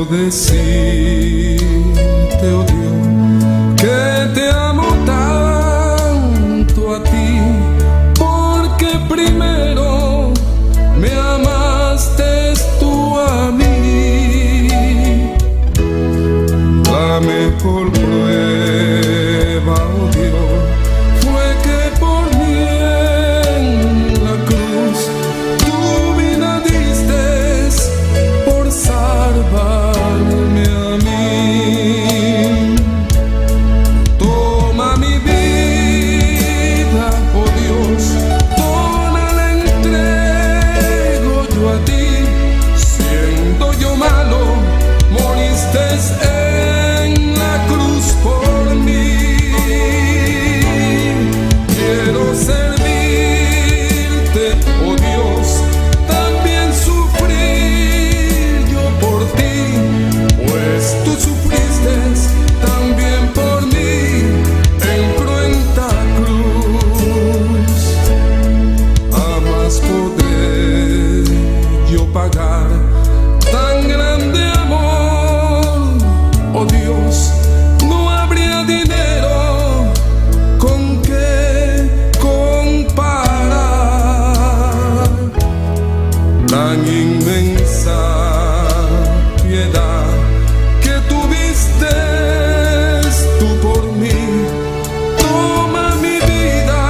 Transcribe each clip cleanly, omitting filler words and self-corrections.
decirte, oh Dios, que te amo tanto a ti, porque primero me amaste tú a mí. La mejor prueba, oh Dios, fue que por mí en la cruz tu vida diste por salvarme a mí. Toma mi vida, oh Dios, toda la entrego yo a ti. Siendo yo malo, moriste en la cruz por mí. Quiero servirte, oh Dios, también sufrir yo por ti, pues tú sufriste también por mí en cruenta cruz. Jamás podré yo pagar tan grande amor, oh Dios. No habría dinero con que comparar tan inmensa piedad que tuviste tú por mí. Toma mi vida,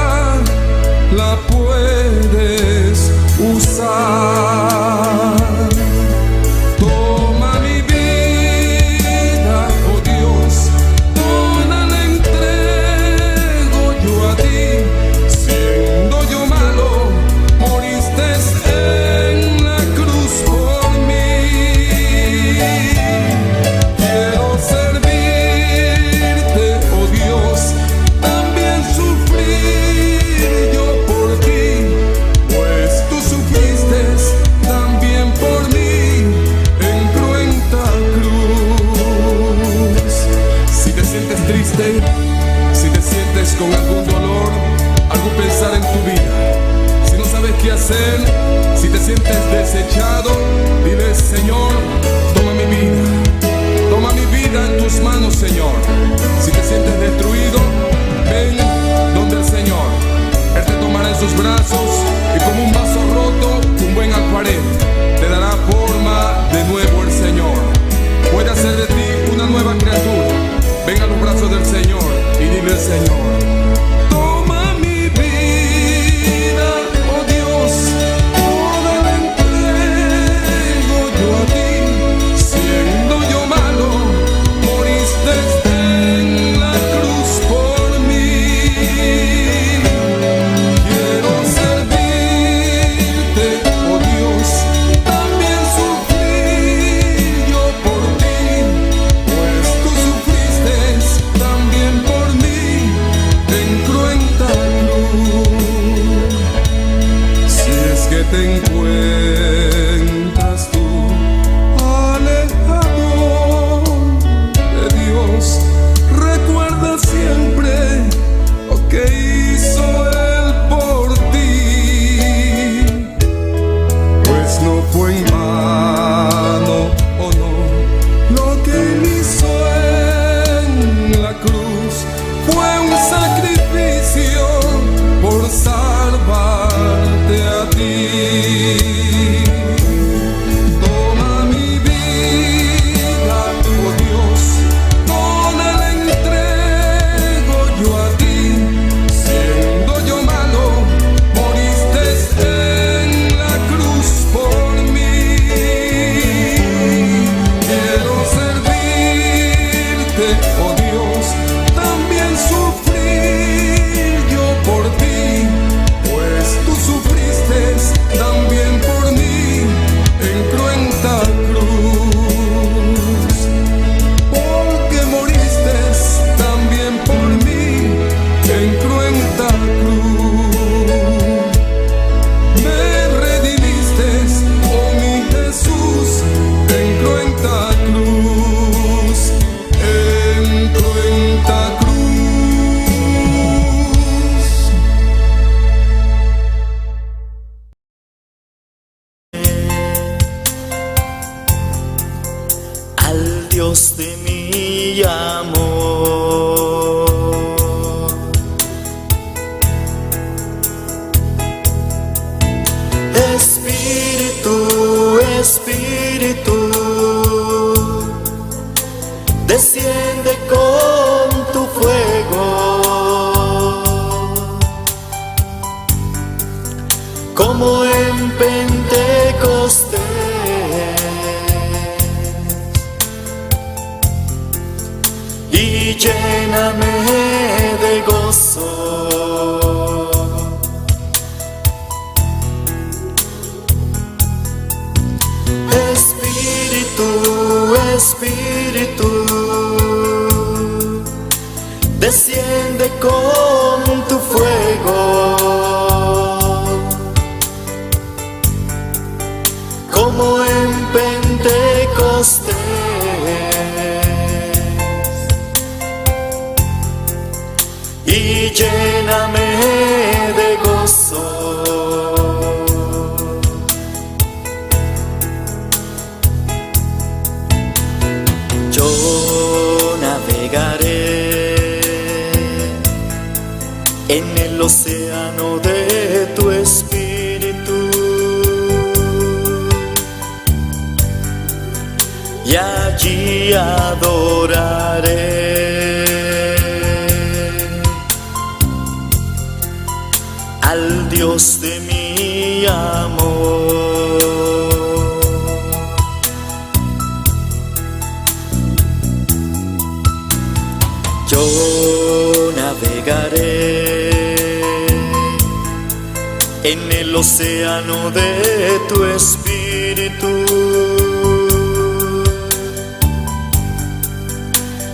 la puedes usar. Toma mi vida, oh Dios, toda la entrego yo a ti. Siendo yo malo, moriste en la cruz por mí. Quiero servirte, oh Dios, también sufrir yo por ti, pues tú sufriste también por mí en cruenta cruz. Si te sientes triste, si te sientes con algún dolor, algún pensar en tu vida, si no sabes qué hacer, si te sientes desechado, dile: Señor, toma mi vida en tus manos, Señor. Si te sientes destruido, ven donde el Señor. Él te tomará en sus brazos y como un vaso roto, un buen alfarero, te dará forma de nuevo el Señor. Puede hacer de ti una nueva criatura. Ven a los brazos del Señor y dile al Señor: toma mi vida, oh Dios, toda la entrego yo a ti. Siendo yo malo, moriste en la cruz por mí. Quiero servirte, oh Dios, también sufrir yo por ti, pues tú sufriste también por mí Dios de mi amor. Espíritu, Espíritu, desciende con tu fuego, como en Pentecostés, y lléname de gozo. Espíritu, Espíritu, desciende con tu fuego, como en Pentecostés, y lléname de gozo. Yo navegaré en el océano de tu espíritu, y allí adoraré al Dios de mi amor. Yo navegaré en el océano de tu espíritu,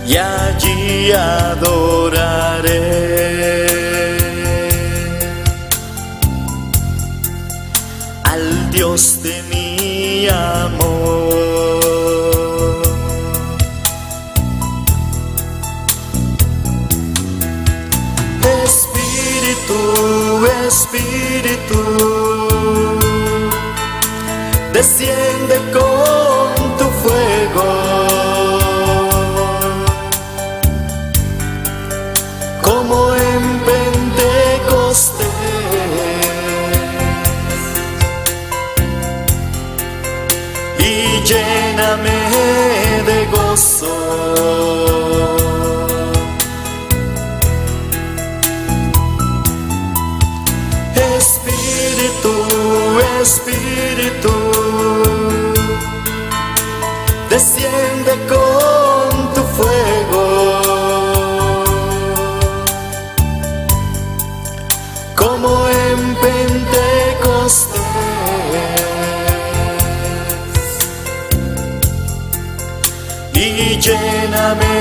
y allí adoraré al Dios de mi amor. Espíritu, Espíritu, desciende con tu fuego, como en Pentecostés, y lléname de gozo. Espíritu, Espíritu, desciende con tu fuego, como en Pentecostés, y lléname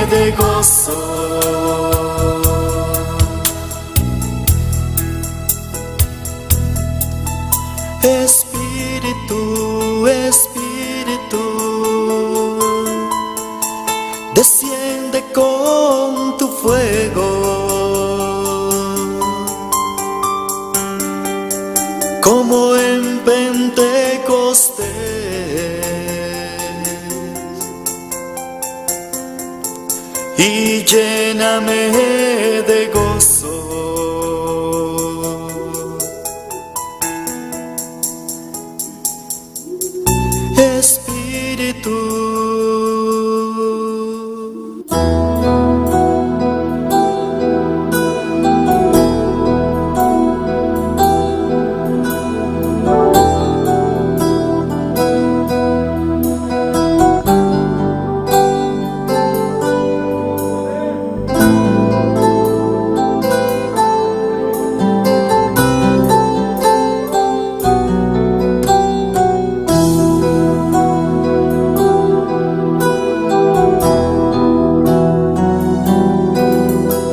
de gozo. Espíritu, Espíritu, desciende con tu fuego, como en Pentecostés, y lléname de gozo. Espíritu,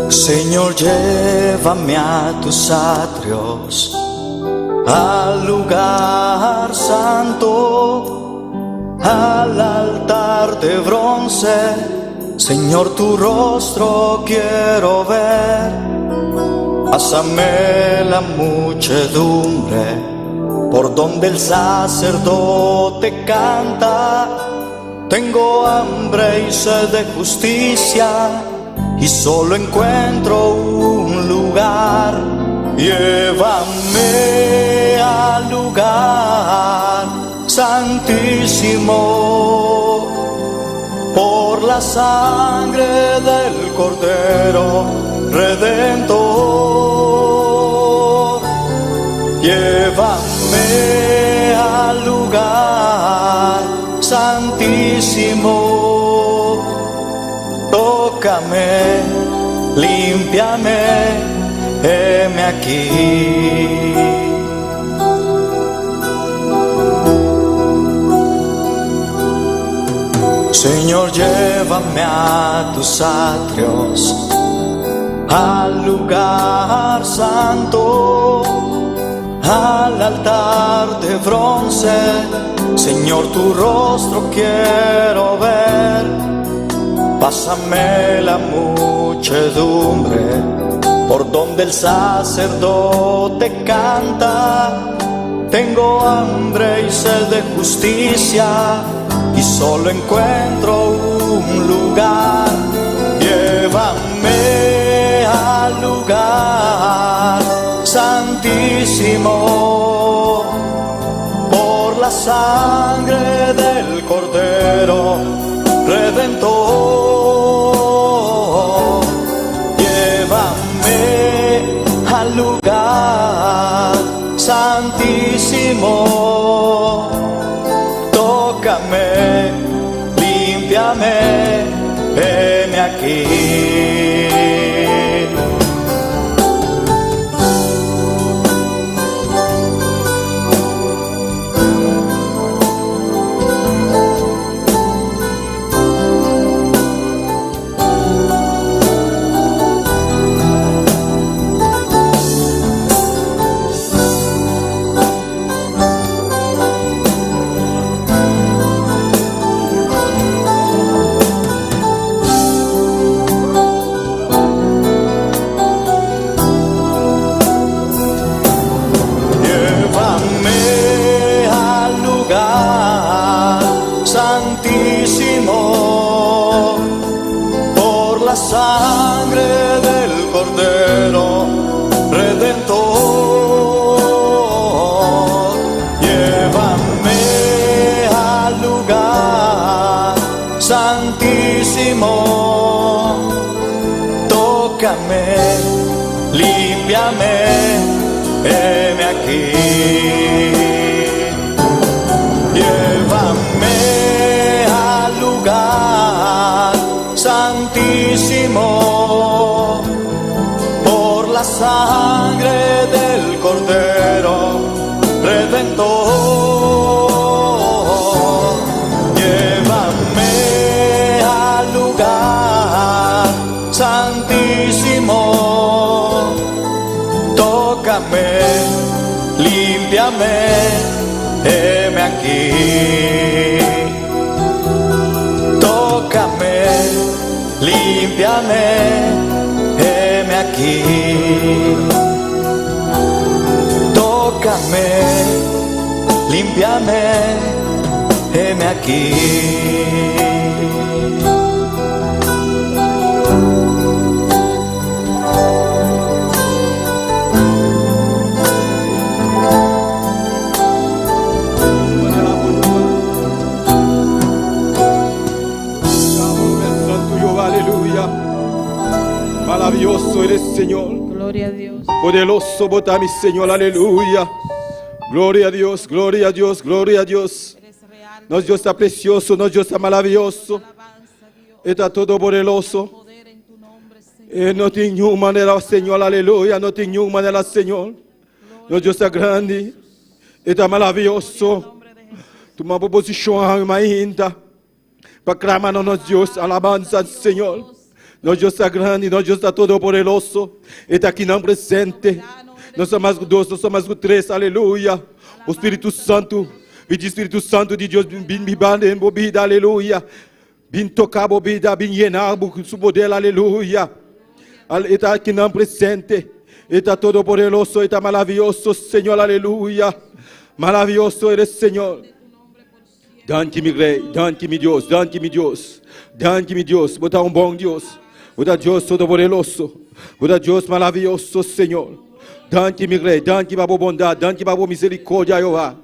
Señor, llévame a tus atrios, al lugar santo, al altar de bronce. Señor, tu rostro quiero ver. Pásame la muchedumbre por donde el sacerdote canta. Tengo hambre y sed de justicia y solo encuentro un lugar. Llévame al lugar santísimo por la sangre del Cordero Redentor. Llévame al lugar santísimo, tócame, límpiame, heme aquí. Señor, llévame a tus atrios, al lugar santo, al altar de bronce. Señor, tu rostro quiero ver. Pásame la muchedumbre por donde el sacerdote canta. Tengo hambre y sed de justicia y solo encuentro un lugar. Llévame al lugar santísimo por la sangre del Cordero Redentor. Llévame al lugar santísimo, tócame, límpiame, heme aquí. Sangre del Cordero Redentor. Llévame al lugar santísimo, tócame, límpiame, heme aquí. Llévame al lugar santísimo por la sangre del Cordero Redentor. Llévame al lugar santísimo, tócame, límpiame, heme aquí. Tócame, límpiame, heme aquí. Tócame, límpiame, heme aquí. Maravilloso eres, Señor. Gloria a Dios. Poderoso bota mi Señor, aleluya. Gloria a Dios, gloria a Dios, gloria a Dios. Nosso Deus está precioso, nosso Deus está maravilhoso. Está todo poderoso. Não tem nenhuma maneira, Senhor, aleluia. Não tem nenhuma maneira, Senhor. Nosso Deus está grande. Está maravilhoso. Toma posição ainda para clamar no nosso Deus, alabança, Senhor. Nosso Deus está grande, nosso Deus está todo poderoso. Ele está aqui não presente. Nós somos mais que dois, nós somos mais que três, aleluia. O Espírito Santo, o Espírito Santo de Deus, vem me bater, bobida, aleluia. Vem tocar, bobida, vem llenar, o poder, aleluia. Ele está aqui não presente. Ele está todo poderoso, ele está maravilhoso, Senhor, aleluia. Maravilhoso eres, Senhor. Danke, mi Rey, danke, mi Dios, danke, mi Dios. Danke, mi Dios, você é bom Deus. Você é Deus todo-poderoso. Você é Deus maravilhoso, Senhor. Danke, mi Rei, danke para a bondade, danke para a misericórdia, Jeová.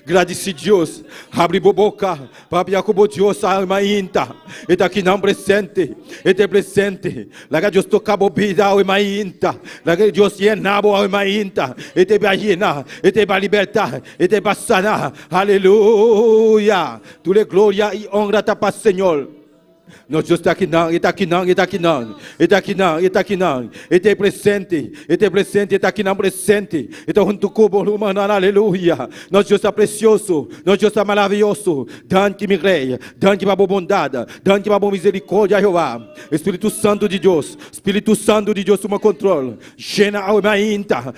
Agradeci Deus, abre a boca, para que Deus alma inta, e está aqui não presente, lá que Deus toca a bebida alma inta, lá que Deus llena a alma inta, e te vai llenar, e te vai libertar, e te vai sanar, aleluia, toda glória e honra está para o Senhor. Nós Deus está aqui não, está aqui não, está aqui não, está aqui não, está aqui não, está presente, está aqui não presente, está junto com o humano, aleluia. Nós Deus está precioso, nós Deus está maravilhoso. Danke, mi Rei, danke para a bondade, danke para a misericórdia, Jeová. Espírito Santo de Deus, toma controle. Llena a alma inta,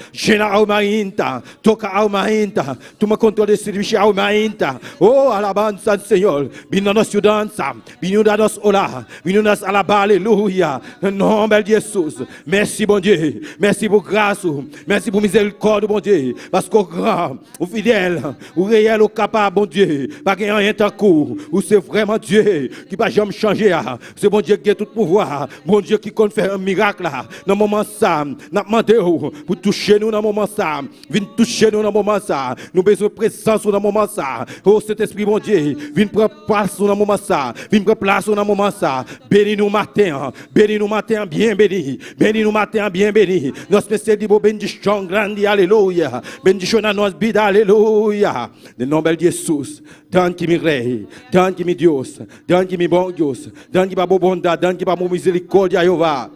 toca a alma inta, toma controle desse serviço, alma inta. Oh, alabança, Senhor, vindo a nossa dança, vindo a nossa orar, vindo nos alabar, aleluia, em nome de Jesus. Merci, bom Dieu, merci por graça, merci por misericórdia, bom Dieu, parce que o grand, o fidèle, o réel, o capable, bom Dieu, para quem entra coup, ou c'est vraiment Dieu qui va jamais changer, c'est bon Dieu qui a tout pouvoir, bon Dieu qui compte faire un miracle, dans le moment ça, nous demandons pour toucher nous dans le moment ça, viens toucher nous dans le moment ça, nous besoin de présence dans le moment ça, oh Saint-Esprit, bon Dieu, viens prendre place dans le moment ça, viens prendre place dans le moment ça, bénis-nous matin, bien béni, bénis-nous matin, bien béni, notre spécial dit bénédiction grande, alléluia, bénédiction à notre vie, alléluia, dans le nom de Jésus, danke mi Rei, danke mi Deus, danke mi bom Deus, danke para a bondade, danke para a misericórdia, Jeová.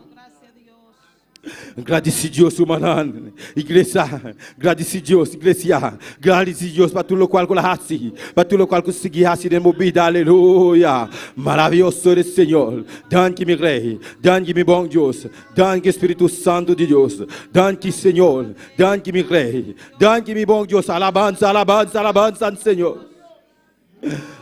Agradeci Deus, humanan, igreja, agradeci Deus, igreja, agradeci Deus para tudo o qual colasse, para tudo o qual conseguia de movida, aleluia, maravilhoso é o Senhor, danke mi Rei, danke mi bom Deus, danke Espírito Santo de Deus, danke Senhor, danke mi Rei, danke mi bom Deus, alabanza, alabanza, alabanza, Senhor,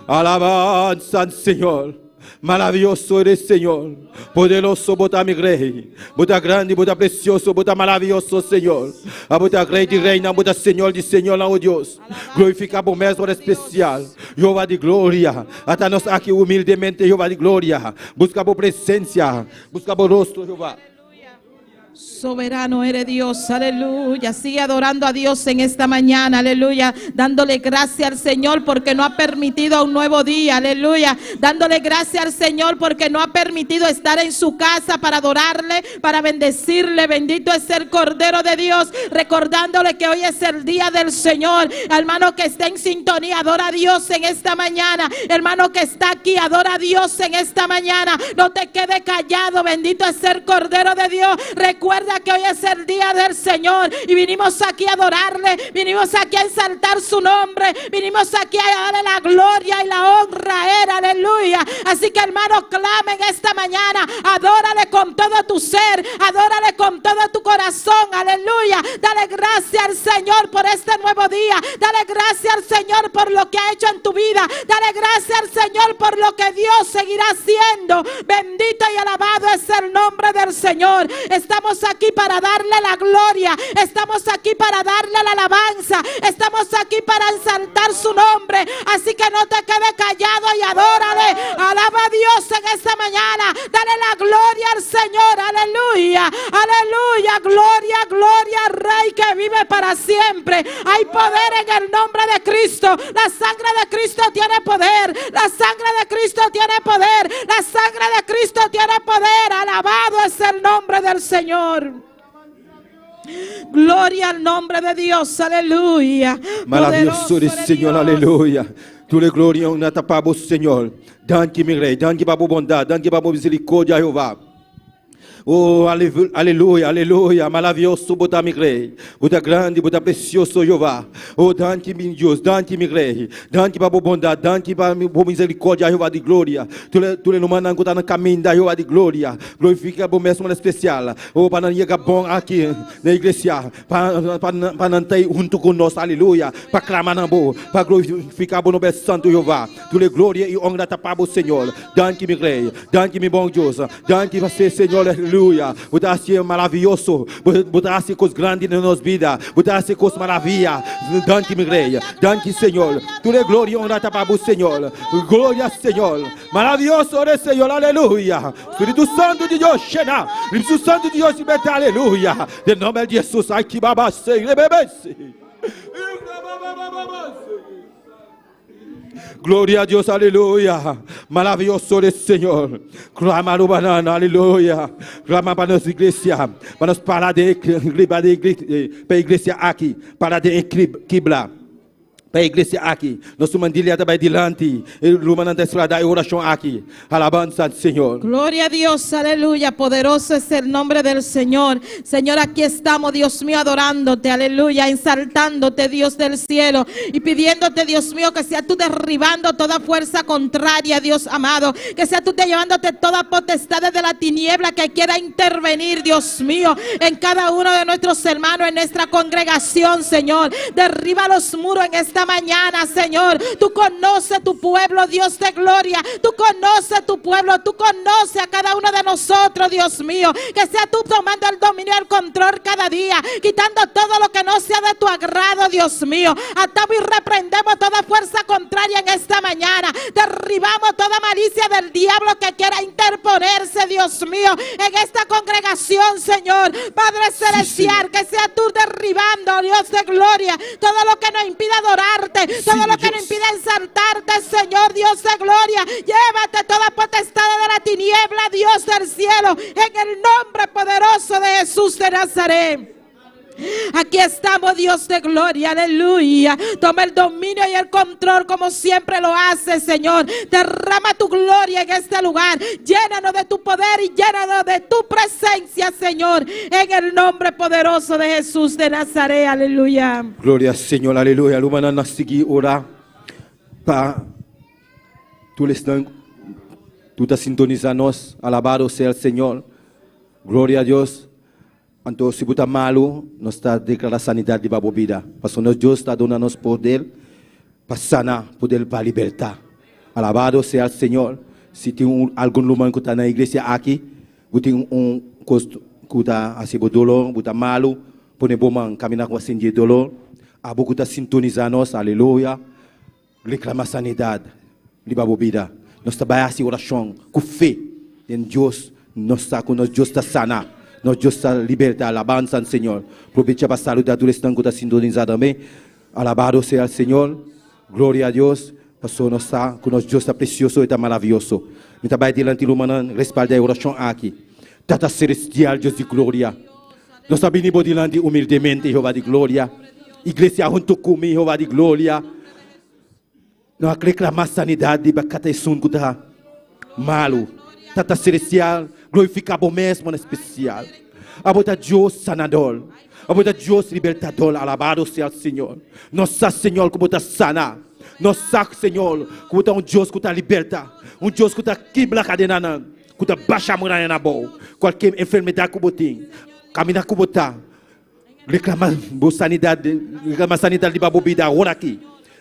alabanza, Senhor. Maravilhoso eres, Senhor. Poderoso, bota mi Rei. Bota grande, bota precioso, bota maravilhoso, Senhor. A bota Rei de reina, bota Senhor de Senhor, oh Deus. Glorifica por mesmo especial. Jeová de glória. Até nós aqui humildemente, Jeová de glória. Busca por presença. Busca por rosto, Jeová. Soberano eres Dios, aleluya. Sigue adorando a Dios en esta mañana, aleluya. Dándole gracias al Señor porque no ha permitido un nuevo día, aleluya. Dándole gracias al Señor porque no ha permitido estar en su casa para adorarle, para bendecirle. Bendito es el Cordero de Dios. Recordándole que hoy es el día del Señor. Hermano que está en sintonía, adora a Dios en esta mañana. Hermano que está aquí, adora a Dios en esta mañana. No te quedes callado, bendito es el Cordero de Dios. Recuerda que hoy es el día del Señor y vinimos aquí a adorarle, vinimos aquí a exaltar su nombre, vinimos aquí a darle la gloria y la honra a Él, aleluya. Así que hermano, clamen esta mañana, adórale con todo tu ser, adórale con todo tu corazón, aleluya. Dale gracias al Señor por este nuevo día, dale gracias al Señor por lo que ha hecho en tu vida, dale gracias al Señor por lo que Dios seguirá haciendo. Bendito y alabado es el nombre del Señor. Estamos aquí para darle la gloria, estamos aquí para darle la alabanza, estamos aquí para exaltar su nombre. Así que no te quedes callado y adórale, alaba a Dios en esta mañana, dale la gloria al Señor, aleluya, aleluya, gloria, gloria al Rey que vive para siempre. Hay poder en el nombre de Cristo, la sangre de Cristo tiene poder, la sangre de Cristo tiene poder, la sangre de Cristo tiene poder. Alabado es el nombre del Señor. Gloria al nombre de Dios, aleluya. Maravilhoso eres, Senhor, aleluia. Toda glória e honra para o Senhor. Danke, mi Rei, danke para a bondade, danke para a misericórdia, Jeová. Oh, aleluia, aleluia, maravilhoso, bota mi Rei, bota grande, bota precioso, Jeová. Oh, danke, meu Deus, danke, mi Rei, danke para a bondade, danke para a misericórdia, Jeová de glória. Tu le humano que está no caminho da Jeová de glória, glorifica o mesmo especial. Oh, para não chegar bom aqui na igreja, para não ter junto conosco, aleluia, para clamar na boa, para glorificar o nome santo, Jeová. Tu le glória e honra para o Senhor. Danke, mi Rei, danke, meu bom Deus, danke para ser Senhor. aleluia. Você é maravilhoso. Você é coisa grande na nossa vida. Você é coisa maravilha. Danke, meu rei. Danke, Senhor. Toda glória e honra para o Senhor. Glória, Senhor. Maravilhoso é o Senhor, aleluia. Espírito Santo de Deus, Shena. Espírito Santo de Deus, liberta, aleluia. Em nome de Jesus, ai que babacei, rebebesse. Glória a Deus, aleluia. Maravilhoso é o Senhor. Clama no banana, aleluia. Clama para nossa igreja. Para nós parar de para a igreja aqui. Parar de quebrar. Para a igreja aqui. Nosso mandilha também dilante. Lumana da oração aqui. Alabanza al Señor. Gloria a Dios, aleluya. Poderoso es el nombre del Señor. Señor, aquí estamos, Dios mío, adorándote, aleluya, exaltándote, Dios del cielo, y pidiéndote, Dios mío, que sea tú derribando toda fuerza contraria, Dios amado, que sea tú te llevándote toda potestad de la tiniebla que quiera intervenir, Dios mío, en cada uno de nuestros hermanos, en nuestra congregación, Señor. Derriba los muros en esta mañana, Señor. Tú conoces tu pueblo, Dios de gloria. Tú conoces tu pueblo. Tú conoces a cada uno de nosotros, Dios mío. Que sea tú tomando el dominio y el control cada día, quitando todo lo que no sea de tu agrado, Dios mío. Atamos y reprendemos toda fuerza contraria en esta mañana. Derribamos toda malicia del diablo que quiera interponerse, Dios mío, en esta congregación, Señor. Padre celestial, que sea tú derribando, Dios de gloria, todo lo que nos impida adorarte, todo lo que nos impide exaltarte, Señor, Dios de gloria. Llévate toda potestad de la tiniebla, Dios del cielo, en el nombre poderoso de Jesús de Nazaret. Aquí estamos, Dios de gloria, aleluya. Toma el dominio y el control como siempre lo hace, Señor. Derrama tu gloria en este lugar. Llénanos de tu poder y llénanos de tu presencia, Señor, en el nombre poderoso de Jesús de Nazaret, aleluya. Gloria al Señor, aleluya. Lumana nos sigue orar para tú les dan, tú estás sintonizándonos, alabado sea el Señor. Gloria a Dios. Então, se você está malo, nós está declarando sanidade de sua vida. Porque nós Deus está dando poder para sanar, poder para libertar. Alabado seja o Senhor. Se tem algum lugar que está na igreja aqui, você tem coisa que está assim, dolor, você está malo, pode bom caminhar com assim de dolor. A você está sintonizando, aleluia. Reclama sanidade de sua vida. Nós trabalhamos assim oração com fé em Deus. Nós está com nós Deus está sanar. Nós Deus está libertar, alabanza ao Senhor. Aproveita para saludar todos os que estão sintonizados também. Alabado seja o Senhor. Glória a Deus. Pastor, nós está com nós Deus está precioso e está maravilhoso. Me trabalha diante do humano, respalda a oração aqui. Tata celestial, Deus de glória. Nós está vindo diante humildemente, Jeová de glória. Igreja junto comigo, Jeová de glória. Nós reclamamos sanidade para cada um que está malo. Tata celestial, glorificar o mesmo em especial. Abota Deus sanador. Abota Deus libertador. Alabado seja o Senhor. Nossa Senhor, que bota sana. Nossa Senhor, que bota Deus que está liberta. Deus que está quebra a cadena. Que está baixa a muralha na boa. Qualquer enfermidade que botem. Caminhar que botar. Reclamar sanidade. Reclamar sanidade de babobida. Ora aqui.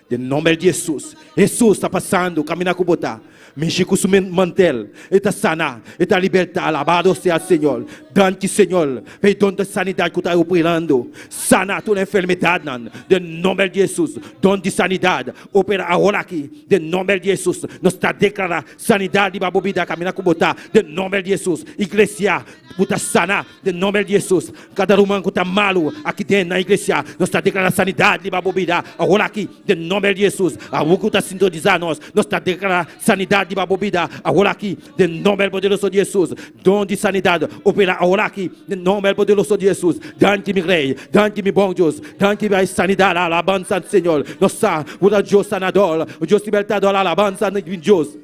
Em nome de Jesus. Jesus está passando. Caminhar que botar. Mexe com o seu mantel, está sana, está liberta, alabado seja o Senhor. Dante, Senhor, perdão da sanidade que está operando, sana toda enfermidade, em nome de Jesus. Dom de sanidade, opera agora aqui, em nome de Jesus. Nós está declarando sanidade para a bebida, caminhar com botar, em nome de Jesus. Igreja, puta sana, em nome de Jesus. Cada humano que está malo aqui dentro na igreja, nós está declarando sanidade para a bebida, agora aqui, em nome de Jesus. A que está sintonizando nós está declarando sanidade de babobida, agora aqui, em nome poderoso de Jesus. Dom de sanidade, opera agora aqui, em nome poderoso de Jesus. Dante-me, Rei, dante-me, bom Deus, dante-me a sanidade, a alabança do Senhor. Nossa, o Deus sanador, o Deus libertador, a alabança de Deus.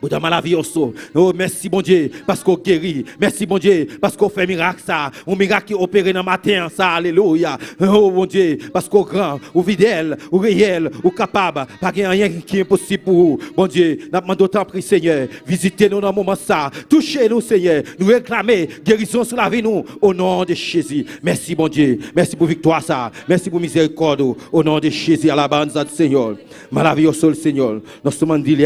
Vous êtes maravilhoso. Oh, merci, bon Dieu, parce qu'on guérit. Merci, bon Dieu, parce qu'on fait miracle, ça. Un miracle qui opère dans le matin, ça. Alléluia. Oh, bon Dieu, parce qu'on grand, ou fidèle, ou réel, ou capable. Pas qu'il y a rien qui est impossible pour vous. Bon Dieu, nous demandons tant prix, Seigneur. Visitez-nous dans le moment, ça. Touchez-nous, Seigneur. Nous réclamer guérison sur la vie, nous. Au nom de Jésus. Merci, bon Dieu. Merci pour victoire, ça. Merci pour miséricorde. Au nom de Jésus, à la bande du Seigneur. Maravilloso, le Seigneur. Nous sommes dit,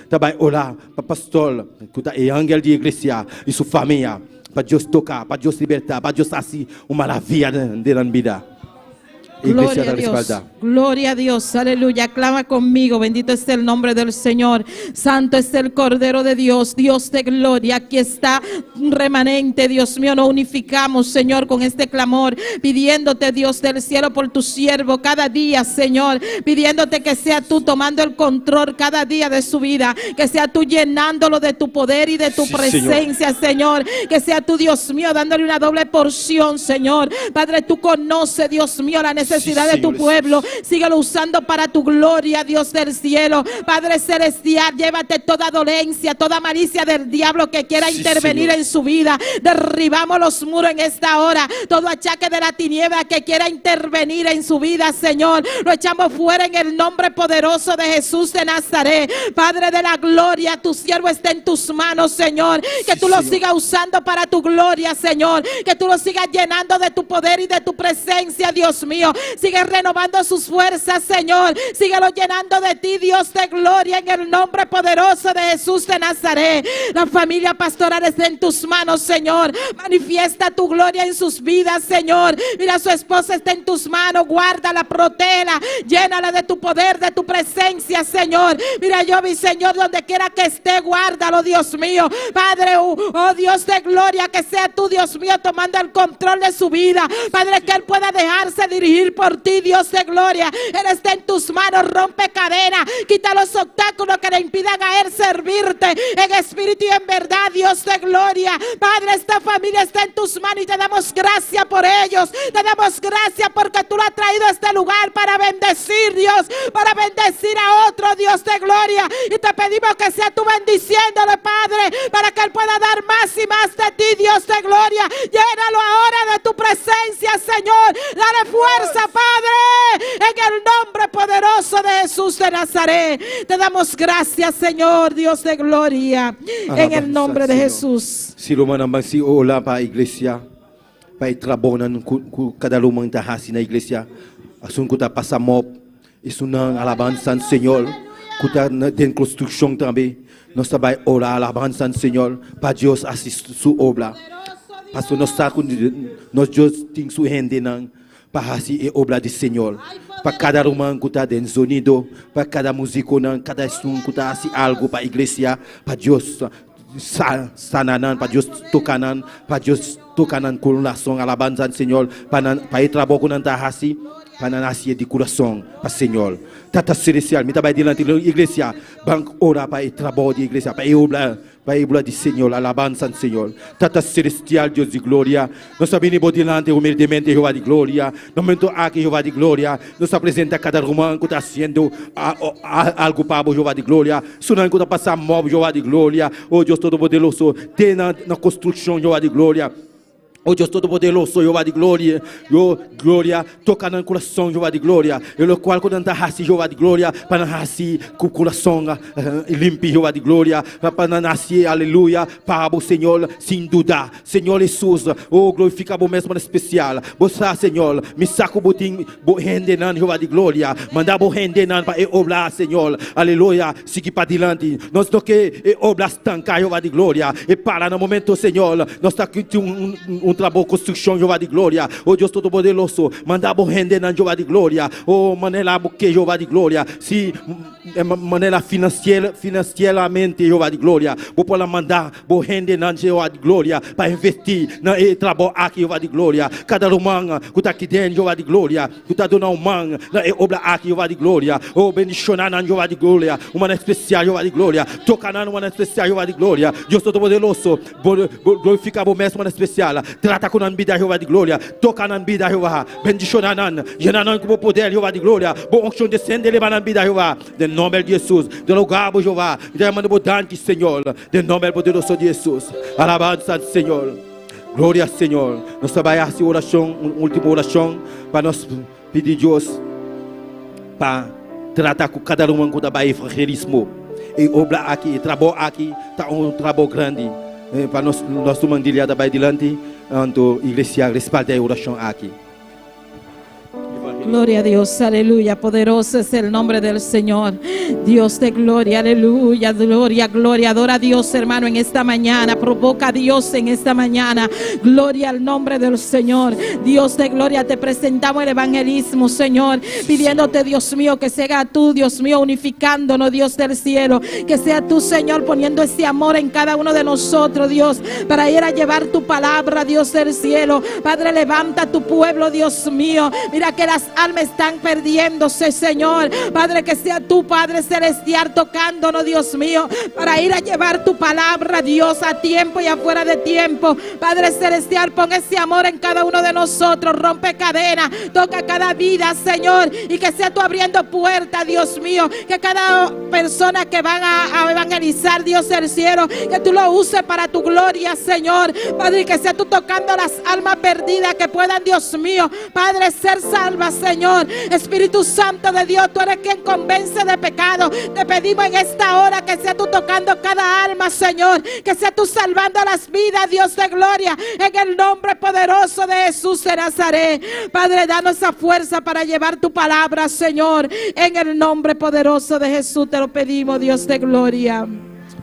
tabac, ola. Pastor, e angel de igreja e sua família. para Dios tocar, para Dios libertar, para Dios así una maravilla de la vida. Gloria a Dios, gloria a Dios, aleluya, clama conmigo, bendito es el nombre del Señor, santo es el Cordero de Dios, Dios de gloria, aquí está un remanente, Dios mío, nos unificamos, Señor, con este clamor, pidiéndote, Dios del cielo, por tu siervo, cada día, Señor, pidiéndote que sea tú tomando el control cada día de su vida, que sea tú llenándolo de tu poder y de tu presencia, Señor, que sea tú, Dios mío, dándole una doble porción, Señor, Padre, tú conoces, Dios mío, la necesidad de tu pueblo, síguelo usando para tu gloria, Dios del cielo, Padre celestial, llévate toda dolencia, toda malicia del diablo que quiera intervenir en su vida, derribamos los muros en esta hora, todo achaque de la tiniebla que quiera intervenir en su vida, Señor, lo echamos fuera en el nombre poderoso de Jesús de Nazaret, Padre de la gloria, tu siervo está en tus manos, Señor, que tú lo sigas usando para tu gloria, Señor, que tú lo sigas llenando de tu poder y de tu presencia, Dios mío, sigue renovando sus fuerzas, Señor, síguelo llenando de ti, Dios de gloria, en el nombre poderoso de Jesús de Nazaret. La familia pastoral está en tus manos, Señor, manifiesta tu gloria en sus vidas, Señor, mira, su esposa está en tus manos, guárdala, protégela, llénala de tu poder, de tu presencia, Señor, mira, yo mi Señor, donde quiera que esté, guárdalo, Dios mío, Padre, oh Dios de gloria, que sea tú, Dios mío, tomando el control de su vida, Padre, que él pueda dejarse dirigir por ti, Dios de gloria, él está en tus manos, rompe cadenas, quita los obstáculos que le impidan a él servirte en espíritu y en verdad, Dios de gloria, Padre, esta familia está en tus manos y te damos gracias por ellos, te damos gracias porque tú lo has traído a este lugar para bendecir, Dios, para bendecir a otro, Dios de gloria, y te pedimos que sea tú bendiciéndole, Padre, para que él pueda dar más y más de ti, Dios de gloria, llénalo ahora de tu presencia, Señor, dale fuerza, Padre, en el nombre poderoso de Jesús de Nazaret, te damos gracias, Señor, Dios de gloria, en el nombre de Jesús. Si lo mandan si hola para iglesia, para trabonan cada lumang tahasi na iglesia, asun ko ta pasamop, isunan alabanza, Señor, kuta den construction também, nós trabalha ora alabanza, Señor, para Deus assistir sua obra. Pastor, nós Deus tem sua rende nang para assim obra do Senhor. Para cada romano que está dentro sonido, para cada músico, cada som que está assim algo para a igreja, para Deus sananan, para Deus tocanan, para Deus tocanan colação, alabanza do Senhor, para ir trabalhar com nanta assim, para nascer de coração, para o Senhor. Tata celestial, me trabalha diante da igreja, banco ora para ir trabalhar de igreja, para ir obra. Para a obra do Senhor, alabança do Senhor. Tata celestial, Deus de glória. Nós sabemos diante humildemente, Jeová de glória. No momento aqui, Jeová de glória. Nós apresenta cada romano que está sendo algo para o Jeová de glória. Sonando que está passando mal, Jeová de glória. Oh Deus Todo-Poderoso, tem na construção, Jeová de glória. Oh Deus Todo-Poderoso, Jeová de glória, glória, toca no coração, Jeová de glória, o qual quando anda assim, Jeová de glória, para nascer com o coração limpo, Jeová de glória, para nascer, aleluia, para o Senhor, sem dúvida, Senhor Jesus, oh glorifica o mesmo especial, você, Senhor, me saco botim, rende nan, Jeová de glória, manda bo rende nan para obrar, Senhor, aleluia, siga para diante, nós não que obrar estancar, Jeová de glória, e para no momento, Senhor, nós está aqui trabalho construção, Jeová de glória, oh Deus Todo-Poderoso, mandar bo render na Jeová de glória, oh maneira que Jeová de glória, se maneira financeiramente, Jeová de glória, vou poder mandar bo render na Jeová de glória, para investir na trabalho aqui, Jeová de glória, cada romana que está aqui dentro, Jeová de glória, que está dando uma na obra aqui, Jeová de glória, oh bendicionar na Jeová de glória, uma especial, Jeová de glória, tocar na uma especial, Jeová de glória, Deus Todo-Poderoso, glorificar o mesmo especial, trata com a vida, Jeová de glória, toca na vida, Jeová, bendicionar na, llenar com o poder, Jeová de glória, boa unção descende, levar na vida, Jeová, em nome de Jesus, de lugar, Jeová, de mando bodante, Senhor, em nome poderoso de Jesus, alabança, Senhor, glória, Senhor, nós trabalhamos essa oração, última oração, para nós pedir Deus, para tratar com cada um que trabalha evangelismo, e obra aqui, trabalho aqui, está trabalho grande, para nós mandilhar da vai dilante, então a igreja respalda a oração aqui. Gloria a Dios, aleluya, poderoso es el nombre del Señor, Dios de gloria, aleluya, gloria, gloria, adora a Dios hermano en esta mañana, provoca a Dios en esta mañana, gloria al nombre del Señor, Dios de gloria, te presentamos el evangelismo Señor, pidiéndote Dios mío que sea tú Dios mío unificándonos Dios del cielo, que sea tú Señor poniendo ese amor en cada uno de nosotros Dios, para ir a llevar tu palabra Dios del cielo, Padre levanta a tu pueblo Dios mío, mira que las almas están perdiéndose Señor, Padre que sea tu Padre celestial tocándonos Dios mío, para ir a llevar tu palabra Dios a tiempo y afuera de tiempo, Padre celestial pon ese amor en cada uno de nosotros, rompe cadenas, toca cada vida Señor, y que sea tú abriendo puertas Dios mío, que cada persona que van a evangelizar Dios del cielo, que tú lo uses para tu gloria Señor, Padre, y que sea tú tocando las almas perdidas, que puedan Dios mío, Padre, ser salvas Señor, Espíritu Santo de Dios, tú eres quien convence de pecado, te pedimos en esta hora que sea tú tocando cada alma Señor, que sea tú salvando las vidas Dios de gloria, en el nombre poderoso de Jesús de Nazaret, Padre, danos esa fuerza para llevar tu palabra Señor, en el nombre poderoso de Jesús te lo pedimos Dios de gloria.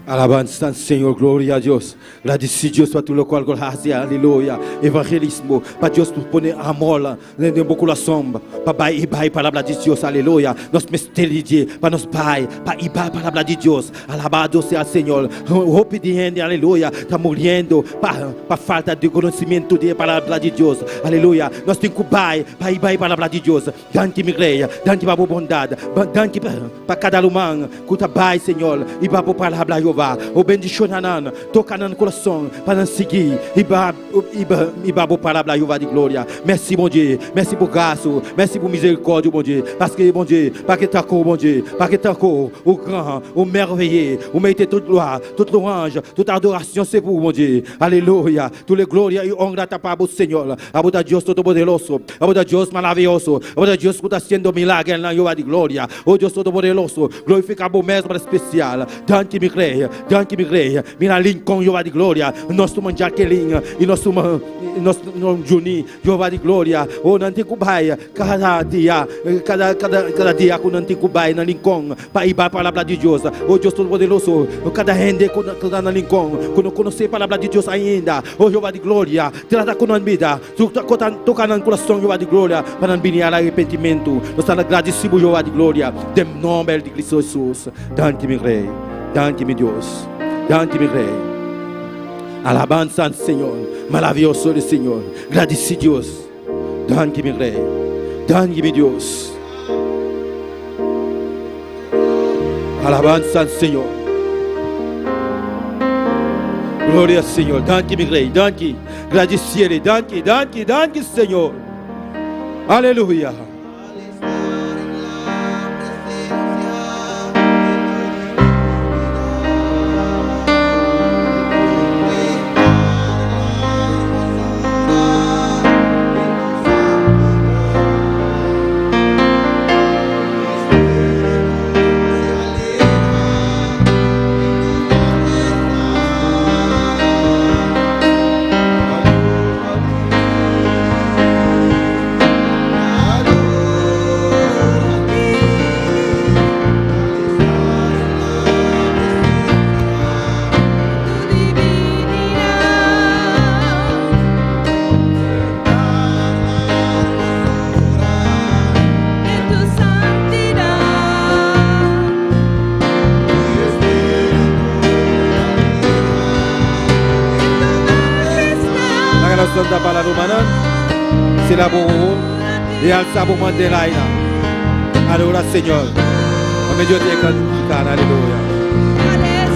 Alabanza, Señor, gloria a Dios. Gracias Dios para tu lo cual, gracias, aleluya. Evangelismo, para Dios nos pone amor en beaucoup la sombra. Para ir palabra de Dios, aleluya. Nos misterio, para nos pai, para ir palabra de Dios. Alabado sea el Señor. Obediente, aleluya. Está muriendo para falta de conocimiento de palabra de Dios, aleluya. Nós temos que para ir palabra de Deus. Dante mi igreja, dante para bondade, dante para cada humano, que trabalha, Senhor, e para a palavra de Jeová. O bendicionanan, toca no coração para nos seguir e para a palavra de Jeová de glória. Merci, bom Dieu, merci por grâce, merci por misericórdia, bom Dieu, parce que, bom Dieu, parce que t'as bom Dieu, parce que t'as o grand, o merveilleux, o mérite toute gloire, toute louange, toute adoração, c'est vous, bom Dieu. Aleluia. Toutes les glórias e honra para o Senhor. A Deus Todo-Poderoso, a Deus maravilhoso, a Deus que está haciendo milagre na Jeová de glória. O Deus Todo-Poderoso, glorificar o mesmo especial. Dante mi igreja, mira Lincoln, Jeová de glória. Nós tomamos Jaqueline e nós tomamos Juni, Jeová de glória. O Nantico Baia, cada dia com Nantico Baia na Lincoln, para ir para a palavra de Deus. O Deus Todo-Poderoso, cada gente que está na Lincoln, que não conhece a palavra de Deus ainda. O Jeová de glória, trata com a vida, toca no coração, Jeová de glória, para não vir arrependimento. Nós estamos agradecidos, Jeová de glória, em nome de Cristo Jesus. Dante mi rei. Dante mi Dios, dante mi rey. Alabanza al Señor, maravilloso el Señor. Gracias Dios, dante mi rey, dante mi Dios. Alabanza al Señor. Gloria al Señor, dante mi rey, dante. Gracias, dante Señor. Aleluya. Da para rumanan sila buo di alza bu mandelaina adora Señor a medio de cantar aleluya. Adoro.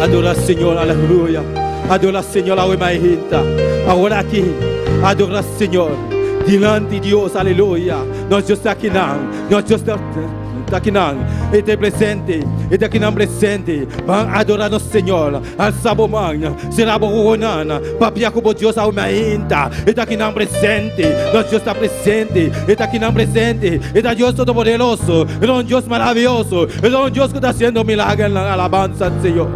Adora al Señor, aleluya. Adora al Señor, ahora aquí. Adora al Señor. Delante de Dios, aleluya. Nós já está aqui não. Nós já está aqui não. Ele é presente. Ele aqui não presente. Vamos adorar nosso Senhor. Al sabomang. Será boronana. Papia como Deus ao mainta. Ele aqui não presente. Nós já está presente. Ele aqui não presente. Ele é Deus todo poderoso. Ele é um Deus maravilhoso. Ele é um Deus que está fazendo milagres na alabança do Senhor.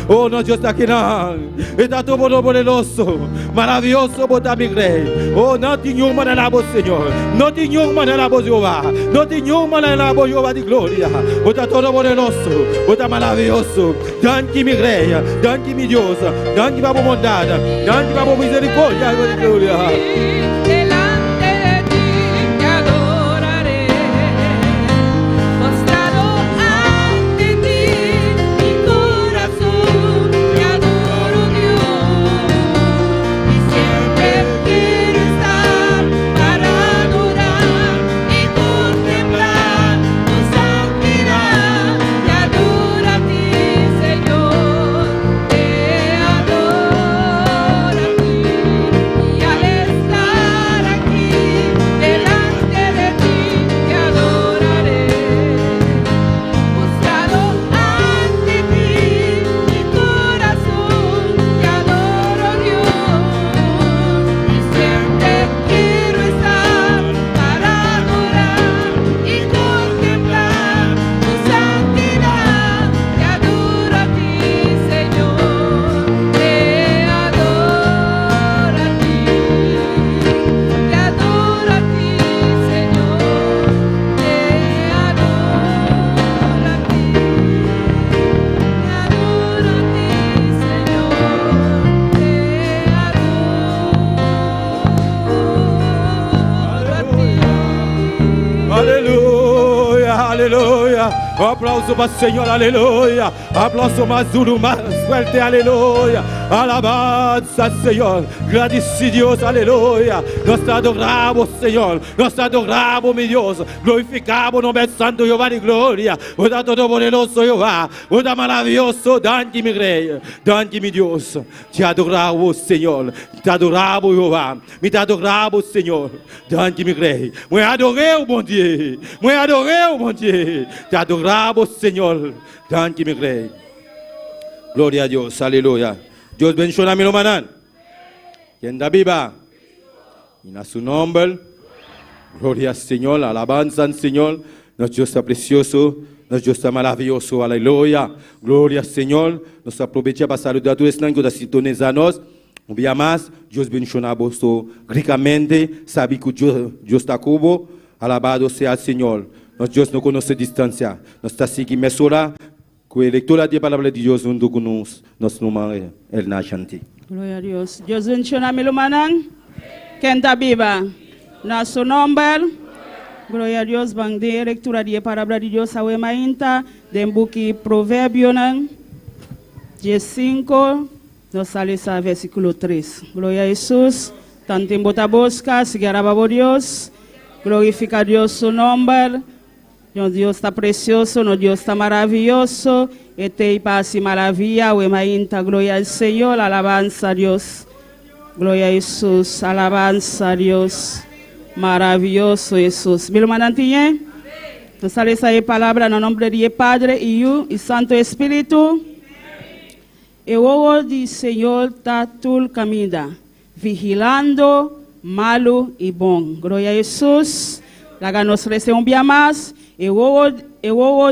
Oh, nós já está aqui não. Ele é todo poderoso. Maravilhoso, botar me rei. Oh, não tem nenhuma na labo, Senhor. Não tem nenhuma na labo, Jeová. Não tem nenhuma na labo, Jeová de glória. Botar todo poderoso. Botar maravilhoso. Danke, mi rei. Danke, mi Deus. Danke, Babo bondade. Danke, Babo misericórdia. Glória. Aleluya. Un aplauso para el Señor, aleluya. Aplauso más duro, más fuerte, aleluya. Alabanza al Señor. Gracias Dios, aleluya. Nos adoramos, Señor. Nos adoramos, mi Dios. Glorificamos nombre santo Jehová de gloria. Oda todo poderoso Jehová. Oda maravilloso. Danke, mi rey. Danke, mi Dios. Te adoramos, Señor. Te adoramos, Jehová. Me te adoramos, Señor. Danke, mi rey. Me adorei, bom Dieu. Me adorei, bom Dieu. Te adoramos, Señor. Danke, mi rey. Gloria a Dios. Aleluya. Dios bendiga a mi hermano. Quien da viva. En su nombre. Gloria al Señor. Alabanza al Señor. Nuestro Dios está precioso. Nuestro Dios está maravilloso. Aleluya. Gloria al Señor. Nos aprovechamos para saludar a todos los que están sintonizados. Un día más. Dios bendiga a vosotros ricamente. Sabe que Dios está con vos. Alabado sea el Señor. Nuestro Dios no conoce distancia. Nos está siguiendo mesura. Que lectura de la palabra de Dios junto con nos. Nos nombre el Nashanti. Gloria a Dios. Dios bendiga a mi hermano. Quien está viva. En su nombre. Gloria a Dios. Van de lectura de la palabra de Dios. Awe mainta. Den buki Proverbio. 15. Nos sale a versículo 3. Gloria a Jesús. Tanto en bota bosca. Sigue a Dios. Glorifica a Dios su nombre. Nuestro Dios está precioso, nuestro Dios está maravilloso. Este y paz y maravilla, huemainta, gloria al Señor, alabanza a Dios. Gloria a Jesús, alabanza a Dios. Maravilloso Jesús. ¿Me lo mandan tiene? Nos sale esa palabra en el nombre de Padre, Hijo y Santo Espíritu. El ojo del Señor está todo camino, vigilando malo y bon. Gloria a Jesús. La nos rece un día más. El ojo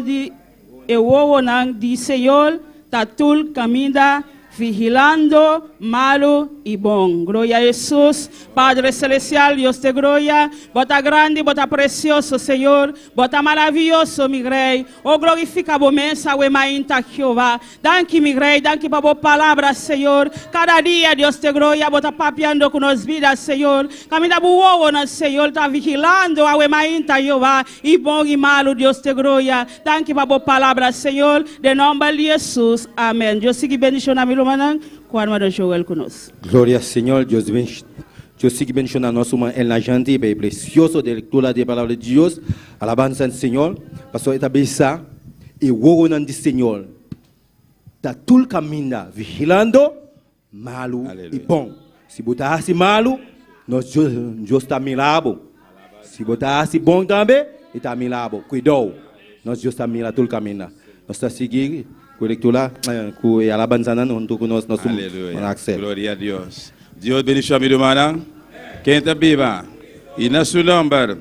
del Señor está todo camino, vigilando malo y bon. Gloria a Jesús. Padre Celestial, Dios de gloria. Bota grande, bota precioso, Señor. Bota maravilloso, mi rey. Oh, glorifica a mensa, o emainta Jehová. Danke, mi rey. Danke para a palavra, Señor. Cada dia, Dios de gloria, bota papiando com nos vidas, Señor. Camina buona, Señor. Está vigilando a emainta Jehová. E bom e malo, Dios de gloria. Danke para a palavra, Señor. De nome de Jesus. Amém. Deus siga bendicionando a mi hermano. Gloria al Señor, Dios sigue bendicionando a nosotros en la gente, es precioso de lectura de la palabra de Dios. Alabanza al Señor. Pastor esta besa y huevo del Señor. está todo el camino vigilando, malo y bom. Si botar así malo, nós está milabo. Si botar así bom também, está milabo. Cuidado, nós está milabo todo el camino. Nós está seguindo com a lectura, com a alabanza, não com nós, Aleluia. Glória a Deus. Deus bendiga a minha irmã. Quem está viva? E na sua nombre.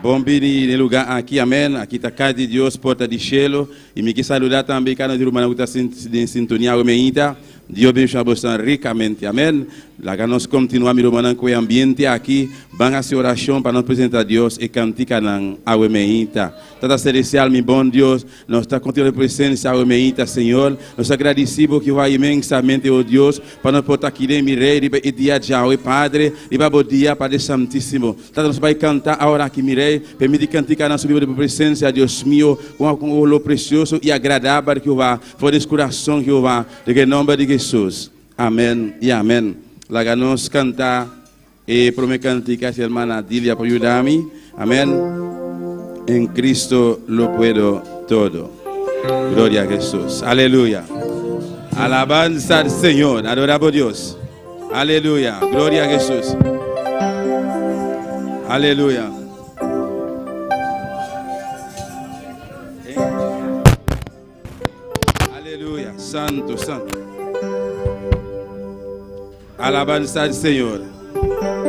Bom vir no lugar aqui, amém. Aqui está a casa de Deus, porta de cielo. E me quis saludar também, cada irmão que está em sintonia com a Deus bendiga você ricamente, amém. Lá que nós continuamos, irmão, com o ambiente aqui, vamos fazer oração para nos apresentar a Deus e cantar na água meita. Tata celestial, meu bom Deus, nós estamos continuando a presença água meita, Senhor. Nós agradecemos que vai imensamente, oh Deus, para nós poder aqui, meu rei, e dia de hoje, Padre, e para o dia, Padre Santíssimo. Tata, nós vamos cantar agora aqui, meu rei, permite cantar na sua presença, Deus meu, com o precioso e agradável que vai, for esse coração que vai, em nome de Jesus. Amém e amém. Lá nós cantar e promete cantar a irmã Adilia para ajudar-me. Amém. En Cristo lo puedo todo. Gloria a Jesús. Aleluya. Alabanza al Señor. Adoramos a Dios. Aleluya. Gloria a Jesús. Aleluya. Aleluya. Santo, santo. Alabanza al Señor.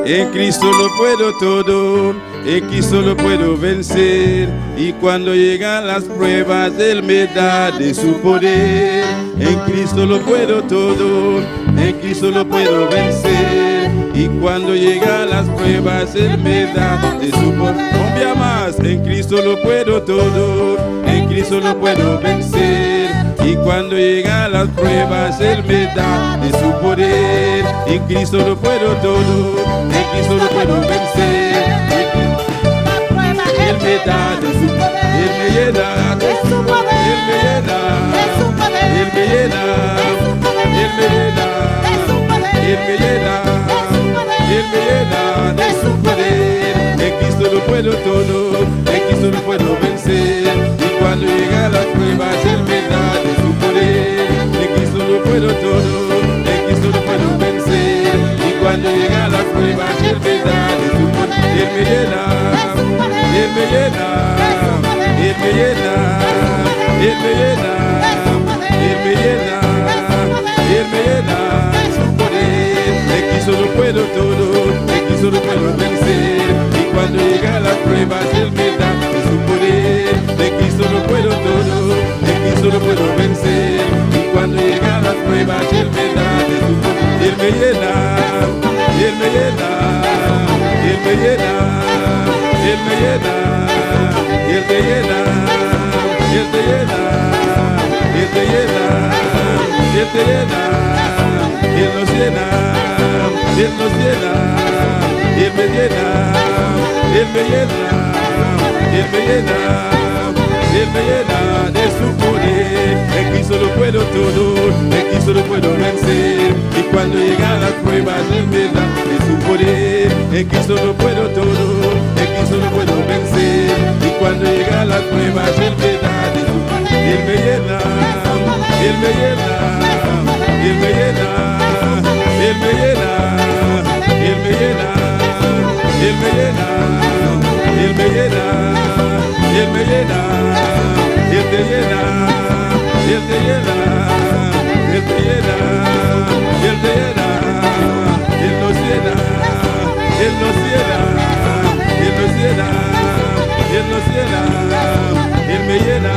En Cristo lo puedo todo, en Cristo lo puedo vencer. Y cuando llegan las pruebas, Él me da de su poder. En Cristo lo puedo todo, en Cristo lo puedo vencer. Y cuando llegan las pruebas, Él me da de su poder. Cambia más, en Cristo lo puedo todo, en Cristo lo puedo vencer. Y cuando llegan las pruebas, Él me da de su poder. En Cristo lo puedo todo, en Cristo lo puedo vencer. Él me da de su poder, Él me llena de su poder, Él me llena de su poder, Él me llena, Él me llena, Él me llena, Él me llena de su poder. En Cristo lo puedo todo, en Cristo lo puedo vencer. Y cuando llegan las pruebas, Él me da de su poder. En Cristo lo puedo todo, en Cristo lo puedo vencer. Y cuando llegan las pruebas, Él me da de su poder. Él me llena, Él me llena, Él me llena, Él me llena, Él me llena, Él me llena de su poder. En Cristo lo puedo todo, en Cristo lo puedo vencer. Y cuando llegan las pruebas, Él me da de su poder. En Cristo lo puedo todo, en Cristo lo puedo vencer. Y cuando llegan las pruebas, Él me da de su poder. Él me llena, Él me llena, Él me llena, Él me llena, Él te llena, Él te llena, Él te llena, Él te llena, Él nos llena, Él nos llena, Él me llena, Él me llena, Él me llena, Él me llena de su poder. En Cristo lo puedo todo, en Cristo lo puedo vencer. Y cuando llegan las pruebas, Él me da de su poder. En Cristo lo puedo todo, en Cristo lo puedo vencer. Y cuando llegan las pruebas, Él me da de su poder. Él me llena, Él me llena, Él me llena, Él me llena, Él me llena, Él me llena, Él me llena, Él me llena, Él te llena, Él te llena, Él te llena, Él te llena, Él nos llena, Él nos llena, Él nos llena, Él nos llena, Él me llena,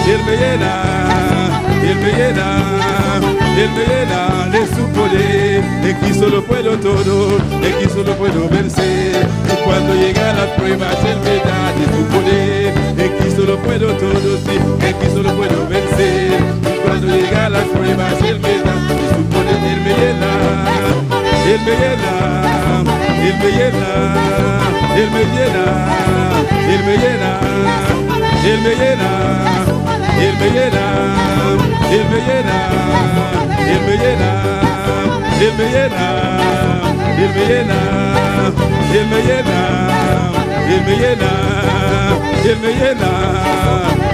Él me llena, Él me llena, Él me llena de su poder. En Cristo lo puedo todo, en Cristo lo puedo vencer. Y cuando llegan las pruebas, Él me da de su poder. En Cristo lo puedo todo, sí, en Cristo lo puedo vencer. Y cuando llegan las pruebas, Él me da de su poder. Él me llena, Él me llena, Él me llena, Él me llena, Él me llena, Él me llena, Él me llena, Él me llena, Él me llena, Él me llena, Él me llena, Él me llena, Él me llena, Él me llena,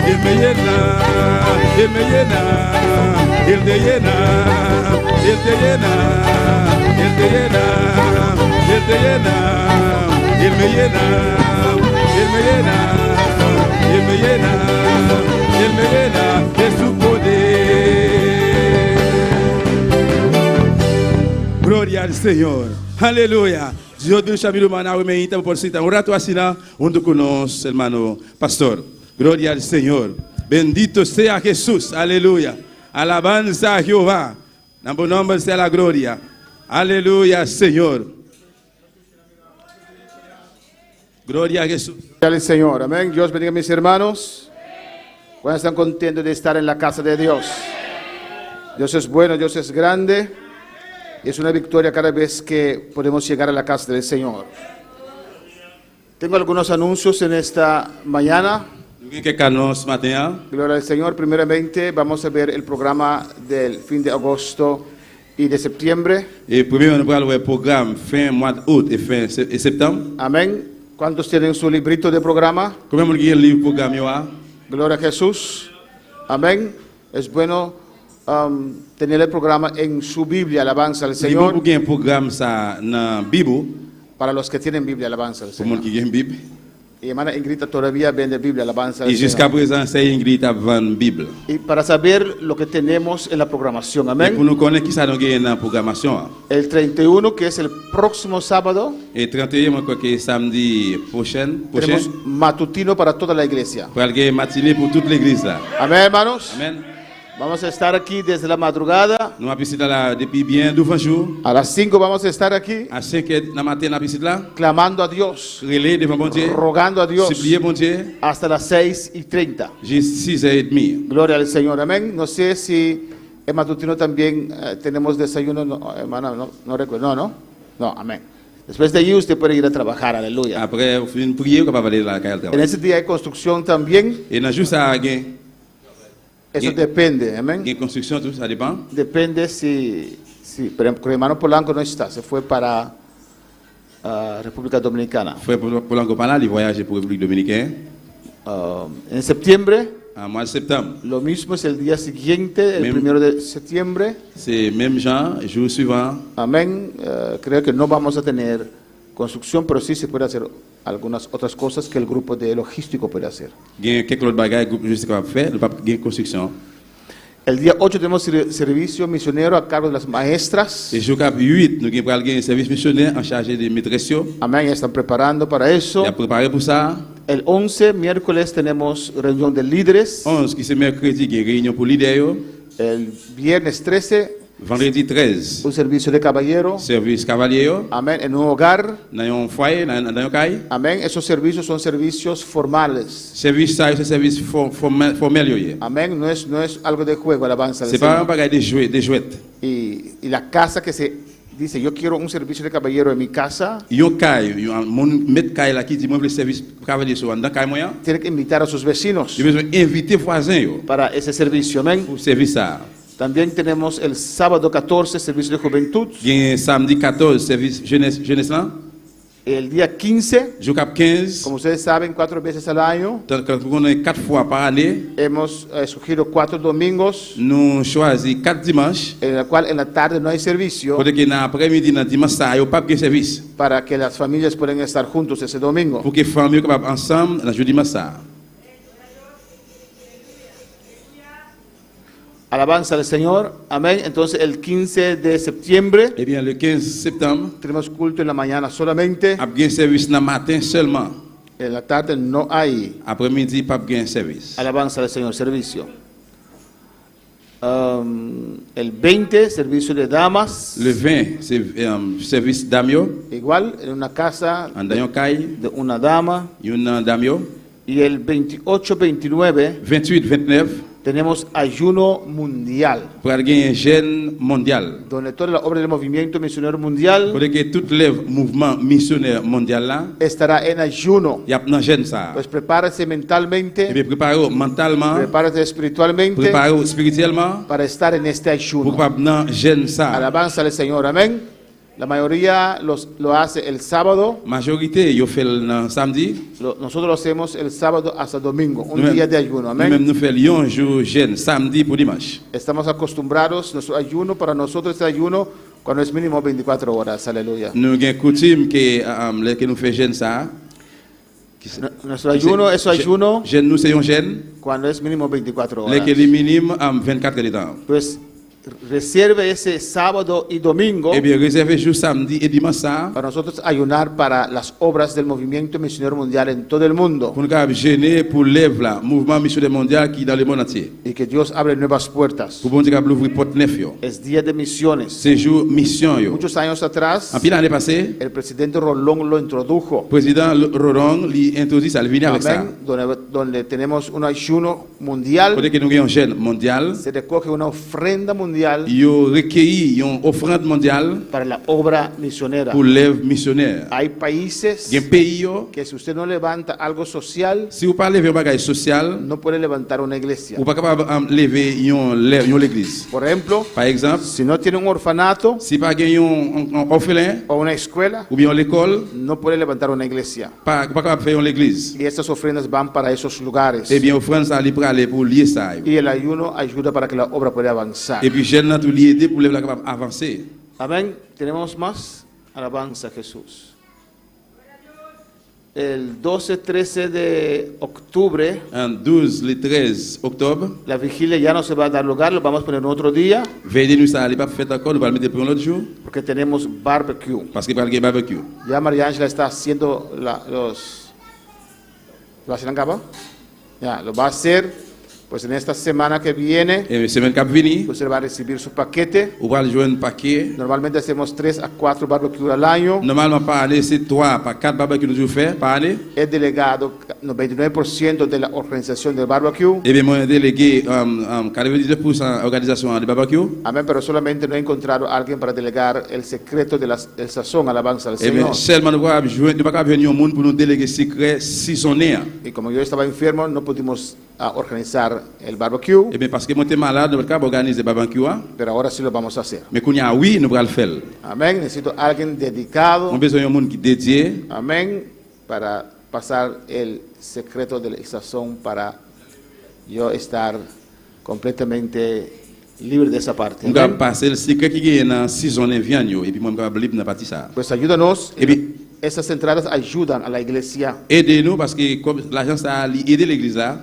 Él me llena, Él me llena, Él te llena, Él te llena, Él te llena, Él te llena, Él me llena, Él me llena, Él me llena, Él me llena de su poder. Gloria al Señor. Aleluya. Dios bendiga a mi hermana, me invita por citar un rato así, junto con los hermanos pastor. Gloria al Señor. Bendito sea Jesús. Aleluya. Alabanza a Jehová. En su nombre sea la gloria. Aleluya, Señor. Gloria a Jesús. Gloria al Señor. Amén. Dios bendiga a mis hermanos. ¿Cuántos están contentos de estar en la casa de Dios? Dios es bueno, Dios es grande. Es una victoria cada vez que podemos llegar a la casa del Señor. Tengo algunos anuncios en esta mañana. Gloria al Señor. Primeramente vamos a ver el programa del fin de agosto y de septiembre. Amén. ¿Cuántos tienen su librito de programa? Gloria a Jesús. Amén. Es bueno tener el programa en su Biblia, alabanza al Señor. Para los que tienen Biblia, alabanza al Señor. Y hermana Ingrid todavía vende Biblia, alabanza al Señor. Y para saber lo que tenemos en la programación, amén. El 31, que es el próximo sábado, tenemos matutino para toda la iglesia. Amén, hermanos. Amén. Vamos a estar aquí desde la madrugada. A las 5 vamos a estar aquí. Clamando a Dios. Rogando a Dios. Hasta las 6:30. Gloria al Señor. Amén. No sé si en matutino también tenemos desayuno. No, hermana, no recuerdo. No. Amén. Después de allí usted puede ir a trabajar. Aleluya. En ese día hay construcción también. Eso depende, amén. Depende si por ejemplo, el hermano Polanco no está, se fue para República Dominicana. En septiembre, lo mismo es el día siguiente, el 1 de septiembre. Amén. Creo que no vamos a tener construcción, pero sí se puede hacer algunas otras cosas que el grupo de logístico puede hacer. El día 8 tenemos servicio misionero a cargo de las maestras. Amén, ya están preparando para eso. El 11, miércoles, tenemos reunión de líderes. El viernes 13, vendredi 13, un servicio de caballero. Service caballero. Amén, en un hogar. Amén, esos servicios son servicios formales. Service formel. Amén, no es algo de juego, alabanza. C'est pas un bagage de jouet. Y la casa que se dice, yo quiero un servicio de caballero en mi casa. Tiene que invitar a sus vecinos para ese servicio. Amén. También tenemos el sábado 14, servicio de juventud. Samedi 14, servicio jeunesse. El día 15, como ustedes saben, 4 veces al año. 4 fois par année. Hemos escogido 4 domingos. Nous choisi 4 dimanches. En la cual en la tarde no hay servicio. Para que las familias puedan estar juntos ese domingo. Pour que famille capable ensemble la jeudi matin. Alabanza al Señor. Amén. Entonces el 15 de septiembre. Eh bien, le 15 septembre. Tenemos culto en la mañana solamente. Service en la matin seulement. En la tarde no hay. Après-midi, pas bien service. Alabanza al Señor, servicio. El 20, servicio de damas. Le 20, service damio. Igual, en una casa de una dama. Y el 28, 29. 28, 29. Tenemos ayuno mundial. Donde toda la obra del movimiento misionero mundial estará en ayuno. Pues prepárese mentalmente, prepárese espiritualmente para estar en este ayuno. Alabanza al Señor, amén. La mayoría lo hace el sábado. Majorité yo fait le samedi. Nosotros lo hacemos el sábado hasta domingo, un día de ayuno. Nous même Amén. nous faisons un jour jeûne samedi pour dimanche. Estamos acostumbrados, nuestro ayuno para nosotros es ayuno cuando es mínimo 24 horas. Aleluya. Nous avons coutume que nous faisons jeûne ça. Nuestro ayuno es ayuno Jeûne nous c'est un jeûne. cuando es mínimo 24 Les horas. que le minimum 24 heures de temps. Pues reserve ese sábado y domingo Eh bien, réservé jour samedi et dimanche ça para nosotros ayunar para las obras del movimiento misionero mundial en todo el mundo pour nous capables jeûner pour le mouvement missionnaire mondial qui est dans le monde entier. y que Dios abre nuevas puertas. Pour bon Dieu capable ouvrir porte neuf yo. Es día de misiones. C'est jour mission yo. Muchos años atrás, En pile l'année passée, el presidente Rolón lo introdujo. président Roland lui introduit ça, il vient avec ça. Amén. Donde tenemos un ayuno mundial, Côté que nous avons un jeûne mondial, se recoge una ofrenda mundial yo recueilli une offrande mondiale para la obra misionera. pour l'œuvre missionnaire. Hay países Il y a un pays yo, que si usted no levanta algo social, si vous parlez de un bagage social, no puede levantar una iglesia. vous pas capable lever une l'église. Por ejemplo, Par exemple, si no tiene un orfanato si pas gagne un orphelin o una escuela, ou bien l'école, no puede levantar una iglesia. pas capable faire l'église. Y estas ofrendas van para esos lugares. Eh bien, offrande ça li aller pour lier ça. Y el ayuno ayuda para que la obra pueda avanzar. Et puis jeune là tout lié pour la capable avancer. Amén. Tenemos más. Alabanza a Jesús. El 12-13 de octubre, En 12 le 13 octobre, la vigilia ya no se va a dar lugar, lo vamos a poner en otro día, veillez nous ça, il pas fait encore, nous va le mettre pour un autre jour porque tenemos barbecue. parce qu'il va y avoir barbecue. Ya María Ángela está haciendo los... ¿Lo hacen acá? Ya, lo va a hacer. Pues en esta semana que viene, Et semaine cap vini, usted va a recibir su paquete. on va jouer un paquet. Normalmente hacemos 3 a 4 barbecues al año. Normalement par année c'est 3 par 4 barbecues nous faire par année. He delegado 99% de la organización del barbecue. Et bien moi délégué 99% organisation de barbecue. Amén, pero solamente no he encontrado a alguien para delegar el secreto del sazón, alabanza al Et bien Señor. seulement nous va jouer, nous pas venir au monde pour nous déléguer secret saisonnier. Y como yo estaba enfermo, no pudimos organizar el barbecue, Et bien parce que moi j'étais malade, nous pas organiser barbecue. pero ahora sí lo vamos a hacer. Mais qu'on y a oui, nous va le faire. Amén, necesito a alguien dedicado, On a besoin d'un monde qui dédié. amén, para pasar el secreto del sazón para yo estar completamente libre de esa parte. On va Amén. passer le secret qui est dans saison invierno et puis moi je capable libre dans partie ça. Pues ayúdanos. Et puis Esas entradas ayudan a la iglesia. aidez-nous parce que comme l'argent ça a aidé l'église là.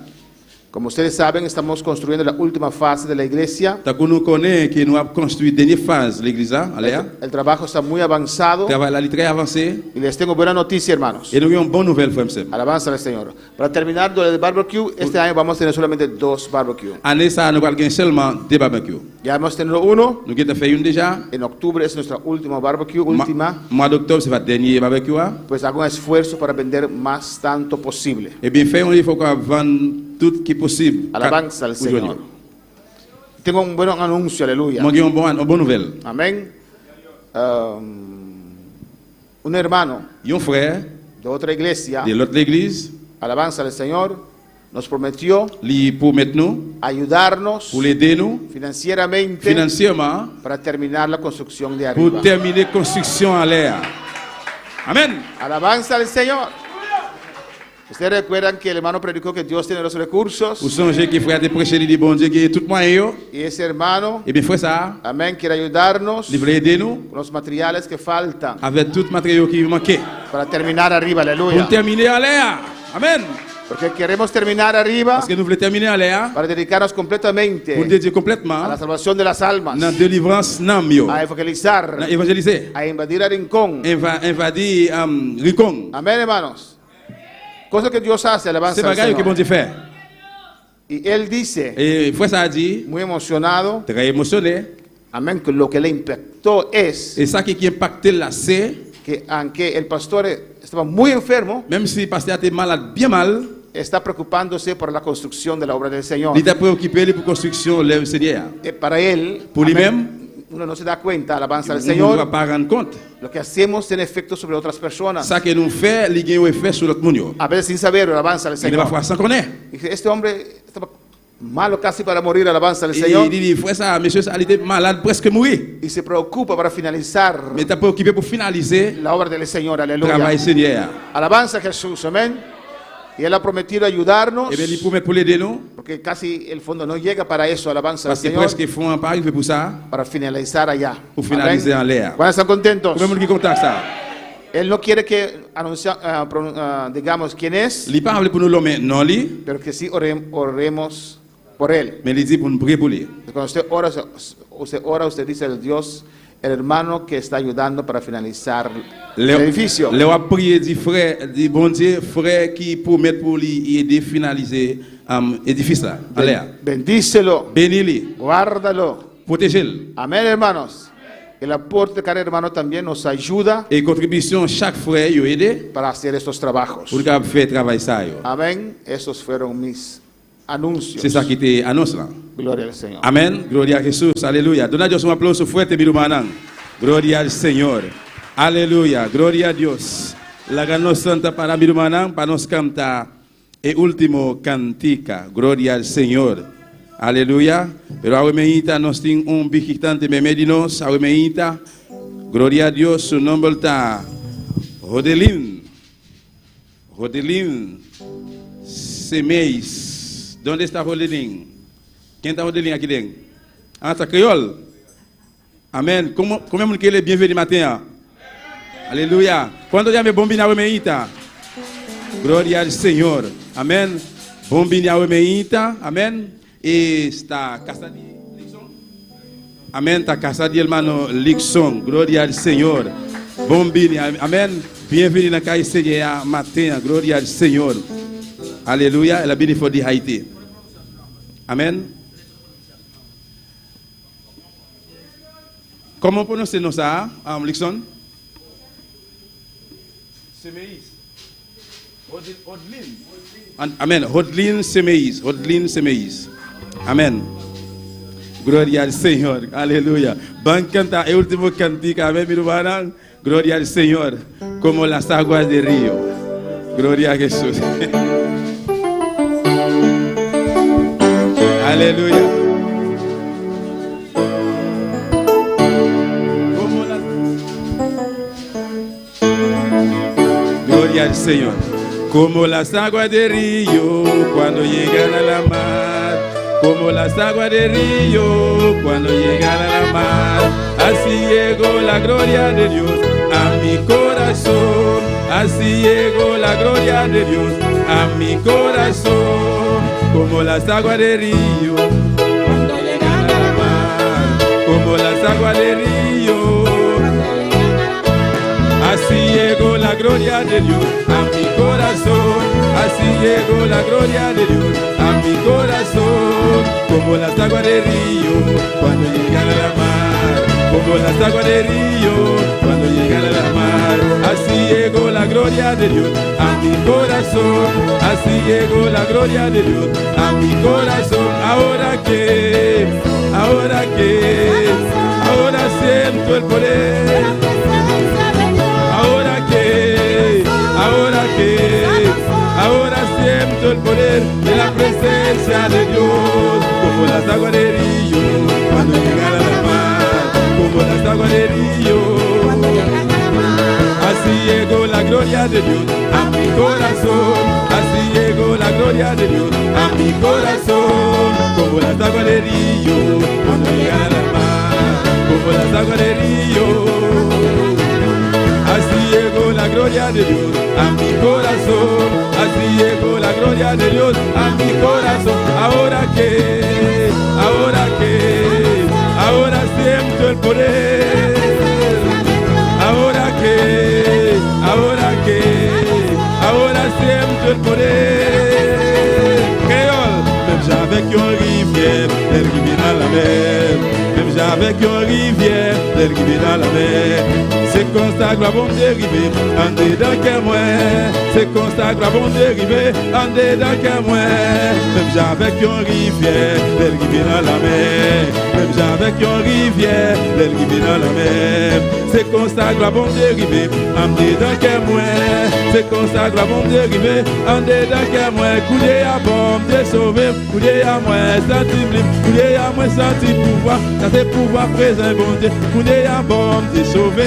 Como ustedes saben, estamos construyendo la última fase de la iglesia. Tant que nous connaissons que nous avons construit la dernière phase de l'église là, allez, El trabajo está muy avanzado travail là est très avancé y les tengo buena noticia, hermanos. et nous avons une bonne nouvelle frère. Alabanza al Señor. Para terminar lo del barbecue, este año vamos a tener solamente 2 barbecues. Année ça nous allons gagner seulement deux barbecues. Ya hemos tenido uno. Nous avons fait une déjà. En octubre es nuestra última barbecue, última. Mois d'octobre c'est votre dernier barbecue. Pues hago un esfuerzo para vender más tanto posible. Et bien fait il faut qu'on vende tout ce qui est possible. Alabanza al Señor. Tengo un buen anuncio, aleluya. Moi j'ai une bonne nouvelle. Amén. Un hermano Il y a un frère de otra iglesia, de l'autre église, alabanza al Señor, nos prometió lui pour nous, ayudarnos pour l'aider nous financieramente financièrement para terminar la construcción de pour arriba. terminer la construction à l'air. Amen. Alabanza al Señor. Ustedes recuerdan que el hermano predicó que Dios tiene los recursos Vous songez que frère de prêcher il dit bon Dieu qui est tout moyen. y ese hermano, Et bien frère ça, amén, quiere ayudarnos il veut aider nous con los materiales que faltan avec tout matériel qui manquait para terminar arriba, pour aleluya. terminer à l'air. Amen. Porque queremos terminar arriba Parce que nous voulons terminer à l'air para dedicarnos completamente pour dédier a complètement la salvación de las almas, dans délivrance nam yo, a evangelizar, dans évangéliser, a invadir a Rincón. invadir Ricon. Amén, hermanos. Cosa que Dios hace, C'est alabanza al bagaille que bon Señor. Dieu fait. Y él dice, Et frère ça a dit muy emocionado, très émotionné amén, que lo que le impactó es et ça qui impacté là c'est que aunque el pastor estaba muy enfermo, même si le pasteur était malade bien mal, está preocupándose por la construcción de la obra del Señor. il était préoccupé pour la construction de l'œuvre Seigneur. Para él, Pour amén, lui-même, uno no se da cuenta, alabanza al on ne Señor, va pas rendre compte. lo que hacemos tiene efecto sobre otras personas. Ça que nous fait, il y a un effet sur l'autre monde. A veces sin saber, alabanza al Il ne va Señor. pas sans connaître. Y dice, este hombre estaba malo casi para morir, alabanza al Et Señor, il dit, frère, ça, monsieur, ça, il était malade, presque mourir. y se preocupa para finalizar Mais tu es préoccupé pour finaliser la obra del Señor, le aleluya. travail Seigneur. Alabanza a Jesús, amén. Y Él ha prometido ayudarnos, Et bien, il promet pour l'aider nous, porque casi el fondo no llega para eso, alabanza al parce que Señor, presque ils font pas arriver pour ça, para finalizar allá. pour finaliser Amén. en l'air. ¿Cuántos están contentos? Combien de monde qui contacte ça? Él no quiere que digamos quién es, Il pas pour nous l'homme, non, lui, pero que sí oremos por Él. mais il dit pour nous prier pour lui. Cuando usted ora, usted dice al Dios, el hermano que está ayudando para finalizar el edificio. Le a prié, dit frère, dit bon Dieu, frère qui promet pour lui aider finaliser l'édifice là, en l'air. Bendícelo, Bénis-le, guárdalo. protégez-le. Amén, hermanos. El aporte de cada hermano también nos ayuda Et contribution chaque frère yo aider para hacer estos trabajos. pour qu'il faire travail ça yo. Amén. Esos fueron mis anuncios. C'est ça qui te annonce là. Gloria al Señor. Amén. Gloria a Jesús. Aleluya. Dona a Dios un aplauso fuerte, mi hermano. Gloria al Señor. Aleluya. Gloria a Dios. La ganó santa para mi hermano, para nos cantar el último cantica. Gloria al Señor. Aleluya. Pero ahora me nos tiene un vigilante me medinos. Ahora me gloria a Dios. Su nombre está Rodelín. Rodelín Semeis. ¿Dónde está Rodelín? ¿Quién está Rodelín aquí dentro? Ah, está creole. Amén. ¿Cómo que él es bienvenido matin? Aleluya. ¿Cuánto llame bombina a meita? Gloria al Señor. Amén. Bombina a meita. Amén. Y está Casadi Lixon. Amén. Está Casadi hermano Lixon. Gloria al Señor. Bombina. Amén. Bienvenido a la Señor matin. Gloria al Señor. Aleluya. La bénédiction de Haïti. Amén. Comment prononcez-nous ça, Lixon? Semeis. Hodlin. Amen. Hodlin Semeis. Hodlin Semeis. Amen. Gloria al Señor. Aleluya. Van canta el último cantico. Amén, mi hermana. Gloria al Señor. Como las aguas del río. Gloria a Jesús. Aleluya. Gloria al Señor. Como las aguas del río cuando llegan a la mar. Como las aguas del río cuando llegan a la mar. Así llegó la gloria de Dios a mi corazón. Así llegó la gloria de Dios a mi corazón. Como las aguas del río cuando llegan a la mar. Como las aguas del río. Así llegó la gloria de Dios a mi corazón. Así llegó la gloria de Dios a mi corazón. Como las aguas del río cuando llegan a la mar. Como las aguas del río cuando llegan a la mar. Así llegó la gloria de Dios a mi corazón. Así llegó la gloria de Dios a mi corazón. Ahora siento el poder. Ahora siento el poder de la presencia de Dios, como las aguas del río cuando llegan a la mar, como las aguas del río. Así llegó la gloria de Dios a mi corazón, así llegó la gloria de Dios a mi corazón, como las aguas del río cuando llegan a la mar, como las aguas del río. Así llegó la gloria de Dios a mi corazón. Así llegó la gloria de Dios a mi corazón. Ahora siento el poder. Ahora siento el poder. Même j'avais qu'une rivière, elle qui vient à la mer. Même j'avais qu'une rivière, elle qui vient à la mer. C'est comme ça que la bombe dérivée, en dedans que moi. C'est comme ça que la bombe dérivée, en dedans que moi. Même j'avais qu'une rivière, elle qui vient à la mer. même j'avec une rivière, l'elle qui vient dans la mer. C'est comme ça que la bombe dérivée, en dedans qu'est moi. C'est comme ça que la bombe dérivée, en dedans qu'est moi. Coulé à bombe, t'es sauvé, coulé à moi, senti libre, coulé à moi, senti pouvoir, ça c'est pouvoir présent, bon Dieu, coulé à bombe, t'es sauvé.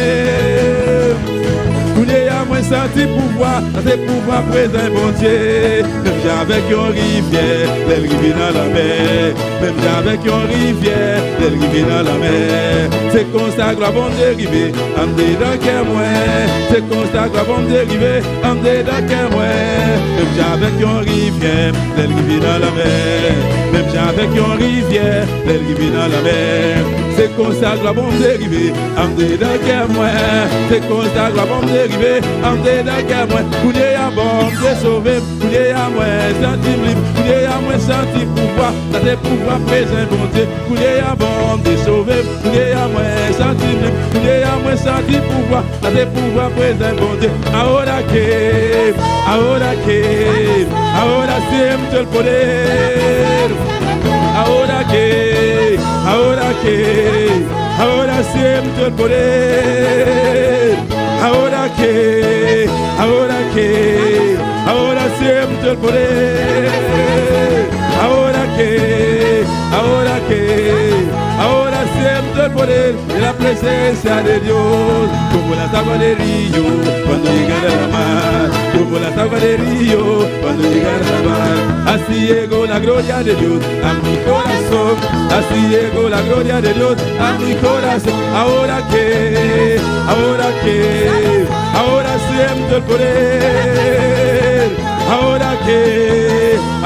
Coulé à moi, senti pouvoir, ça c'est pouvoir présent, bon Dieu. Même j'avec une rivière, l'elle rivière dans la mer. Même j'avec une rivière, l'elle rivière dans la mer. C'est comme ça que la bombe dérivée, en dedans qu'est moi. C'est comme ça que la bombe dérivée, en dedans qu'est moi. Même j'avec une rivière, l'elle rivière dans la mer. Même j'avec une rivière, l'elle rivière dans la mer. C'est comme ça que la bombe dérivée, en dedans qu'est moi. C'est comme ça que la bombe dérivée, en dedans qu'est moi. Coulé à bombe, t'es sauvé, coulé à moi, senti libre, coulé à moi, senti pouvoir, ça c'est pouvoir présent, bon Dieu. Coulé à bombe, t'es sauvé, coulé à moi, senti libre, coulé à moi, senti pouvoir, ça c'est pouvoir présent, bon Dieu. Ahora siempre el poder. Ahora siento el poder. Ahora siento el poder. Ahora siento el poder de la presencia de Dios, como las aguas del río cuando llegan a la mar, como las aguas del río cuando llegan a la mar. Así llegó la gloria de Dios a mi corazón, así llegó la gloria de Dios a mi corazón. Ahora siento el poder. Ahora siento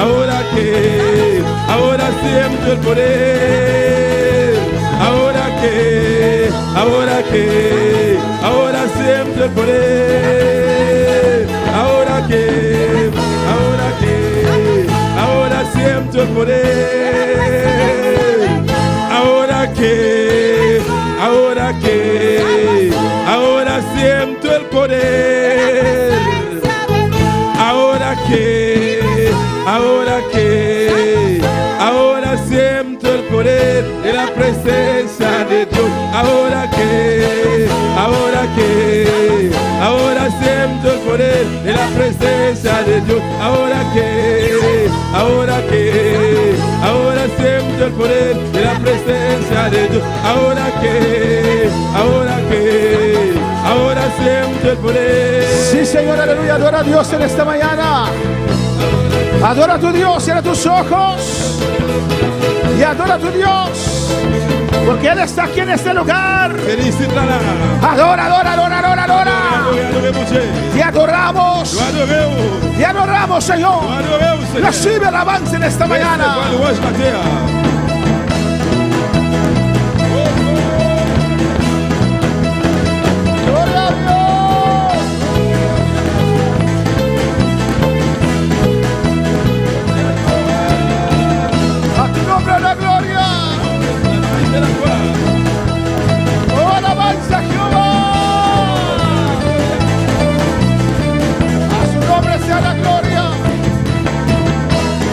el poder. Ahora siento el poder. Ahora siento el poder. Ahora siento el poder. Ahora siento el poder de la presencia de Dios. Ahora siento el poder de la presencia de Dios. Ahora siento el poder de la presencia de Dios. Ahora siento el poder. Sí, Señor, aleluya. Adora a Dios en esta mañana. Adora a tu Dios, cierra tus ojos y adora a tu Dios, porque Él está aquí en este lugar. Adora. Te adoramos, Señor. Recibe alabanza en esta mañana. La gloria, oh alabanza a Jehová, a su nombre sea la gloria,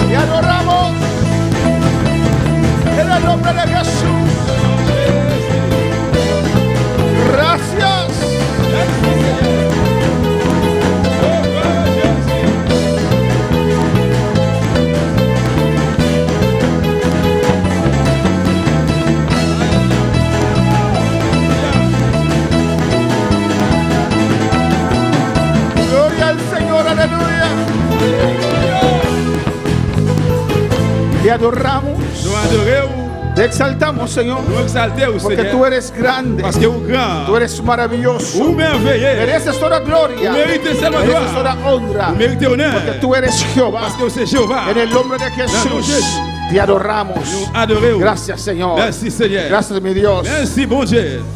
y adoramos en el nombre de Jesús. Gracias. Aleluya. Te adoramos. Te exaltamos, Señor. Porque tú eres grande. Tú eres maravilloso. Mereces toda gloria. Mereces toda honra. Porque tú eres Jehová. En el nombre de Jesús. Te adoramos. Gracias, Señor. Gracias, mi Dios.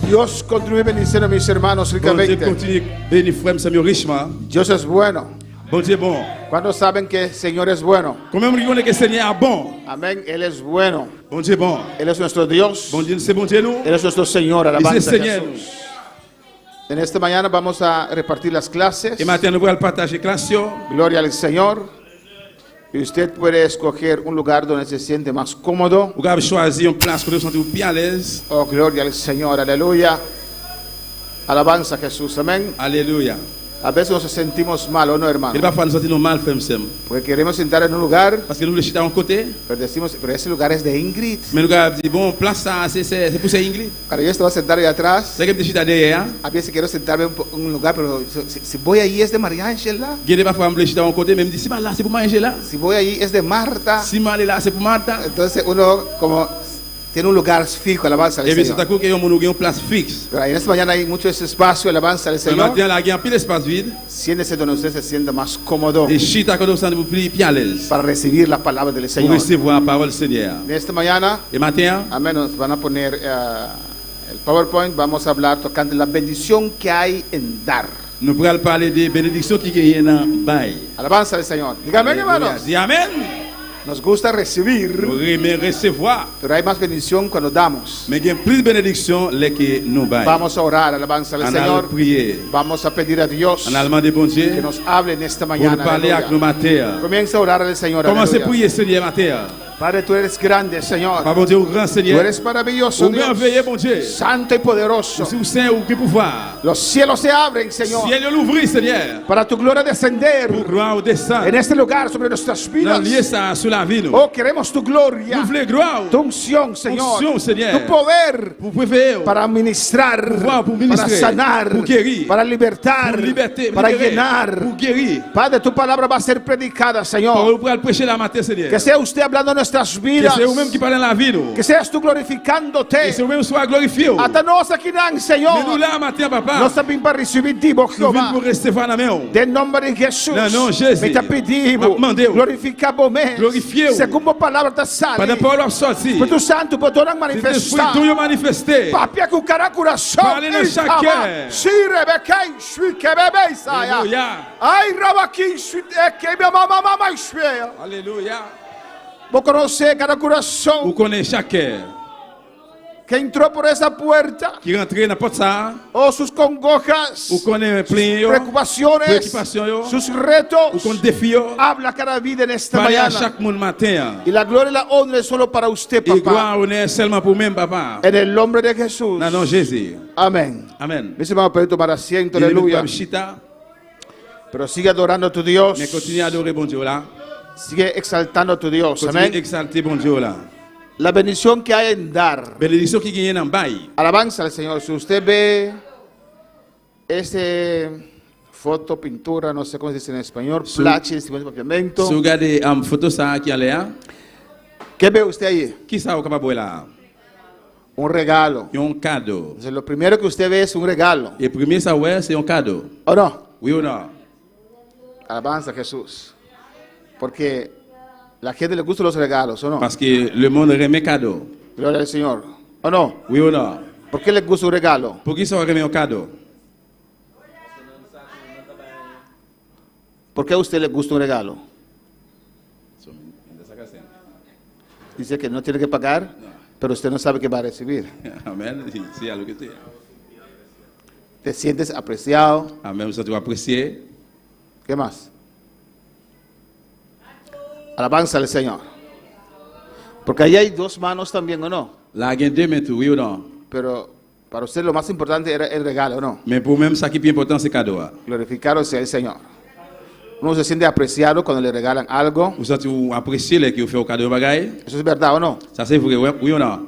Dios continúe bendiciendo a mis hermanos ricamente. Dios es bueno. ¿Cuántos saben que el Señor es bueno? Amén. Él es bueno. Él es nuestro Dios. Él es nuestro Señor. Alabanza a Jesús. En esta mañana vamos a repartir las clases. Gloria al Señor. Y usted puede escoger un lugar donde se siente más cómodo. Vous pouvez choisir une place où vous sentez bien à l'aise. Oh, gloria al Señor, aleluya. Alabanza a Jesús, amén. Alléluia. A veces nos sentimos mal, ¿o no, Et hermano? parfois nous sentons mal, frère, Porque queremos sentar en un lugar, parce que nous voulons chiter à un côté. pero decimos, pero ese lugar es de Ingrid. Mais nous avons dit, bon, place ça, c'est pour ça Ingrid. Claro, yo estaba sentado ahí atrás. C'est que je chiter derrière. A veces quiero sentarme en un lugar, pero si voy ahí es de María Ángela. Il y a parfois je voulais chiter à un côté, mais me dit, si mal là, c'est pour Angela. Si voy ahí es de Marta. Si mal là, c'est pour Martha. Entonces uno como tiene un lugar fijo, alabanza al Et bien, c'est à Señor. cause qu'il y a une place fixe. Pero ahí en esta mañana hay mucho ese espacio, alabanza al Le Señor. matin, là, il y a un peu d'espace vide. Siéntese donde usted se sienta más cómodo Et chita quand vous sentez plus à l'aise. para recibir la palabra del Pour Señor. recevoir la parole du Seigneur. En esta mañana, Et matin, amén, nos van a poner el PowerPoint. Vamos a hablar tocante la bendición que hay en dar. nous pourrons parler des bénédictions qui gagnent dans le bail. Alabanza al Señor. Dígame, hermanos. Dis Amen. Nos gusta recibir, Nous aimons recevoir. pero hay más bendición cuando damos. Mais il y a plus de bénédictions que nous bail. Vamos a orar, alabanza al On a Señor. prier. Vamos a pedir a Dios En allemand des bon que Dieu. nos hable en esta Pour mañana. parler avec nous Aleluya. matin. Comienza a orar al Señor. Commencez à Aleluya. prier, Seigneur, matin. Padre, tú eres grande, Señor. Par bon Dieu, au grand Tú Seigneur. eres maravilloso, Au Dios. merveilleux, bon Dieu. Santo y poderoso. Si vous saint ou que pouvoir. Los cielos se abren, Señor, Ciel l'ouvrir, Seigneur. para tu gloria descender Pour gloire au descend. en este lugar sobre nuestras Dans vidas. le lieu ça sur la vie nous. Oh, queremos tu gloria, Nous voulons gloire. tu unción, Señor, Unción, Señor. tu poder Pour préférer. para ministrar, Pouvoir pour para ministrer, sanar, pour guérir, para libertar, pour liberté, para libérer, llenar. pour guérir. Padre, tu palabra va a ser predicada, Pour Señor. vous prêcher la matin, Seigneur. Que sea usted hablando en nuestras Que vidas. c'est vous-même qui parlez dans la vie nous. Que seas tú Que glorificándote. c'est vous-même qui soit glorifié. Mais Hasta nos aquí, nous Señor. là matin, papa. Nós também para receber de Nous venons Jehová. pour recevoir la main. De nome de Jesus. Não, não, Jesus. Me te pedimos. Mandeu. Glorificamos. Glorifieu. Segundo a palavra da sala. Para a palavra sortir. Espírito Santo, poderão C'est manifestar. l'esprit tout manifesté. Papia com cara coração. Fale no chaque. Si rebequei, shui que bebei saia. Alléluia. Ai, rabaquim, shui que minha mamãe mais feia. Alléluia. Vou conhecer cada Vous coração connaissez chacun que entrou por essa porta. qui rentre dans la porte ça. Ou suas congojas, Vous connaissez plein. preocupações, Preocupación. sus Vous retos. connaissez défi. Habla cada vida en esta Parlez à mañana. chaque monde matin. Y la gloria y la honra es solo para usted, Et papá. gloire honneur seulement pour même papa. En el nombre de Jesús. Non, non, Jésus. Amén. Amen. Mis hermanos, pueden tomar asiento, Aleluya. aleluya. Chita. Pero sigue adorando a tu Dios. Mais continue à adorer bon Dieu là. Sigue exaltando a tu Dios. Continue à Amén. exalter bon Dieu là. La bendición que hay en dar. Bénédiction qui gagne dans le bail. Alabanza al Señor. Si usted ve este foto, pintura, no sé cómo se dice en español, plache, Si vous papiamento. regardez une photo ça qui est là, ¿Qué ve usted ahí? qui ça est capable de là? Un regalo. Un cadeau. Entonces, lo primero que usted ve es un regalo. Et premier ça ouais, c'est un cadeau. ¿O no? Oui ou non? Alabanza a Jesús. Porque la gente le gustan los regalos, ¿o no? Parce que le monde remet cadeau. Gloria al Señor. ¿O no? Oui ou non? ¿Por qué le gusta un regalo? Pour qui ça remet un cadeau? ¿Por qué a usted le gusta un regalo? Dice que no tiene que pagar, pero usted no sabe qué va a recibir. Amen. C'est à lo que tu Te sientes apreciado. Amen. Vous êtes apprécié. ¿Qué más? Alabanza al Señor. Porque ahí hay dos manos también, ¿o no? Là, il y a deux mains, oui ou non? Pero para usted lo más importante era el regalo, ¿o no? Mais pour même ça qui est plus important, c'est cadeau. Glorificar sea el Señor. Uno se siente apreciado cuando le regalan algo. Vous êtes apprécié les qui vous fait au cadeau bagaille? Eso es verdad, ¿o no? Ça c'est vrai, oui ou non?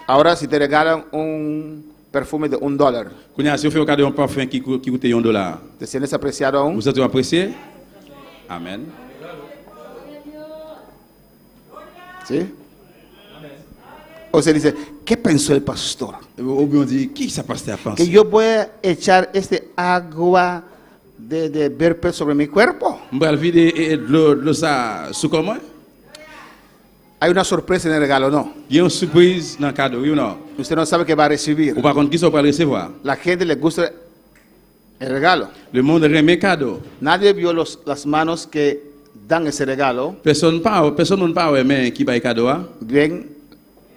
Ahora, si te regalan un perfume de $1, Quand si vous fait au cadeau un parfum qui coûte $1, ¿te sientes apreciado aún? vous êtes apprécié? Amen. ¿Sí? O se dice, ¿qué pensó el pastor? Ou bien on dit, qui ça passe à Que penser? yo voy a echar este agua de verpe sobre mi cuerpo. On va vider de l'eau ça sous comment? Hay una sorpresa en el regalo, ¿no? Il y a une surprise dans le cadeau, oui ou non? Usted no sabe qué va a recibir. Ou par contre, qui ça va recevoir? La gente le gusta el regalo. Le monde remet cadeau. Nadie vio las manos que dan ese regalo. Personne ne parle, mais qui va cadeau. Bien,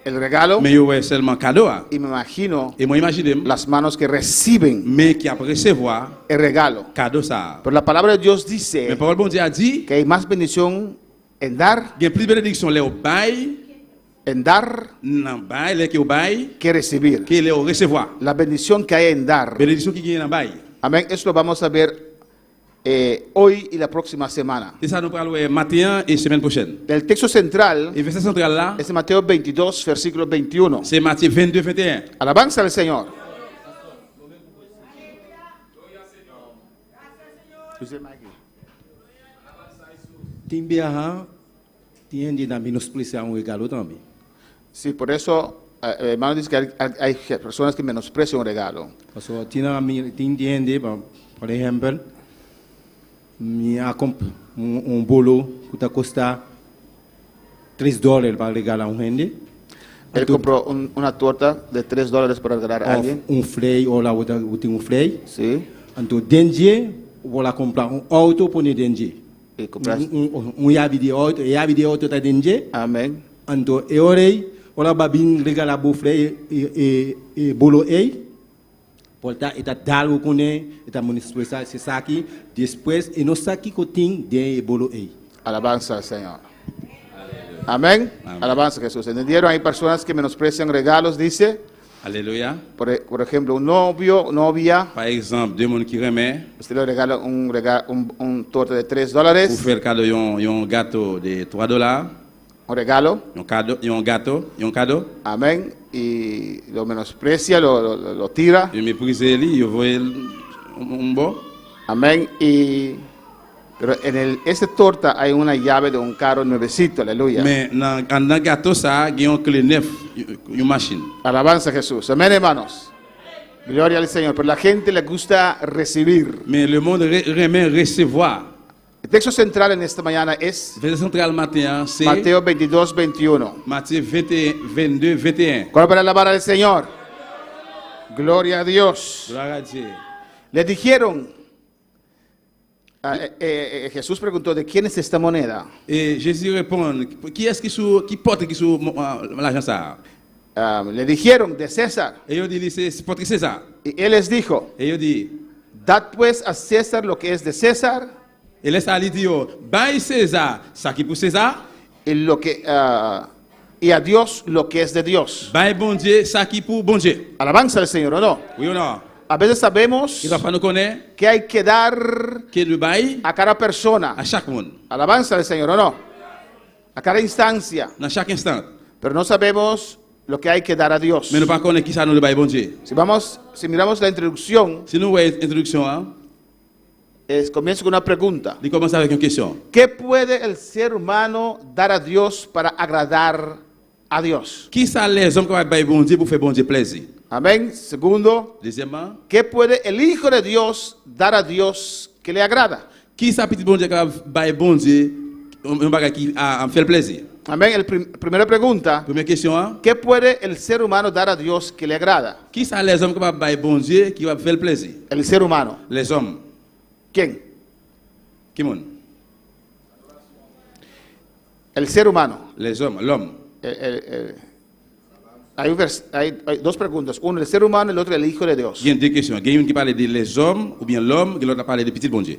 el regalo mais yo ouais seulement cadeau. y me imagino Et moi imagine las manos que reciben mais qui a recevoir el regalo. cadeau ça. Pero la palabra de Dios Mais dice parole bon Dieu a dit que hay más bendición en dar, il y a plus de bénédiction les au bail, nan bail les qui au bail que recibir. que les au recevoir. La bendición que hay en dar. Bénédiction qui gagne en bail. Amén. Eso lo vamos a ver hoy y la próxima semana. C'est ça nous parlons matin et semaine prochaine. El texto central Et verset central là, es Mateo 22, versículo 21. c'est Matthieu 22 21. Alabanza al Señor. Timbiaha, tiene también menospreciar un regalo también. Sí, por eso, hermano, dice que hay personas que menosprecian un regalo. Parce que tiene, por ejemplo, me compré un bolo que te cuesta $3 para regalar a un gente. Él compró una torta de $3 para regalar a alguien. Un flay, o la un flay. Sí. Entonces, dengue, voy a comprar un auto para dengue. Y compraste. Un yabi de auto ta dengue. Amén. Entonces, eorei, voy a babin regalar a flay e bolo ei. Portanto, está dado com ele, está municipalizado esse aqui, depois, e não sabe que tem de bolo aí. Alabanza al Señor. Amén. Alabanza a Jesús. ¿Entendieron? Hay personas que menosprecian regalos, dice. Alléluia. Por ejemplo, un novio, novia, Par exemple, deux personnes qui remet usted le regala un torta de pour $3, faire cadeau un gâteau de $3. un regalo. Un cadeau. Amén. Y lo menosprecia, lo tira. Je méprise lui, je vois un bon. Amén. Pero en ese torta hay una llave de un carro nuevecito. Aleluya. Mais dans le gâteau, ça, il y a un clé neuf, une machine. Alabanza a Jesús. Amén, hermanos. Gloria al Señor. Pero la gente le gusta recibir. Mais le monde remet recevoir. El texto central en esta mañana es Verset central matin, c'est Mateo 22, 21. Matthieu 22, 21. ¿Cuál para alabar al Señor? Gloria a Dios. Gloire à Dieu. Le dijeron, Jesús preguntó, ¿de quién es esta moneda? Et Jésus répond, qui est-ce qui porte l'argent ça? Le dijeron, de César. Et il dit, c'est porte César. Y él les dijo, Et il dit, dad pues a César lo que es de César et laisse aller dire, bye César, ça qui pour César, y a Dios lo que es de Dios. bye bon Dieu, ça qui pour bon Dieu. Alabanza al Señor, ¿o no? Oui ou non? A veces sabemos Il va pas nous connaître que hay que dar que le bail a cada persona. à chaque monde, Alabanza al Señor, ¿o no? A cada instancia. dans chaque instant. Pero no sabemos lo que hay que dar a Dios. Mais nous pas connaître qui ça nous le bail bon Dieu. Si miramos la introducción, Si nous voyons l'introduction, hein, comienzo con una pregunta. il commence avec une question. ¿Qué puede el ser humano dar a Dios para agradar a Dios? Qui ça les hommes qui va bail bon Dieu pour faire bon Dieu plaisir? Amén. Segundo, Deuxièmement, ¿qué puede el Hijo de Dios dar a Dios que le agrada? qui ça petit bon Dieu qui va bail bon Dieu un bagage qui a fait plaisir? Amén. Primera pregunta, Première question, hein? ¿qué puede el ser humano dar a Dios que le agrada? Qui ça les hommes qui va bail bon Dieu qui va faire plaisir? El ser humano. Les hommes. ¿Quién? Qui monde? El ser humano. Les hommes, l'homme. Hay dos preguntas. Uno, el ser humano, el otro, el Hijo de Dios. Il y a deux questions. Il y a une qui parle de les hommes ou bien l'homme, et l'autre qui parle de petit bon Dieu.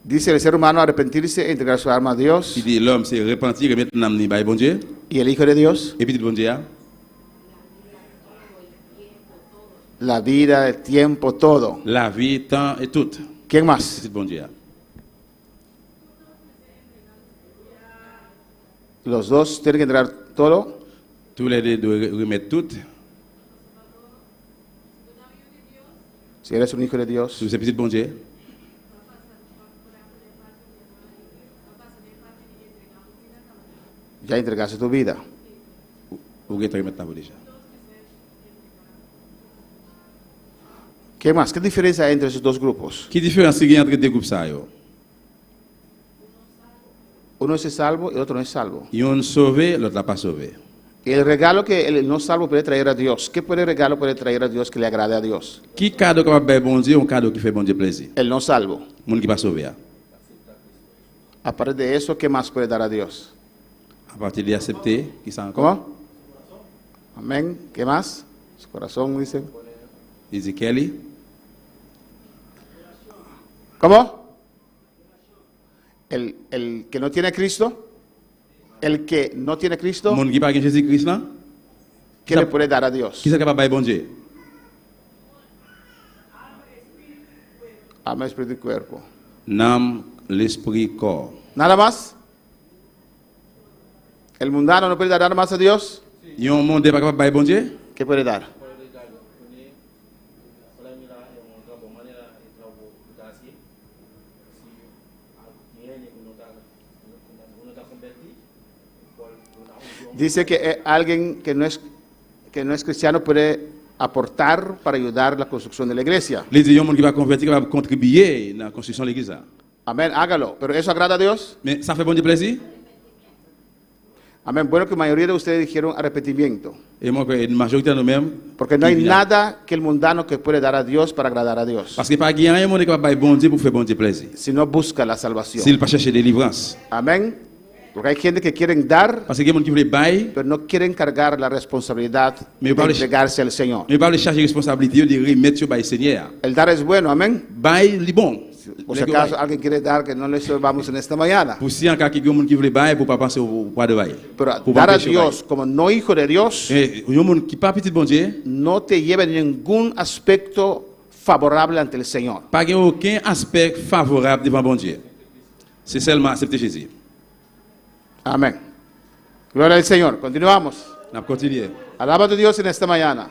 Dice el ser humano arrepentirse e entregar su alma a Dios. Qui dit l'homme c'est repentir, remettre l'âme ni bail bon Dieu, Y el Hijo de Dios, et petit bon Dieu, hein? la vida, el tiempo, todo. La vie, temps et tout. ¿Quién más? Petit bon Dieu. Los dos tienen que entregar todo. Tous les deux doivent remettre tout. Si eres un hijo de Dios, Sous ce petit bon Dieu. ya entregaste tu vida. Ou que tu remettre ta vie déjà. ¿Qué más? ¿Qué diferencia hay entre esos dos grupos? Quelle différence il y a entre deux groupes ça yo? Uno es salvo y el otro no es salvo. Yon sauvé, l'autre l'a pas sauvé. Y el regalo que el no salvo puede traer a Dios. ¿Qué puede regalo puede traer a Dios que le agrade a Dios? Qui cadeau capable de bon Dieu, un cadeau qui fait bon Dieu plaisir. El no salvo. Monde qui pas sauvé. Aparte de eso, ¿qué más puede dar a Dios? À partir de accepter, qui ça encore? ¿Cómo? Amén. ¿Qué más? Su corazón dice. Ezekiel. ¿Cómo? El que no tiene a Cristo. El que no tiene a Cristo. Monde qui pas gen Jésus-Christ là, ¿Qué le puede dar a Dios? qui ça capable bailler bon Dieu? Alma, espíritu y cuerpo. L'âme, l'esprit, corps. ¿Nada más? ¿El mundano no puede dar nada más a Dios? Yon monde pas capable bailler bon Dieu? ¿Qué puede dar? Dice que alguien que no es cristiano puede aportar para ayudar a la construcción de la iglesia. Les yon monde qui va convertir, capable contribuer dans la construction de l'église là. Amén, hágalo. ¿Pero eso agrada a Dios? Mais ça fait bon Dieu plaisir? Amén. Bueno, que la mayoría de ustedes dijeron arrepentimiento. Et moi, une majorité de nous-mêmes, Porque no hay nada que el mundano que puede dar a Dios para agradar a Dios. parce que pas qu'il y a un monde qui va bailler bon Dieu pour faire bon Dieu plaisir. Si no busca la salvación. S'il pas chercher délivrance. Amén. Porque hay gente que quieren dar, Parce que y a des gens qui veulent bailler, pero no quieren cargar la responsabilidad de entregarse al Señor. mais pas les charger responsabilité de remettre sur le Seigneur. El dar es bueno, amén. Bailler, li bon. Por si acaso alguien quiere dar, que no le vamos en esta mañana. Pour si en cas qu'il y a des gens qui veulent bailler, pour pas penser au poids de bailler. Pero Pour dar pas a empêcher Dios como no hijo de Dios bailler. Et il y a des gens qui pas petit bon Dieu, no te lleva en ningún aspecto favorable ante el Señor. pas qu'il y a aucun aspect favorable devant bon Dieu. C'est seulement accepter Jésus. Amén. Gloria al Señor. Continuamos. On continue. Alaba a Dios en esta mañana.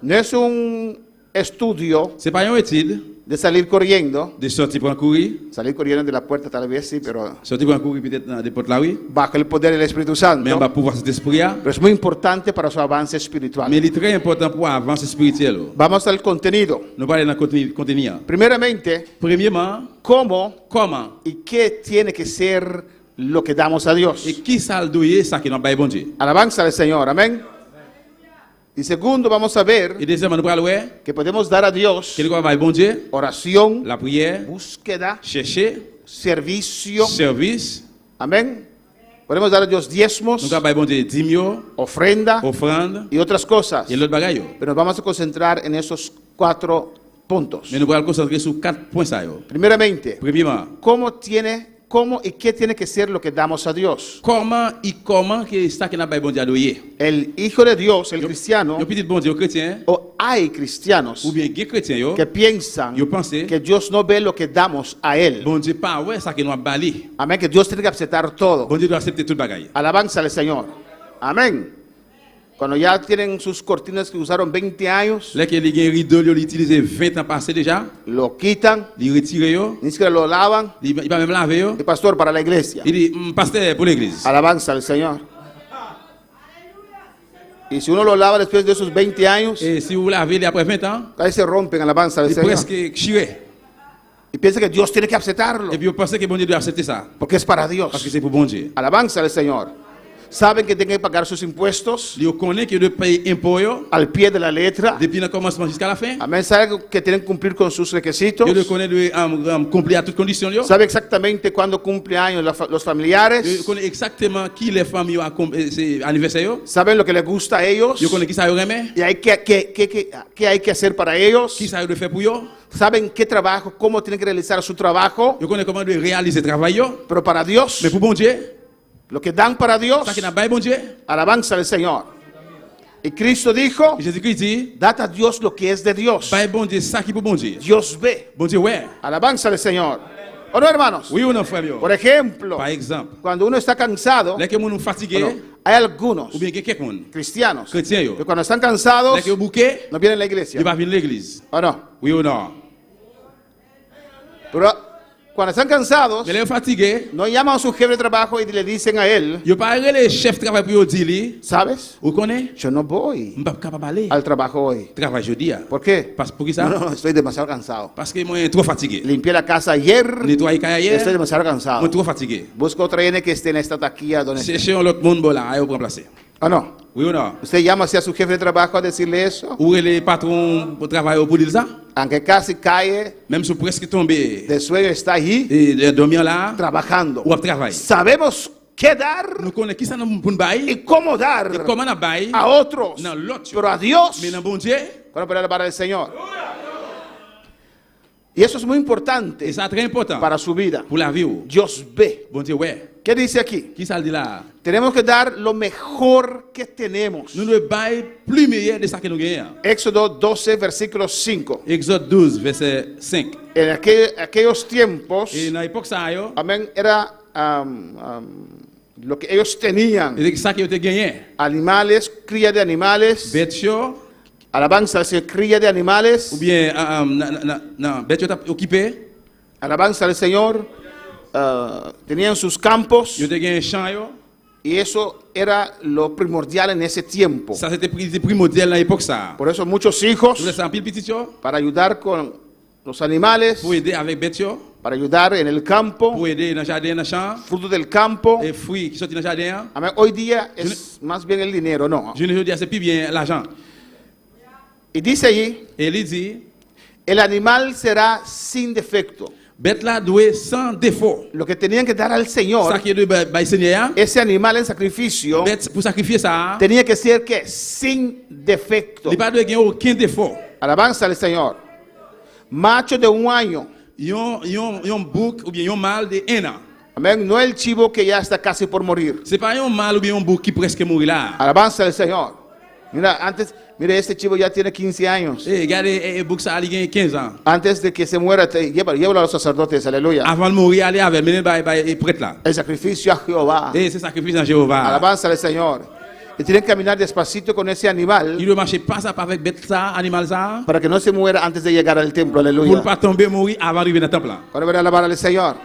No es un estudio C'est pas une étude de salir corriendo. de sortir pour courir, Salir corriendo de la puerta tal vez sí, pero sortir pour courir peut-être dans des portes là oui, bajo el poder del Espíritu mais Santo. on va pouvoir cet esprit là. Pero es muy importante para su avance espiritual. Mais il est très important pour avancer spirituel. Vamos al contenido. Nous parlons dans le contenu. Primeramente, Premièrement, ¿cómo comment y qué tiene que ser lo que damos a Dios? et qui ça le doyer ça qui n'a pas bon Dieu. Alabanza al Señor, amén. Y segundo, vamos a ver Et deuxièmement, nous parlons ouais, que podemos dar a Dios qui va bon Dieu, oración, la prière, búsqueda, chercher, servicio, service, amén. Podemos dar a Dios diezmos, nous avons bon Dieu dîme, ofrenda offrande y otras cosas. et l'autre bagaille. Pero nos vamos a concentrar en esos 4 puntos. Mais nous allons concentrer sur 4 points ça yo. Primeramente, Premièrement, ¿cómo y qué tiene que ser lo que damos a Dios? comment que ça qui n'a pas bon Dieu doyer. El Hijo de Dios, el cristiano, Yo petit bon Dieu chrétien o hay cristianos ou bien gay chrétien yo, que piensan yo pense que Dios no ve lo que damos a Él. bon Dieu pas ouais ça qui nous a bali. Amén, que Dios tiene que aceptar todo. Bon Dieu doit accepter tout bagaille. Alabanza al Señor. Amén. Cuando ya tienen sus cortinas que usaron 20 años, Là que les gain rideau yo utilisé 20 ans passé déjà, lo quitan, li retire yo, ni siquiera lo lavan. il va même laver yo. Y pastor, para la iglesia. Il dit pasteur pour l'église. Alabanza al Señor. Y si uno lo lava después de esos 20 años, Et si vous lavez après 20 ans, ahí se rompen. Alabanza al il Señor. presque chiré. Y piensa que Dios tiene que aceptarlo, Et puis vous pensez que bon Dieu doit accepter ça porque es para parce que Dios. c'est pour bon Dieu. Alabanza al Señor. Saben que tienen que pagar sus impuestos Il connaît que de payer impôt yo al pie de la letra. depuis le commencement jusqu'à la fin. Amén. Saben que tienen que cumplir con sus requisitos. Je le connais de accomplir à toutes conditions yo. Sabe exactamente cuándo cumple años los Je familiares. connais exactement qui les familles ont c'est anniversaire yo. Saben lo que les gusta a ellos. Je connais qui ça yo remet, Y qué hay que hacer para ellos. qui ça yo de faire pour yo. Saben qué trabajo, cómo tienen que realizar su trabajo. Je connais comment de réaliser travail yo. Pero para Dios, Mais pour bon Dieu, lo que dan para Dios, ça qui n'a pas bon Dieu. alabanza al Señor. Y Cristo dijo, Et Jésus-Christ dit, dad a Dios lo que es de Dios. pas bon Dieu ça qui pour bon Dieu. Dios ve. Bon Dieu ouais. Alabanza al Señor. ¿O no, hermanos? Oui ou non frère yo. Por ejemplo, Par exemple, cuando uno está cansado, là que mon fatigué bueno, hay algunos ou bien quelqu'un cristianos chrétien yo. que cuando están cansados Là que bouquet, no vienen a la iglesia. il va venir à l'église. ¿O no? Oui ou non. Pero cuando están cansados, Mais les fatigués, no llaman a su jefe de trabajo y le dicen a él, yo pas le chef travail pour dire li, ¿sabes? ou connaît, Yo no voy m'pas capable aller al trabajo hoy. travail jeudi. ¿Por qué? Parce pour qui ça? No, estoy demasiado cansado. Parce que moi trop fatigué. Limpié la casa ayer, Nettoyer caille hier, estoy demasiado moi cansado. trop fatigué. Busco otra N que esté en esta taquilla donde Chercher l'autre monde bon là, pour remplacer. ¿O no? Oui ou non? Usted llama hacia su jefe de trabajo a decirle eso, Ou les patrons pour travailler pour dire ça? aunque casi cae Même si presque tombé de sueño, está allí et dormir là, trabajando. ou à travailler. Sabemos qué dar Nous connaissons qui ça nous pour bail y cómo dar et comment on bail a otros, dans l'autre. pero a Dios, Mais dans bon Dieu, para poner la palabra del Señor. Y eso es muy importante et ça très important para su vida. pour la vie. Dios ve. Bon Dieu, ouais. ¿Qué dice aquí? Qui ça le dit là? Tenemos que dar lo mejor que tenemos. Nous ne bail plus meilleur de ça que nous gagnons. Éxodo 12, versículo 5. Exode 12, verset 5. En aquellos tiempos, Et dans l'époque ça yo, amén, era lo que ellos tenían. et ça que tu gagné. Animales, cría de animales, Bête yo, alabanza, se cría de animales, ou bien bête yo t'a occupé, alabanza al Señor, tenían sus campos yo te gagné champ yo. y eso era lo primordial en ese tiempo. Ça c'était primordial dans l'époque ça. Por eso muchos hijos, Nous laissons un pile petit yo para ayudar con los animales, pour aider avec bête yo, para ayudar en el campo, pour aider dans le jardin, dans le champ, fruto del campo. et fruits qui sortent dans le jardin. Amén. Hoy día es más bien el dinero, ¿no? Je ne dis c'est plus bien l'argent. Y dice allí, Et il dit, el animal será sin defecto. bête là doit sans défaut. Lo que tenían que dar al Señor, Ça qui est de bail Seigneur, ese animal en sacrificio, bête pour sacrifier ça, tenía que ser que sin defecto. il pas de gagner aucun défaut. Alabanza al Señor. Macho de un año. Yon bouc ou bien yon mâle de 1 an. Amén. No el chivo que ya está casi por morir. C'est pas yon mâle ou bien yon bouc qui presque mourit là. Alabanza al Señor. Mira, mire, este chivo ya tiene 15 años. Eh, regardez, bouc ça, il gagne 15 ans. Antes de que se muera, llévalo a los sacerdotes, aleluya. Avant de mourir, allez avec, menez by prêtre là. El sacrificio a Jehová. Et c'est sacrifice en Jéhovah. Alabanza al Señor. Y tienen que caminar despacito con ese animal Il doit marcher pas à pas avec bête ça, animal ça, para que no se muera antes de llegar al templo, pour ne aleluya. pas tomber mourir avant d'arriver dans le temple là. Ahora voy a alabar al Señor.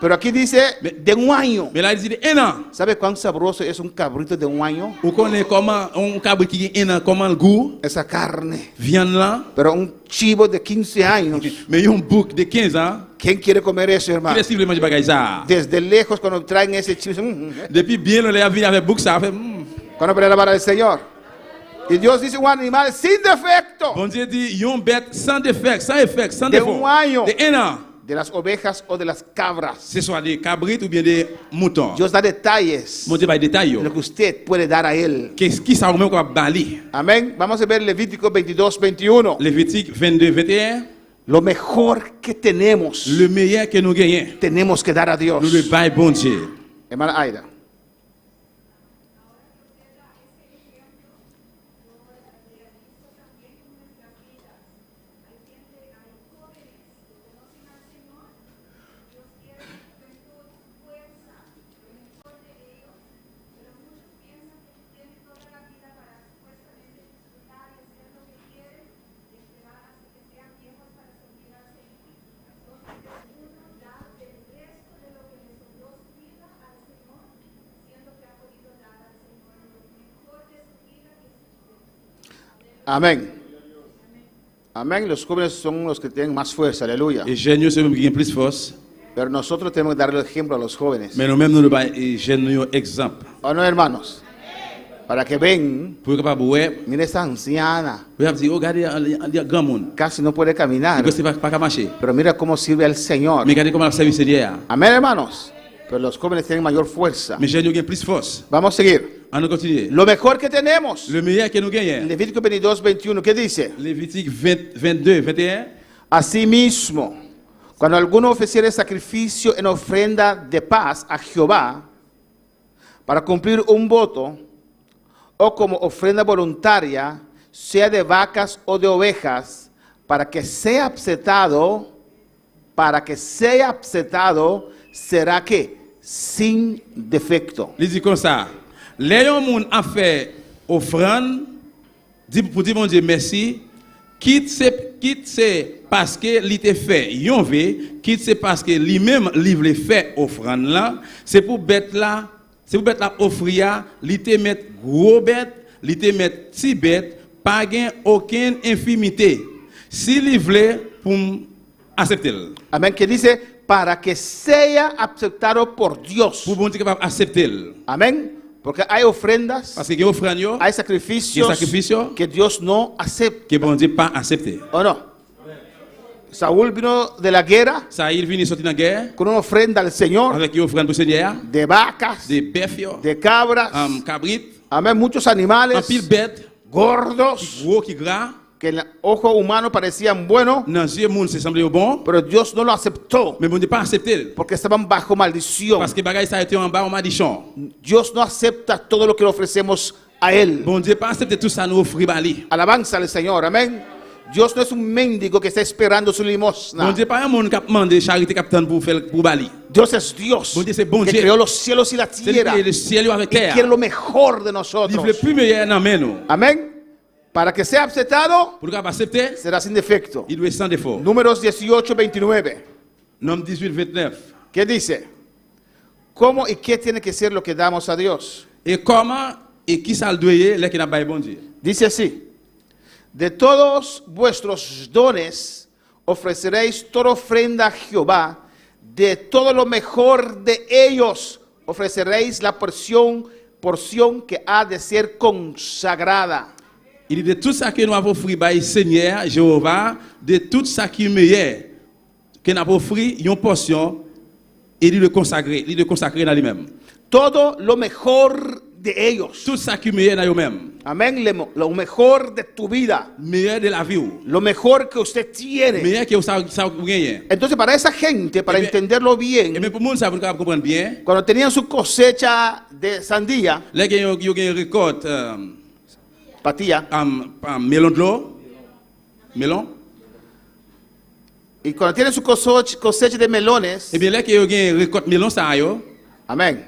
Pero aquí dice de un año. Mais là, il dit de 1 an. ¿Sabe cuán sabroso es un cabrito de un año? Ou connaît comment, un cabri qui gagne 1 an, comment le goût, Esa carne. viande là. Pero un chivo de 15 años. Mais yon bouc de 15 ans, ¿Quién quiere comer eso, qui hermano? laisse le manger bagaille ça. Desde lejos cuando traen ese chivo, Depuis bien, on l'a vu avec bouc ça, fait, cuando voy a alabar al Señor. Y Dios dice un animal sin defecto. Bon Dieu dit, yon bête sans défaut, sans De défaut. un año. De 1 an. De las ovejas o de las cabras. Ce soit des cabrites ou bien des moutons. Dios da detalles Mon Dieu, par détail. de lo que usted puede dar a Él. Qu'est-ce qui ça même quoi bali? Amén. Vamos a ver Levítico 22, 21. Lévitique 22, 21. Lo mejor que tenemos, Le meilleur que nous gagnons, tenemos que dar a Dios. nous le bail bon Dieu. Hermana Aida. Amén. Amén. Los jóvenes son los que tienen más fuerza, aleluya. Et jeunes, c'est même qui gagne plus force. Pero nosotros tenemos que darle el ejemplo a los jóvenes. Mais nous-mêmes, nous le bail jeunes exemple. ¿O no, hermanos? Para que ven, Pour que pas bouer, mire esta anciana, vous avez dit, oh, regardez, il y a grand monde. casi no puede caminar, Parce que c'est pas qu'à marcher. pero mira cómo sirve al Señor. Mais regardez comment le service Seigneur. Amén, hermanos. Pero los jóvenes tienen mayor fuerza. Mais jeunes, gagnent plus force. Vamos a seguir. On continue. Lo mejor que tenemos. Le meilleur que nous gagnons. Levítico 22, 21, ¿qué dice? Lévitique 22, 21. Asimismo, cuando alguno ofreciere sacrificio en ofrenda de paz a Jehová para cumplir un voto o como ofrenda voluntaria, sea de vacas o de ovejas, para que sea aceptado, será que sin defecto. Il dit comme ça. Les gens a fait offrande pour dire mon Dieu merci. Quitte c'est parce que il était fait yon ve, quitte c'est parce que lui-même livre les fait offrande là, c'est pour bête là offrir, il te mettre gros bête, il te mettre petit bête, pas gain aucune infimité. Si il voulait pour accepter. Amén, que dice, para que sea aceptado por Dios. Pour bon Dieu capable accepter. Amén. Porque hay ofrendas, Parce que gen offrande yo, hay gen sacrificios sacrificio que Dios no acepta. que bon Dieu pas accepté. ¿O no? Saúl vino de la guerra Ça il vini sorti dans guerre con una ofrenda al Señor avec une offrande pour Seigneur, de vacas, des bœufs yo, de cabras, cabrit, amén, muchos un animales pile bête, gordos gros qui gras, que en el ojo humano parecían buenos, dans yeux moun se semblé bon, pero Dios no lo aceptó mais bon Dieu pas accepté porque estaban bajo maldición. parce que bagay ça a été en bas en maldiction. Dios no acepta todo lo que le ofrecemos a Él. Bon Dieu pas accepté tout ça nous offrir bali. Alabanza al Señor, amén. Dios no es un mendigo que está esperando su Bon limosna. Dieu pas un monde qui a demandé charité capitaine pour faire pour bali. Dios es Dios Bon Dieu c'est bon que Dieu. creó los cielos y la C'est lui tierra qui est le ciel yo avec y terre. quiere lo mejor de Il nosotros. veut plus meilleur dans main nous. Amén. Para que sea aceptado, Pour capable accepter, será sin defecto. il doit être sans défaut. Números 18, 29. Nom 18 29. ¿Qué dice? ¿Cómo y qué tiene que ser lo que damos a Dios? Et comment et qui ça le doit les qui n'a pas bon Dieu. Dice así: de todos vuestros dones ofreceréis toda ofrenda a Jehová, de todo lo mejor de ellos ofreceréis la porción que ha de ser consagrada. Il dit de tout ça que nous avons offert par Seigneur Jéhovah, de tout ça qui est meilleur que nous avons offert une portion et il le consacrer dans lui-même. Todo lo mejor de ellos. Tout ça qui est meilleur dans lui-même. Amén. Lo mejor de tu vida. Meilleur de la vie. Lo mejor que usted tiene. Meilleur que ça gagner. Entonces, para esa gente, para entenderlo bien, Et même pour monde ça pour comprendre bien, cuando tenían su cosecha de sandía, là il y a une récolte patilla, melon de l'eau, melon. y cuando tienen su cosecha de melones, Et bien là il y a une récolte melon ça yo, amén,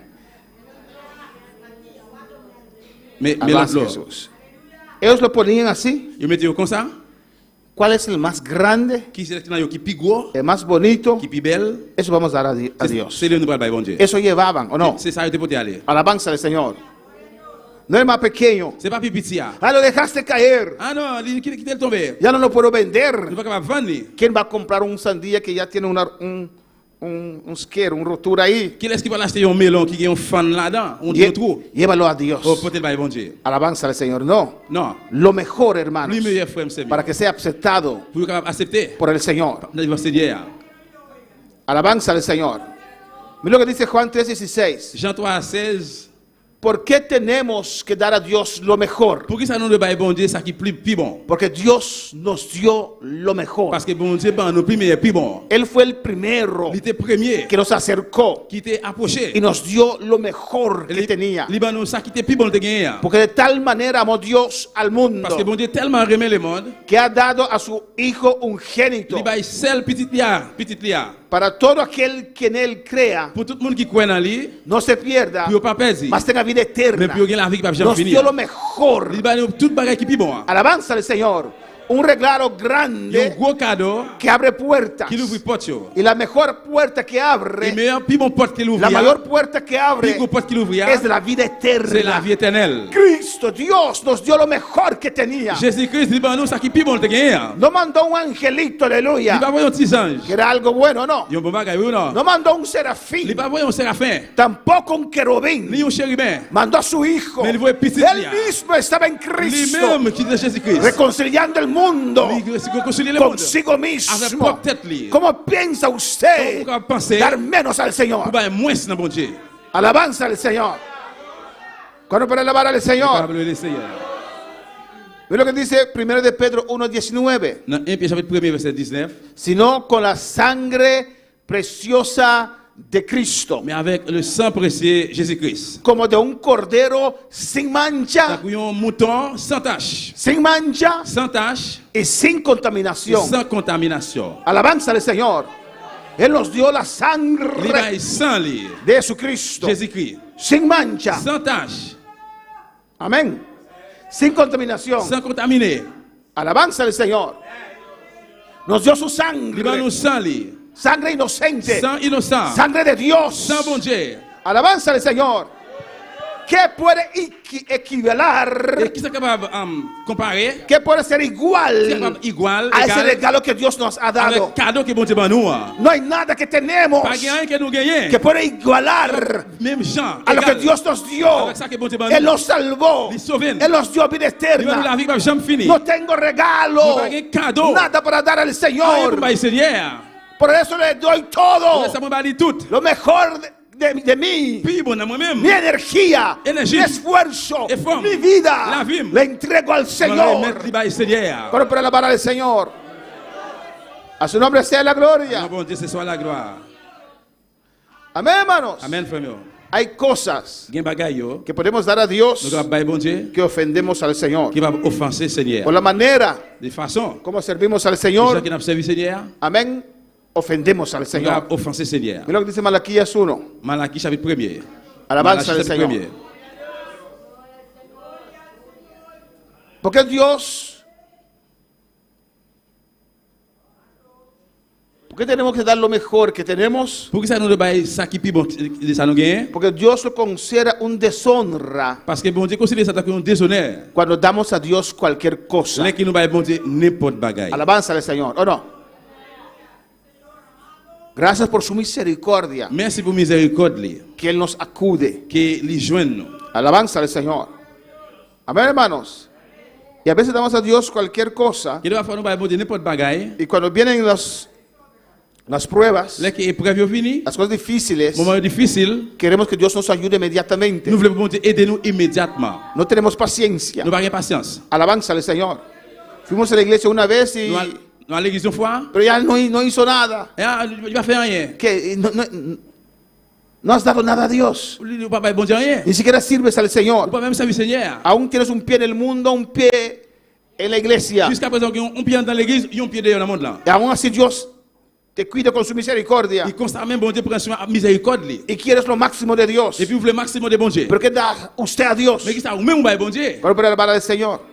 melon alabanza de a l'eau. Jesús. Ellos lo ponían así. Ils mettaient comme ça. ¿Cuál es el más grande, Qui c'est qui plus gros, el más bonito? qui plus belle? Eso vamos a dar a Dios. C'est le nous parle bon Dieu. Eso llevaban, ¿o no? C'est ça que tu aller. Alabanza al Señor. No es más pequeño. C'est pas plus petit. Ah, lo dejaste caer. Ah non, il quitte le tomber. Ya no lo puedo Il vender. va capable vendre. ¿Quién va a comprar un sandía que ya tiene un scare, un rotura ahí? Qui est-ce qui va l'acheter un melon qui a un fan là-dedans, un trou? Llévalo a Dios. Oh, peut-être va bon Dieu. Alabanza al Señor. No. Non. Lo mejor, hermanos, Lui meilleur frère c'est para que sea aceptado pour capable accepter. por el Señor. Dans le Seigneur. Alabanza al Señor. Mira lo que dice Juan 3:16. Jean 3:16. ¿Por qué tenemos que dar a Dios lo mejor? Pour qui ça nous le bail bon Dieu ça qui plus bon? Porque Dios nos dio lo mejor. Parce que bon Dieu ben nous plus meilleur plus bon. Él fue el primero Il était premier que nos acercó qui était approché. y nos dio lo mejor que tenía. Libanon ça qui était plus bon de gagner. Porque de tal manera amó Dios al mundo Parce que bon Dieu tellement aimé le monde, que ha dado a su Hijo unigénito il bail seul petit lia. para todo aquel que en Él crea, Pour tout le monde qui croit en lui, no se pierda, puis pas perdre. mas tenga vida Mais eterna. puis il la vie qui va jamais Nos finir. dio lo mejor. Il bail tout bagage qui plus bon. Alabanza al Señor. Un regalo Il y a un grande gros cadeau que abre puertas. qui ouvre porte yo. Y la mejor puerta que Et abre, meilleur plus bon porte qu'il ouvre. la mayor puerta que abre Plus gros porte qu'il ouvre. es de la vida C'est la eterna. vie éternelle. Cristo, Dios nos dio lo mejor que tenía. Jésus-Christ, il va nous ça qui plus bon de gagner. No mandó un angelito, Il va aleluya, voir un petit ange. que era algo bueno, no. Il y a un bon bagage ou non? No mandó un Il serafín, va voir un séraphin. tampoco un querubín. Ni un chérubin. Mandó a su hijo. Mais il voit petit Él Lia. mismo estaba en Cristo, Lui-même qui est Jésus-Christ. reconciliando el mundo Il réconcilie le monde. consigo Avec mismo. propre tête li. ¿Cómo piensa usted Comment penser dar menos al pour Señor? bailler moins dans bon Dieu? Alabanza al Señor. ¿Cuándo para alabar al Señor? Pablo le Seigneur. Mira lo que dice 1 de Pedro 1:19. Dans 1 Pierre chapitre 1 verset 19. Sino con la sangre preciosa de Cristo, Mais avec le sang précieux Jésus-Christ. como de un cordero sin mancha, Un mouton sans tache. sin mancha Sans tache. y sin contaminación. Sans contamination. Alabanza al Señor. Él nos dio la Il sangre va sans lui. de Jesucristo, Jésus-Christ. sin mancha. Sans tache. Amén. Sin contaminación. Sans contaminé. Alabanza al Señor. Nos dio su Il va nous sangre, sans lui. sangre inocente, Sans innocent. sangre de Dios. Sans bon Dieu. Alabanza al Señor. ¿Qué puede equivalar? Et qui sont capables comparer? ¿Qué puede ser Qui sont capables igual igual, a ese égal, regalo que Dios nos ha dado? avec cadeau que bon Dieu ba nous. No hay nada que tenemos Pas rien que nous gagnons. que puede igualar Même Jean, a lo que égal. Dios nos dio. Avec ça que bon Dieu ba Él nous. nos salvó. Il sauve. Él nos dio vida Il va nous la eterna. vie pas jamais fini. No tengo regalo, Pas un cadeau. nada para dar al Rien Señor. pour bailler Seigneur. Por eso le doy todo, Ça m'a pas dit tout. lo mejor de mí, Puis bon à moi-même. mi energía, Energía, mi esfuerzo, esfuerzo, mi vida, la vie. le entrego al Je vais Señor. mettre bailler Seigneur. Corre para alabar al Señor. A su nombre sea la Ah, gloria. bon Dieu, ce soit la gloire. Amén, hermanos. Amen, frère. Hay cosas Gen bagay yo, que podemos dar a nous Dios devons bailler bon Dieu, que ofendemos al Señor. qui va offenser Por Seigneur. la manera De façon, como servimos al les gens Señor, qui n'ont servi Seigneur, amén, ofendemos al nous Señor. devons offenser Seigneur. Mira lo que dice Malaquías 1. Malachie chapitre 1er. Alabanza Malachie al chapitre Señor. 1er. Porque Dios, ¿por qué tenemos que dar lo mejor que tenemos? Pour que ça nous de bailler ça qui plus bon de ça nous gagne? Porque Dios lo considera un deshonra Parce que bon Dieu considère ça comme un déshonneur. cuando damos a Dios cualquier cosa. Là qui nous baille bon Dieu n'importe bagaille. Alabanza al Señor, ¿o no? Gracias por su misericordia Merci pour miséricorde li, que Él nos acude. que li joigne nous. Alabanza al Señor. Amén, hermanos. Y a veces damos a Dios cualquier cosa Qui doit faire nous bailler bon Dieu n'importe bagaille. y cuando vienen las pruebas, Là qui épreuve yo fini, las cosas difíciles, moment difficile, queremos que Dios nos ayude inmediatamente. nous voulons bon Dieu aider nous immédiatement. No tenemos paciencia. Nous pas patience. Alabanza al Señor. Fuimos a la iglesia una vez y Nous à l'église une fois, pero ya no hizo nada. il va faire rien. Que no has dado nada a Dios. Nous pas bailler bon Dieu rien. Ni siquiera sirves al Nous Señor. pas même servir Seigneur. Aún tienes un pie en el mundo, un pie en la iglesia. Jusqu'à présent, on pied dans l'église, on pied dehors dans le monde là. Y aún así Dios te cuida con su misericordia. Il constate même bon Dieu prend soin miséricorde li. Y quieres lo máximo de Dios. Et puis vous voulez le maximum de bon Dieu. ¿Pero qué da usted a Dios? Mais qui ça ou même bailler bon Dieu. Bueno, para alabar al Señor.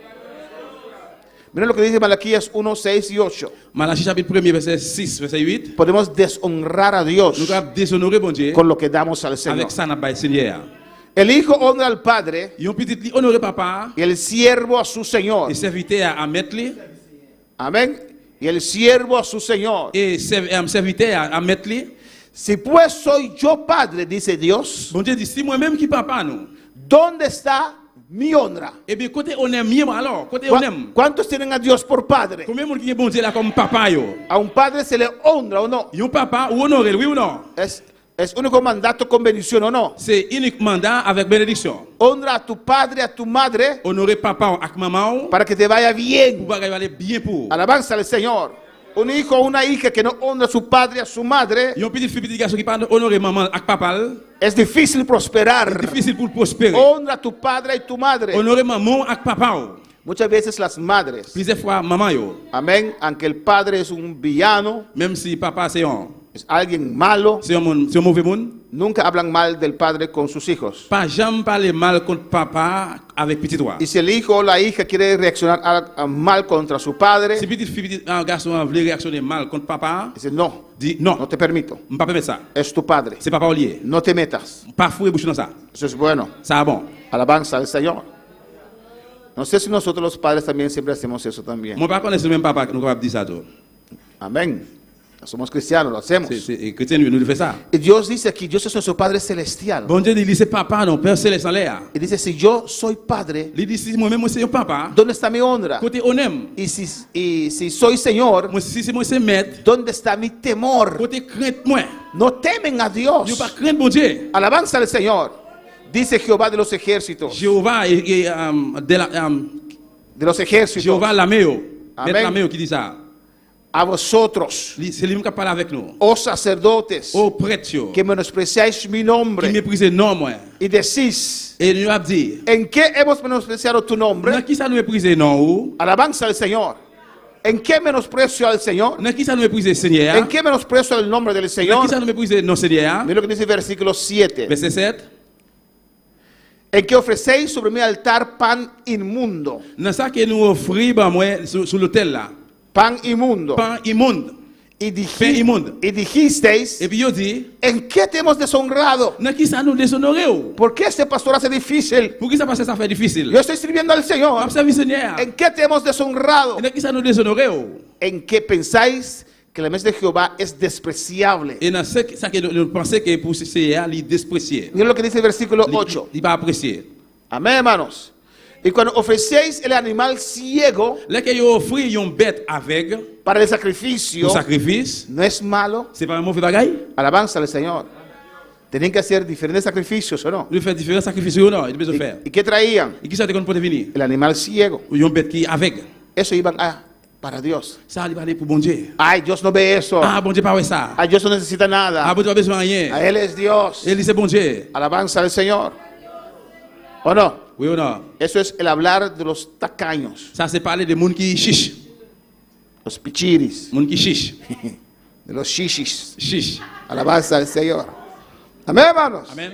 Miren lo que dice Malaquías 1, 6 y 8. Malachie chapitre 1er verset 6 verset 8. Podemos deshonrar a Dios Nous devons déshonorer bon Dieu con lo que damos al Señor. avec ça n'a bailler Seigneur. El hijo honra al padre Yon petit li honorer papa y el siervo a su Señor. et serviteur à mettre li Amén. Y el siervo a su Señor. et serviteur à mettre li. Si pues soy yo padre, dice Dios, Bon Dieu dit si moi-même qui papa nous. ¿dónde está mi honra? Eh bien côté on aime mieux alors, côté on aime. ¿Cuántos tienen a Dios por padre? Combien de monde qui est bon Dieu là comme papa yo? A un padre se le honra o no. Yon papa ou honorer oui ou non? Es único mandato con bendición o no. C'est unique mandat avec bénédiction. Honra a tu padre, a tu madre, Honorer papa avec maman para que te vaya bien. pour bagaille aller bien pour. Alabanza al Señor. Un hijo o una hija que no honra a su padre, a su madre, Yon petit fille petit garçon qui pas honorer maman avec papa, es difícil prosperar. difficile pour prospérer. Honra a tu padre y tu madre. Honorer maman avec papa. Muchas veces las madres, Plusieurs fois maman yo. amén, aunque el padre es un villano, Même si papa c'est alguien malo, un mauvais monde, nunca hablan mal del padre con sus hijos. pas jamais parler mal contre papa avec petit doigt. Y si el hijo o la hija quiere reaccionar mal contra su padre, Si petit fille petit garçon veut réactionner mal contre papa, dice, no, dit no non, te permito, on pas permettre ça. es tu padre, C'est papa lié. no te metas. Pas fouiller bouche dans ça. Eso es bueno. Ça bon. Alabanza al Señor. No sé si nosotros los padres también siempre hacemos eso también. Mon papa connaît même papa nous capable dire ça tout. Amén. Somos cristianos, lo hacemos. C'est chrétien nous fait ça. Y Dios dice aquí, Dios es nuestro Padre celestial. Bon Dieu dit c'est papa non père céleste en l'air. Y dice, si yo soy padre, Il dit si moi-même c'est un papa, ¿dónde está mi honra? côté on aime. Y si soy Señor, Moi si c'est moi c'est maître, ¿dónde está mi temor? côté crainte moi. No temen a Dios. Yo pas craindre bon Dieu. Alabanza al Señor. Dice Jehová de los ejércitos. Jéhovah De los ejércitos. Jéhovah l'armée. Amen. Maître l'armée qui dit ça. A vosotros, C'est lui qui parle avec nous. oh sacerdotes, Oh prêtre yo, que menospreciáis mi qui nombre méprise non moi. y decís, Et nous a dit, ¿en qué hemos menospreciado tu dans nombre? qui ça nous méprise non ou? Alabanza al Señor. ¿En qué menosprecio al Señor? Dans qui ça nous méprise Seigneur? ¿En qué menosprecio el nombre del Dans Señor? qui ça nous méprise non Seigneur? Mira lo que dice el versículo 7. Verset 7. En que ofrecéis sobre mi altar pan inmundo. Dans ça que nous offrir bah moi sur l'autel là. Pan inmundo. Pain immonde. fin immonde. y dijisteis, Et puis yo dit, ¿en qué te hemos deshonrado? dans qui ça nous déshonoré ou? ¿Por qué este pastor hace difícil? Pour qui ça passe ça fait difficile? Yo estoy sirviendo al Señor. Observe Seigneur. ¿En qué te hemos deshonrado? Et dans qui ça nous déshonoré ou? ¿En qué pensáis que la mesa de Jehová es despreciable? Et dans ce ça que nous pensons que pour Seigneur, il déprécié. Miren lo que dice el versículo 8. Il va apprécier. Amén, hermanos. Y cuando ofrecéis el animal ciego Là que yo offre une bête aveugle para el sacrificio, pour sacrifice, no es malo. c'est pas un mauvais bagaille? Alabanza al Señor. Tenían que hacer diferentes sacrificios, ¿o no? Nous faire différents sacrifices ou non, il besoin faire. ¿Y qué traían? Et qui ça qu'on peut venir? El animal ciego. Ou une bête qui aveugle. Eso iban para Dios. Ça il va aller pour bon Dieu. Ay, Dios no ve eso. Ah, bon Dieu pas ouais ça. Ay, Dios no necesita Ah, nada. bon Dieu pas besoin de rien. A Él es Dios. Et il c'est bon Dieu. Alabanza al Señor. ¿O no? Oui ou non? Eso es el hablar de los tacaños, Ça c'est parler de monde qui chiche. los pichiris, Monde qui chiche. de los shishis. Chiche. Alabanza al Señor. Amén, hermanos. Amen.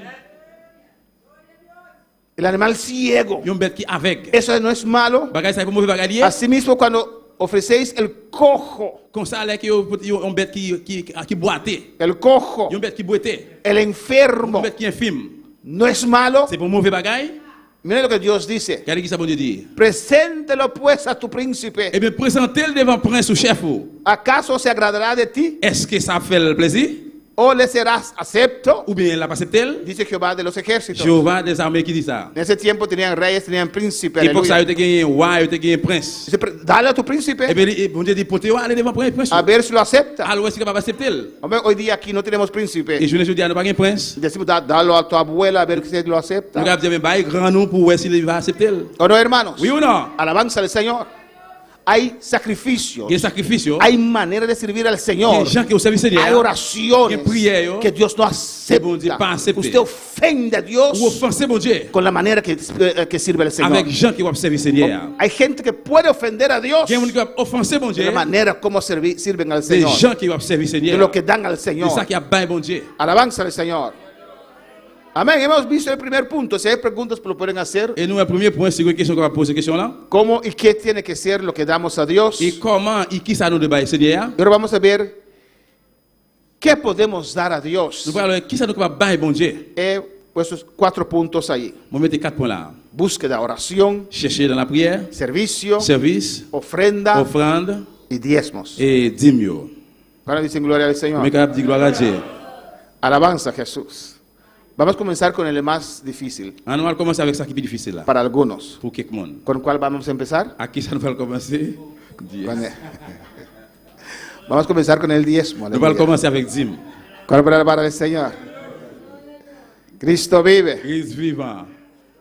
El animal ciego. Une bête qui aveugle. Eso no es malo. Bagaille ça pour mauvais bagaille. Asimismo, cuando ofrecéis el cojo, Comme ça là que une bête qui boitait. el cojo, Une bête qui boitait. el enfermo, Une bête qui infime. no es malo. C'est pour mauvais bagaille. Miren lo que Dios dice. Regardez qui ça bon Dieu dit. Preséntelo pues a tu príncipe. Eh bien, présentez-le devant prince ou chef. Ou. ¿Acaso se agradará de ti? Est-ce que ça fait le plaisir? ¿O le serás acepto? Ou bien il n'a pas accepté? Dice Jehová de los ejércitos. Jéhovah des armées qui dit ça. En ese tiempo tenían reyes, tenían príncipes. Et pour ça, Aleluya. il y a un roi, il y a un prince. Dice, dale a tu príncipe Eh bien, bon Dieu dit, portez-vous, allez devant prince. a ver si lo acepta. Alors, est-ce qu'il va accepter? Hombre, hoy día aquí no tenemos príncipe. Et je ne dis, il n'y a pas un prince. Decimos, dalo a tu abuela a ver si lo acepta. Nous avons dit, bah, grand nom pour voir s'il va accepter. ¿O no, hermanos? Oui ou non? Alabanza al Señor. Hay sacrificios. Il y a un sacrifice. Hay manera de servir al Il y a Señor. des gens qui ont servi Seigneur. Hay oraciones que prières, que Dios no bon Dieu pas acepta. accepté. Usted ofende a Dios Ou offenser mon Dieu. con la manera que sirve al Señor. Avec gens qui ont servi Seigneur. Hay gente que puede ofender a Dios Il y a des gens qui ont offensé mon de Dieu. la manera como sirven al Des Señor. gens qui ont servi De Seigneur. lo que dan al C'est Señor. ça qui a bien bon Dieu. Alabanza al Señor. Amén. Hemos visto el primer punto. Si hay preguntas, lo pueden hacer. Et nous, le premier point, c'est une question qu'on va poser question là. ¿Cómo y qué tiene que ser lo que damos a Dios? Et comment, et qui ça nous débat Seigneur? Y ahora vamos a ver qué podemos dar a Dios. Nous parlons, qui ça nous va bien bon Dieu? He puesto 4 puntos ahí. On va mettre 4 points là. Búsqueda, oración, Chercher dans la prière, servicio, service, ofrenda offrande y diezmos. et dîme. Ahora dicen gloria al Mais Señor. capable de dire gloire à Dieu. Alabanza a Jesús. Vamos a comenzar con el más difícil On va commencer avec ça qui est plus difficile là. para algunos. Pour quelqu'un. ¿Con cuál vamos a empezar? À qui ça nous va commencer? Dieu. Vamos a comenzar con el diezmo. Nous allons Aleluya. commencer avec dîme. ¿Cuál para alabar al Señor? Cristo vive, Christ vivant.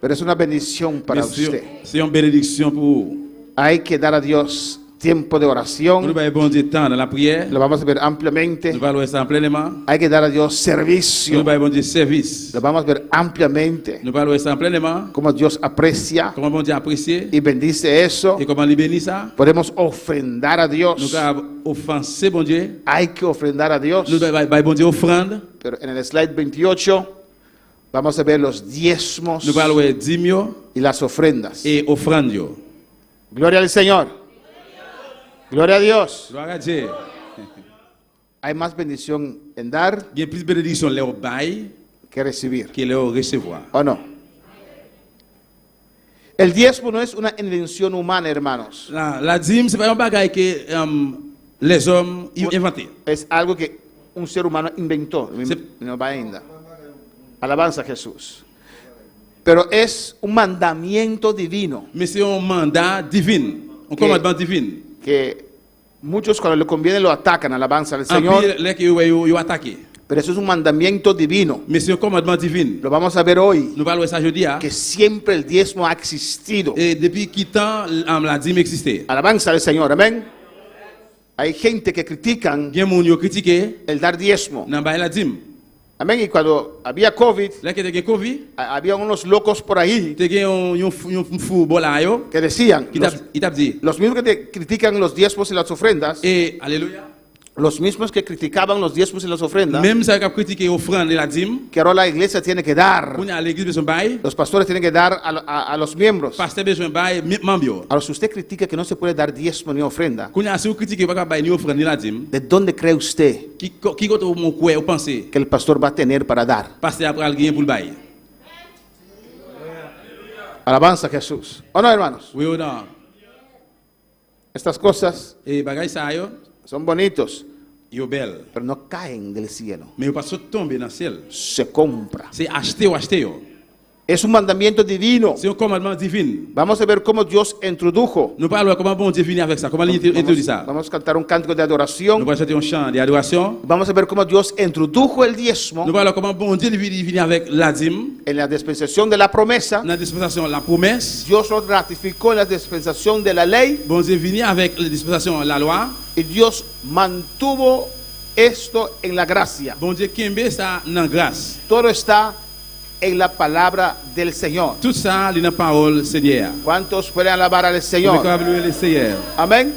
pero es una bendición para Mais usted. c'est une bénédiction pour vous. Hay que dar a Dios tiempo de Nous oración. allons bon Dieu temps dans la prière. Lo vamos a ver ampliamente. Nous allons ça en pleinement. Hay que dar a Dios Nous servicio. allons bon Dieu service. Lo vamos a ver ampliamente. Nous allons ça en pleinement. Cómo Dios aprecia Comment bon Dieu apprécie y bendice eso. et comment il bénit ça. Podemos ofrendar a Nous Dios. allons offenser bon Dieu. Hay que ofrendar a Dios. Nous allons bon Dieu offrande. Pero en el slide 28 vamos a ver los diezmos Nous allons dîme y las ofrendas. et offrande. Gloria al Señor. Gloria a Dios. Gloire à Dieu. Hay más bendición en dar Il y a plus de bénédiction les bail que recibir. que les recevoir. ¿O no? El diezmo no es una invención humana, hermanos. La dîme, c'est pas un bagage que les hommes ont inventé. Es algo que un ser humano inventó. No va ainda. Alabanza a Jesús. Pero es un mandamiento divino Mais c'est un mandat divin, un commandement divin. que muchos cuando le conviene lo atacan. Alabanza al En Señor. pile, les qui ont attaqué. Pero eso es un mandamiento divino. Mais c'est un commandement divin. Lo vamos a ver hoy. Nous parlons ça jeudi. Que siempre el diezmo ha existido. Et depuis qui temps la dîme existait? Alabanza al Señor. Amén. Hay gente que critican Il y a des gens qui ont critiqué el dar diezmo. dans la dîme. Amén. Y cuando había COVID, Là, qui était Covid, había unos locos por ahí il y a un fou bolayo que decían, qui t'a dit. los mismos que te critican los diezmos y las ofrendas, Et, alléluia, Los mismos que criticaban los diezmos y las ofrendas, Même ça qui a critiqué l'offrande et la dîme, que ahora la iglesia tiene que dar, qu'on a l'église besoin bail, los pastores tienen que dar a los miembros. pasteur besoin bail, membres. Ahora, si usted critica que no se puede dar diezmo ni ofrenda, Qu'on a si vous critiquez pas bail ni offrande ni la dîme, ¿de dónde cree usted qui côté mon quoi ou pensez que el pastor va a tener para dar? pasteur après le gain pour le bail. Alabanza a Jesús. ¿O no, hermanos? Oui ou non? Estas cosas Et bagay ça yo, son bonitos, yo belle, pero no caen del cielo. mais yo pas tomber dans le ciel. Se compra. C'est acheter ou acheter yo. Es un mandamiento divino. C'est un commandement divin. Vamos a ver cómo Dios introdujo. Nous parlons comment bon Dieu finit avec ça, comment il introduit ça. Vamos a cantar un cántico de Nous adoración. allons chanter un chant d'adoration. Vamos a ver cómo Dios introdujo el diezmo Nous parlons comment bon Dieu finit avec la dîme, en la dispensación de la promesa. dans la dispensation la promesse. Dios lo ratificó en la dispensación de la ley. Bon Dieu finit avec la dispensation la loi. Y Dios mantuvo esto en la gracia. Bon Dieu kembe ça dans grâce. Todo está en la palabra del Señor. Tout ça dans la parole Seigneur. ¿Cuántos pueden alabar al On Señor? peut louer le Seigneur. Amén.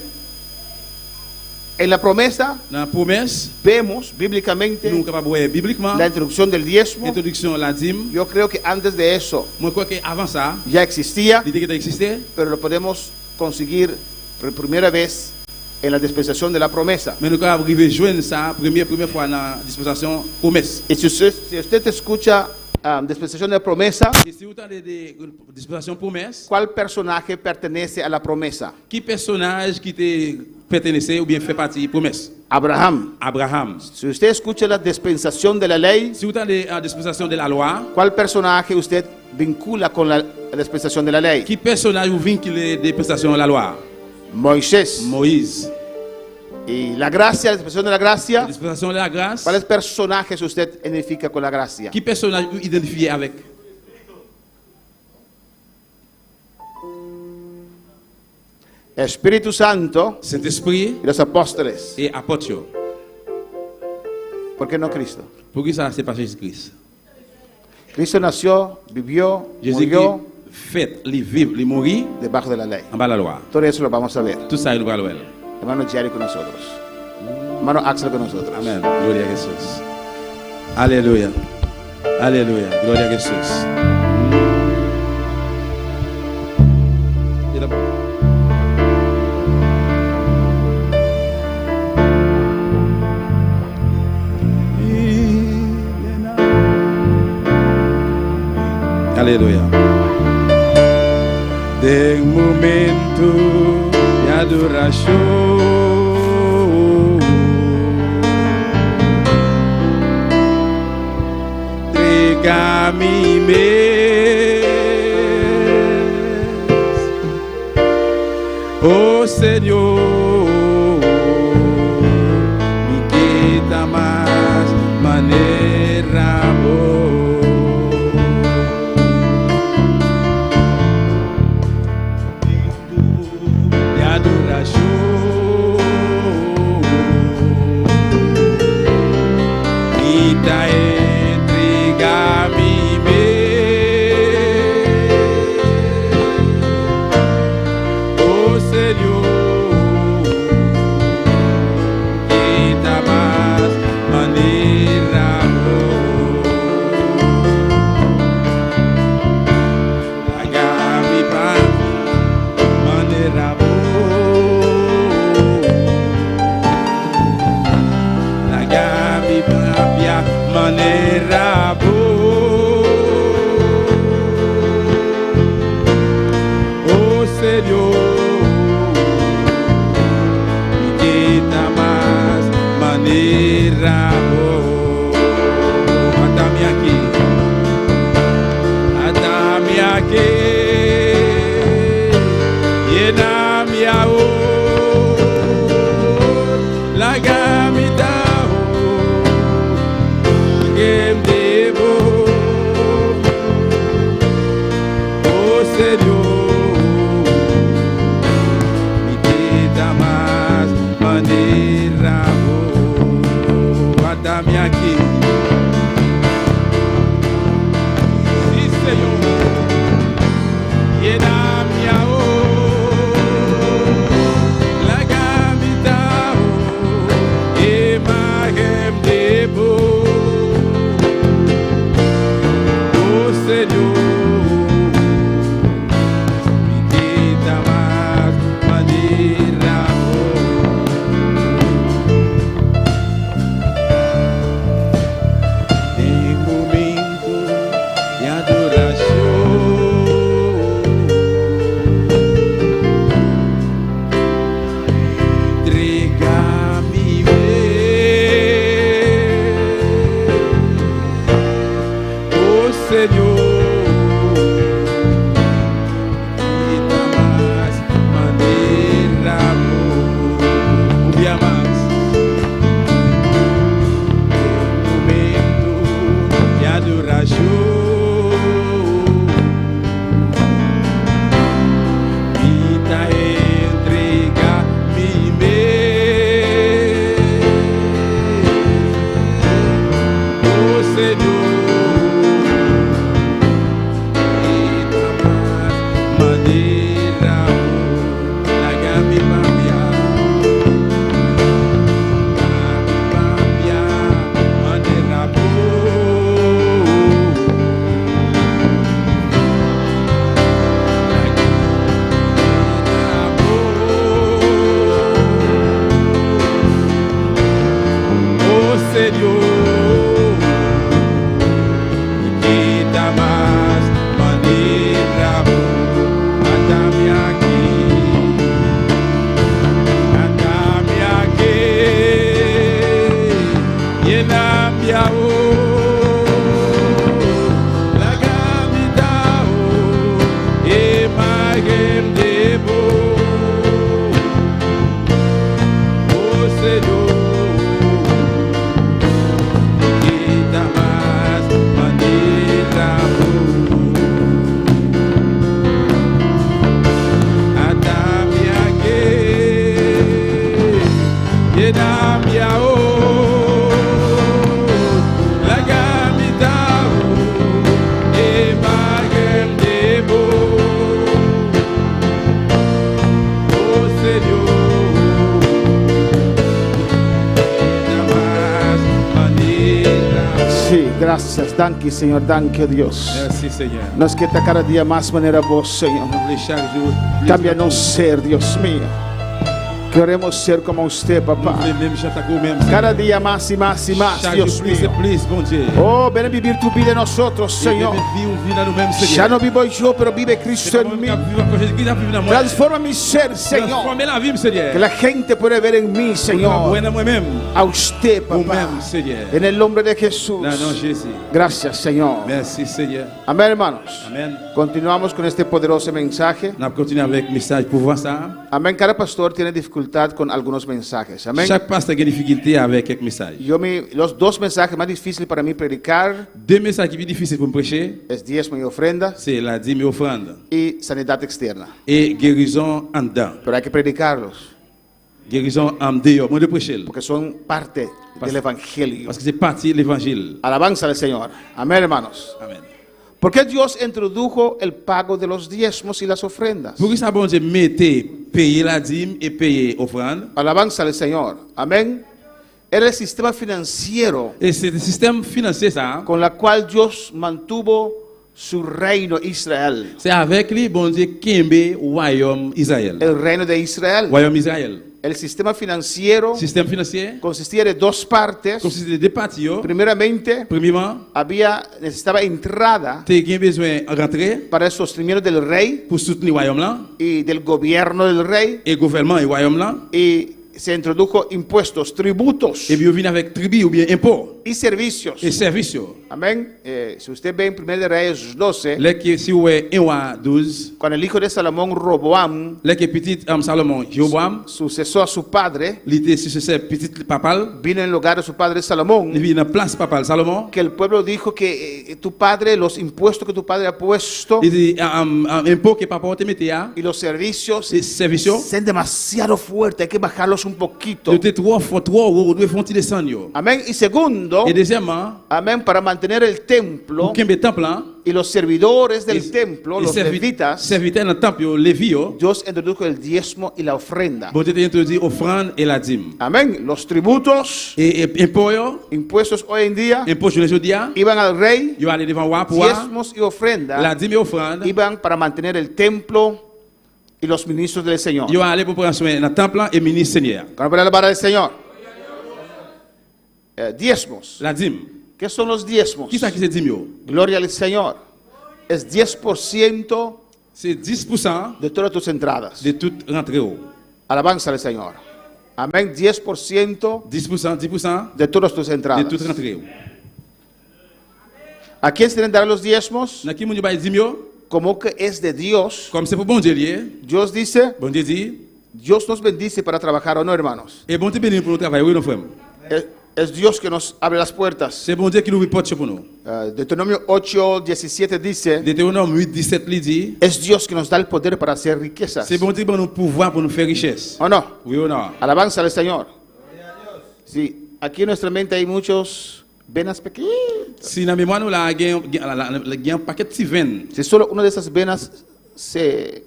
En la promesa Dans la promesse, vemos bíblicamente nous capables voir bibliquement la introducción del diezmo. introduction la dîme. Yo creo que antes de eso Moi crois que avant ça, ya existía, l'idée qui existait, pero lo podemos conseguir por primera vez en la dispensación de la promesa. mais nous capables arriver joindre ça première fois dans la dispensation promesse. Y si usted escucha dispensación de la promesa, Et si vous entendez des dispensations promesse, ¿cuál personaje pertenece a la promesa? qui personnage qui te pertenait ou bien fait partie promesse? Abraham. Abraham. Si usted escucha la dispensación de la ley, Si vous entendez la dispensation de la loi, ¿cuál personaje usted vincula con la dispensación de la ley? qui personnage vous vincule des prestations de la loi? Moisés. Moïse. Y la gracia, la dispensación de la La gracia, dispensation de la grâce, ¿cuáles personajes usted identifica con la gracia? qui personnage vous identifiez avec? Espíritu Santo Saint-Esprit y los apóstoles. et apôtre. ¿Por qué no Cristo? Pour qui ça, c'est pas Jésus-Christ. Cristo nació, vivió, Jésus-Christ murió fait, il vivre, il mourir debajo de la ley. en bas de la loi. Todo eso lo vamos a ver. Tout ça, il nous va le voir. Hermano Jerry con nosotros. Hermano Axel con nosotros. Amen. Gloria a Jesús. Alléluia. Alléluia. Gloria a Jesús. Aleluia. De um momento de adoração, entrega-me oh Senhor, me quita mais maneira de adoração, e da entrega-me oh Senhor, quita mais maneira paga-me para maneira paga-me para maneira oh Senhor, me quita mais maneira atame aqui llena-me a larga-me da que me devo Señor, quita más manera, un día más, un momento de adoración. Gracias, danke Señor, danke Dios. Merci Seigneur. Nos quita cada día más manera vos, Señor. Chaque jour, Cámbianos ser, Dios mío. Queremos ser como usted, papá. Cada día más y más y más, Dios mío. Oh, ven a vivir tu vida en nosotros, Señor. Ya no vivo yo, pero vive Cristo en mí. Transforma mi ser, Señor. Que la gente pueda ver en mí, Señor, a usted, papá. En el nombre de Jesús. Gracias, Señor. Amén, hermanos. Continuamos con este poderoso mensaje. Amén. Cada pastor tiene dificultad con algunos mensajes. Amén. Chaque pasteur a une difficulté avec quelques messages. Los dos mensajes más difíciles para mí predicar Deux messages qui sont difficiles pour me prêcher, es diezmo y ofrenda c'est la dîme et offrande y sanidad externa. et guérison en dedans. Pero hay que predicarlos Guérison en dehors. Moi de prêcher porque son parte del evangelio. parce que c'est partie de l'évangile. Alabanza al Señor. Amén, hermanos. Amen. ¿Por qué Dios introdujo el pago de los diezmos y las ofrendas? Pour que ça bon Dieu mette payer la dîme et payer offrande. Alabanza al Señor. Amén. Era el sistema financiero Et c'est le système financier ça. con la cual Dios mantuvo su reino Israel. C'est avec lui bon Dieu Kembe royaume Israël. El reino de Israel. Royaume Israël. El sistema financiero Système financier consistía de dos partes. consiste de deux parties. Primeramente, Premièrement, necesitaba entrada tu as besoin de rentrer para el sostenimiento del rey pour soutenir le royaume là y del gobierno del rey, et gouvernement et royaume là. y se introdujo impuestos, tributos Et bien, vient avec tribu ou bien impôt y servicios. et services. Amén. Si usted ve en 1 de Reyes 12, Là qui si vous êtes 1 roi 12, cuando el hijo de Salomón, Roboam, là qui petit Salomon, Jéroboam, sucesó a su padre, il était successeur petit papal, vino en lugar de su padre Salomón, il vit en place papal Salomon. que el pueblo dijo que tu padre, los impuestos que tu padre ha puesto Il dit impôt que papa te mettait à y los servicios et services. son demasiado fuertes, hay que bajarlos un poquito. Il était 3 fois 3 euros, doit faut descendre. Amén. Y segundo, Et deuxièmement, amén, para mantener el templo pour qu'il y ait temple là, y los servidores del templo, los levitas, serviteurs dans le temple, Lévi, Dios introdujo el diezmo y la ofrenda. bon Dieu introduit offrande et la dîme. Amén. Los tributos, Et impôt, impuestos hoy en día, impôt je le dis, iban al rey, il va aller devant roi pour diezmos y ofrenda la dîme et offrande. iban para mantener el templo y los ministros del Señor. Il va aller pour prendre soin dans le temple et ministre Seigneur. Para poner la vara del Señor. Diezmos. La dîme. ¿Qué son los diezmos? Qui ça qui c'est dîme yo? Gloria al Señor. Es 10% C'est 10% de todas tus entradas. de toute rentrée. Alabanza al Señor. Amén. 10% 10% de todas tus de entradas. toute rentrée. ¿A quién se tienen que dar los diezmos? Dans qui moun yo bay dim yo? Como que es de Dios. Comme c'est pour bon Dieu lié. Dios dice, Bon Dieu dit, Dios nos bendice para trabajar, ¿o no, hermanos? et bon Dieu béni pour nous travailler, oui, nos frères. Es Dios que nos abre las puertas. C'est bon Dieu qui nous ouvre porte pour nous. Deuteronomio 8:17 dice, Deutéronome 8, 17 lui dit, es Dios que nos da el poder para hacer riquezas. c'est bon Dieu qui nous pouvoir pour nous faire richesse. ¿O no? Oui ou non? Alabanza al Señor. Sí, aquí en nuestra mente hay muchos venas pequeñas. Si dans la mémoire nous la gagne un paquet de petits veines. Si solo una de esas venas se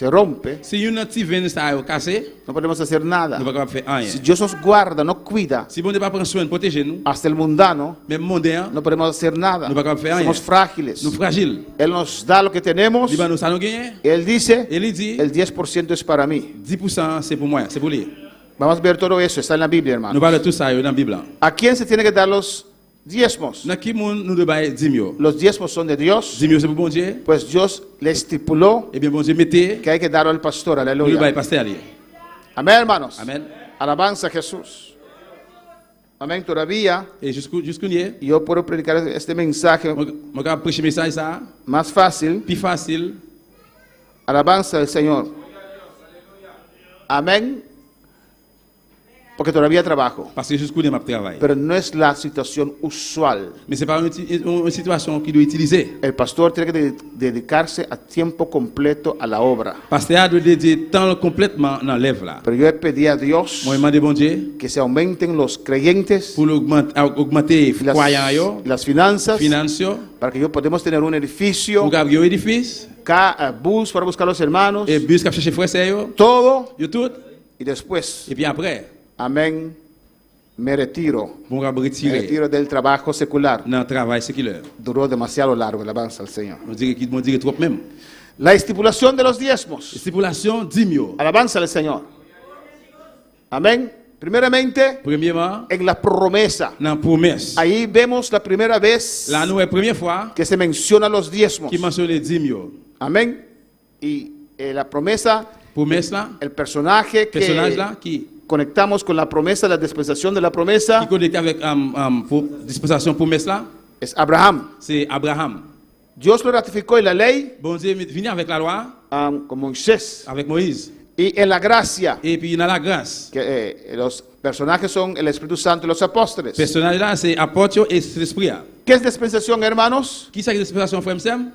rompe, Si une petite veine ça a cassé, no podemos hacer nada. nous ne pouvons pas faire rien. Si Dios nos guarda, nos cuida, Si bon Dieu pas prendre soin de protéger nous, hasta el mundano, même mondain, no podemos hacer nada. No podemos hacer Somos nada. frágiles. nous fragiles. Él nos da lo que tenemos. Il va nous ça nous gagner. Él dice, Et il dit, el 10% es para mí. 10% c'est pour moi, c'est pour lui. Vamos a ver todo eso, está en la Biblia, Nous hermano. parlons de tout ça dans la Bible. ¿A quién se tiene que dar los diezmos? Dans qui monde nous devons dire yo? Los diezmos son de Dios. Dire yo c'est pour bon Dieu. Pues Dios le estipuló Eh bien bon Dieu mettez que hay que darlo al pastor, nous devons aleluya. pasteur ali. Amén, hermanos. Amen. Alabanza a Jesús. Amén, todavía Et jusqu'où hier, yo puedo predicar este mensaje moi capable prêcher message ça, más fácil. plus facile. Alabanza al Señor. Amén. Porque todavía trabajo. Parce que jusqu'où m'a travail. Pero no es la situación usual. Mais c'est pas une situation qu'il doit utiliser. El pastor tiene que dedicarse a tiempo completo a la obra. Pasteur doit dédier temps complètement dans l'œuvre là. Pero yo he pedido a Dios Moi demande bon Dieu que se aumenten los creyentes, pour augmenter croyants yo, las finanzas, finances yo, para que yo podamos tener un edificio, pour avoir un édifice, bus para buscar a los hermanos, et bus qui chercher frères yo, todo. yo tout. Y después, Et puis après, amén, me retiro. bon va Me retirer retiro del trabajo secular. dans le travail séculaire. Duró demasiado largo, alabanza al Señor. On dirait trop même. La estipulación de los diezmos. Stipulation 10 000. Alabanza al Señor. Amén. Primeramente, Premièrement, en la promesa. dans la promesse. Ahí vemos la primera vez La nouvelle première fois que se menciona los diezmos. qui mentionne 10 000. Amén. Y la promesa, Promesse là, el personaje personnage que là qui conectamos con la promesa, la dispensación de la promesa, connecté avec dispensation promesse là, es Abraham. c'est Abraham. Dios lo ratificó en la ley Bon Dieu venu avec la loi, con Moisés. avec Moïse. Y en la gracia, Et puis dans la grâce. que los personajes son el Espíritu Santo y los apóstoles. Personnage là, c'est apôtre et l'esprit. ¿Qué es dispensación, hermanos? Qui c'est qui dispensation frère Sam?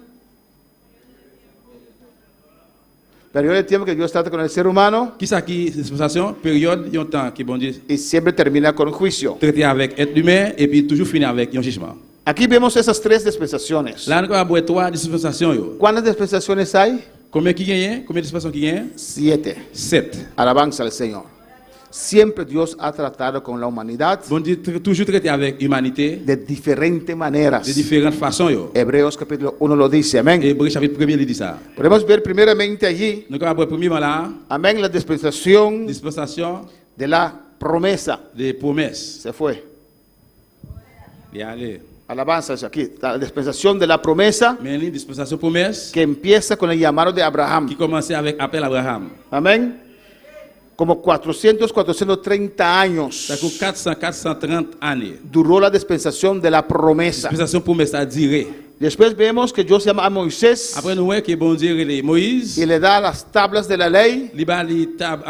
Periodo de tiempo que Dios trata con el ser humano Qui c'est qui dispensation? Période, un temps qui bon Dieu y siempre termina con juicio. traité avec être humain et puis toujours fini avec un jugement. Aquí vemos esas tres dispensaciones. Là, nous avons trois dispensations. Yo. ¿Cuántas dispensaciones hay? Combien qui gagne? Combien de dispensations qui gagne? 7. 7. Alabanza al Señor. Siempre Dios ha tratado con la humanidad Bon Dieu toujours traité avec humanité de diferentes maneras. de différentes façons. Yo. Hebreos capítulo 1 lo dice, amén. Hébreux chapitre 1er il dit ça. Podemos ver primeramente allí, Nous avons premièrement là, amén, la dispensación dispensation de la promesa. des promesses. Se fue. Et allez. Alabanza es aquí. La dispensación de la promesa Mais une dispensation promesse que empieza con el llamado de Abraham. qui commençait avec appel à Abraham. Amén. Como 430 años Ça coûte 430 années. duró la dispensación de la promesa. Dispensation promesse a duré. Después vemos que Dios llama a Moisés Après nous voyons que bon Dieu les Moïse, y le da las tablas de la ley, il a les tables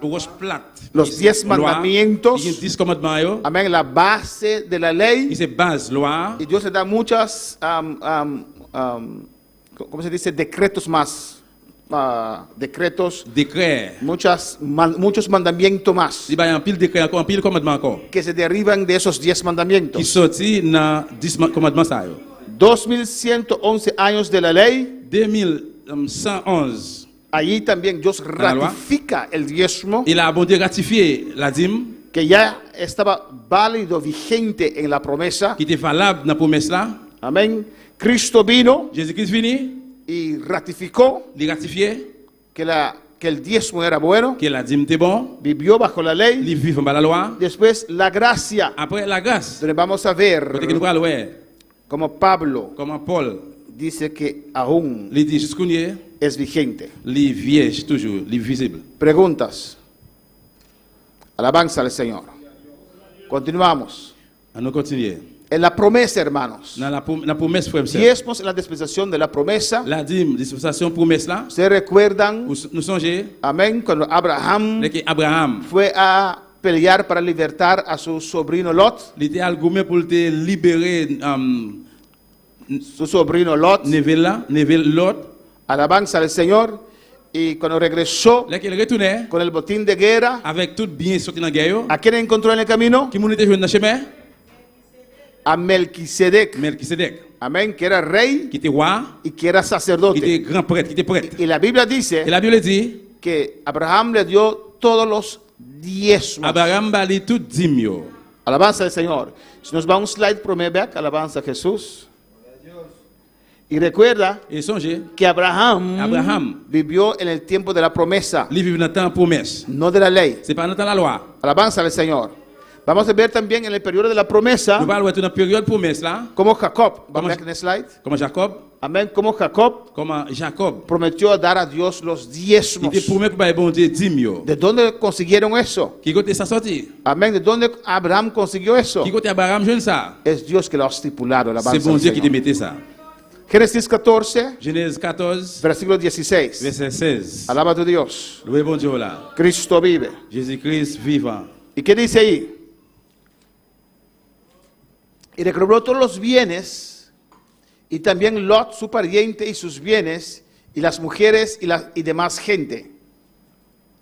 roche plate. Los 10 mandamientos. Il y a 10 commandements yo. amén, la base de la ley. Il se base loi. Y Dios le da muchas, ¿cómo se dice? Decretos más. Decretos, Décret. muchos mandamientos más Il y a un pile décret encore, un pile commandement encore. que se derivan de esos 10 Qui mandamientos. sorti dans 10 commandements ça yo. 2111 años de la ley. 2111. Allí también Dios la loi. ratifica el diezmo Il a bon Dieu ratifié la dîme que ya estaba válido, vigente en la promesa. qui était valable dans la promesse là. Amén. Cristo vino Jésus-Christ venu, y ratificó il ratifié que el diezmo era bueno. que la dîme était bon, Vivió bajo la ley. il vit dans la loi. Después la gracia. Après la grâce, Donde vamos a ver côté que nous allons voir como Pablo comment Paul dice que aún il dit jusqu'où il es vigente. est vierge toujours, il est visible. Preguntas. Alabanza al Señor. Continuamos. On continue. en la promesa, hermanos. Dans la promesse, frère, sœur. Diezmos en la dispensación de la promesa. La dîme, dispensation, promesse là. Ustedes recuerdan, Nous songez, amén, cuando Abraham que Abraham, fue a pelear para libertar a su sobrino Lot. il était al gourmet pour te libérer Su sobrino Lot. Neville Lot. Alabanza al Señor. Y cuando regresó Là qu'il retournait con el botín de guerra, avec tout bien sorti dans la guerre. ¿a quién encontró en el camino? Qui moun était joué dans le chemin? A Melquisedec. Melchisedec, Amén, que era rey qui était roi, y que era qui sacerdote. était grand prêtre, qui était prêtre. Y la Biblia Et dice la Bible dit, que Abraham le dio todos los diezmos. Abraham bali tout dîme yo. Alabanza al Señor. Si nos va un slide back, alabanza a Jesús. Y recuerda Et songez, que Abraham vivió en el tiempo de la promesa, il vit dans le temps promesse. no de la ley. C'est pas dans le temps de la loi. Alabanza al Señor. Vamos a ver también en el periodo de la promesa Nous parlons de la période promesse là, como Jacob, Vamos- back in the slide. comme Jacob, Amén, como Jacob comme Jacob. prometió dar a Dios los Il diezmos. te promet pour bon Dieu dîme yo. ¿De dónde consiguieron eso? Qui côté ça sorti? Amén, ¿de dónde Abraham consiguió eso? Qui côté Abraham joue ça? Es Dios que lo ha estipulado. C'est Alabanza bon al Dieu qui te Señor. mettait ça. Génesis 14, Genèse 14, versículo 16. verset 16. Alaba a tu Dios. Loué bon Dieu là. Cristo vive. Jésus-Christ vivant. ¿Y qué dice ahí? Y recobró todos los bienes, y también Lot, su pariente, y sus bienes, y las mujeres y demás gente.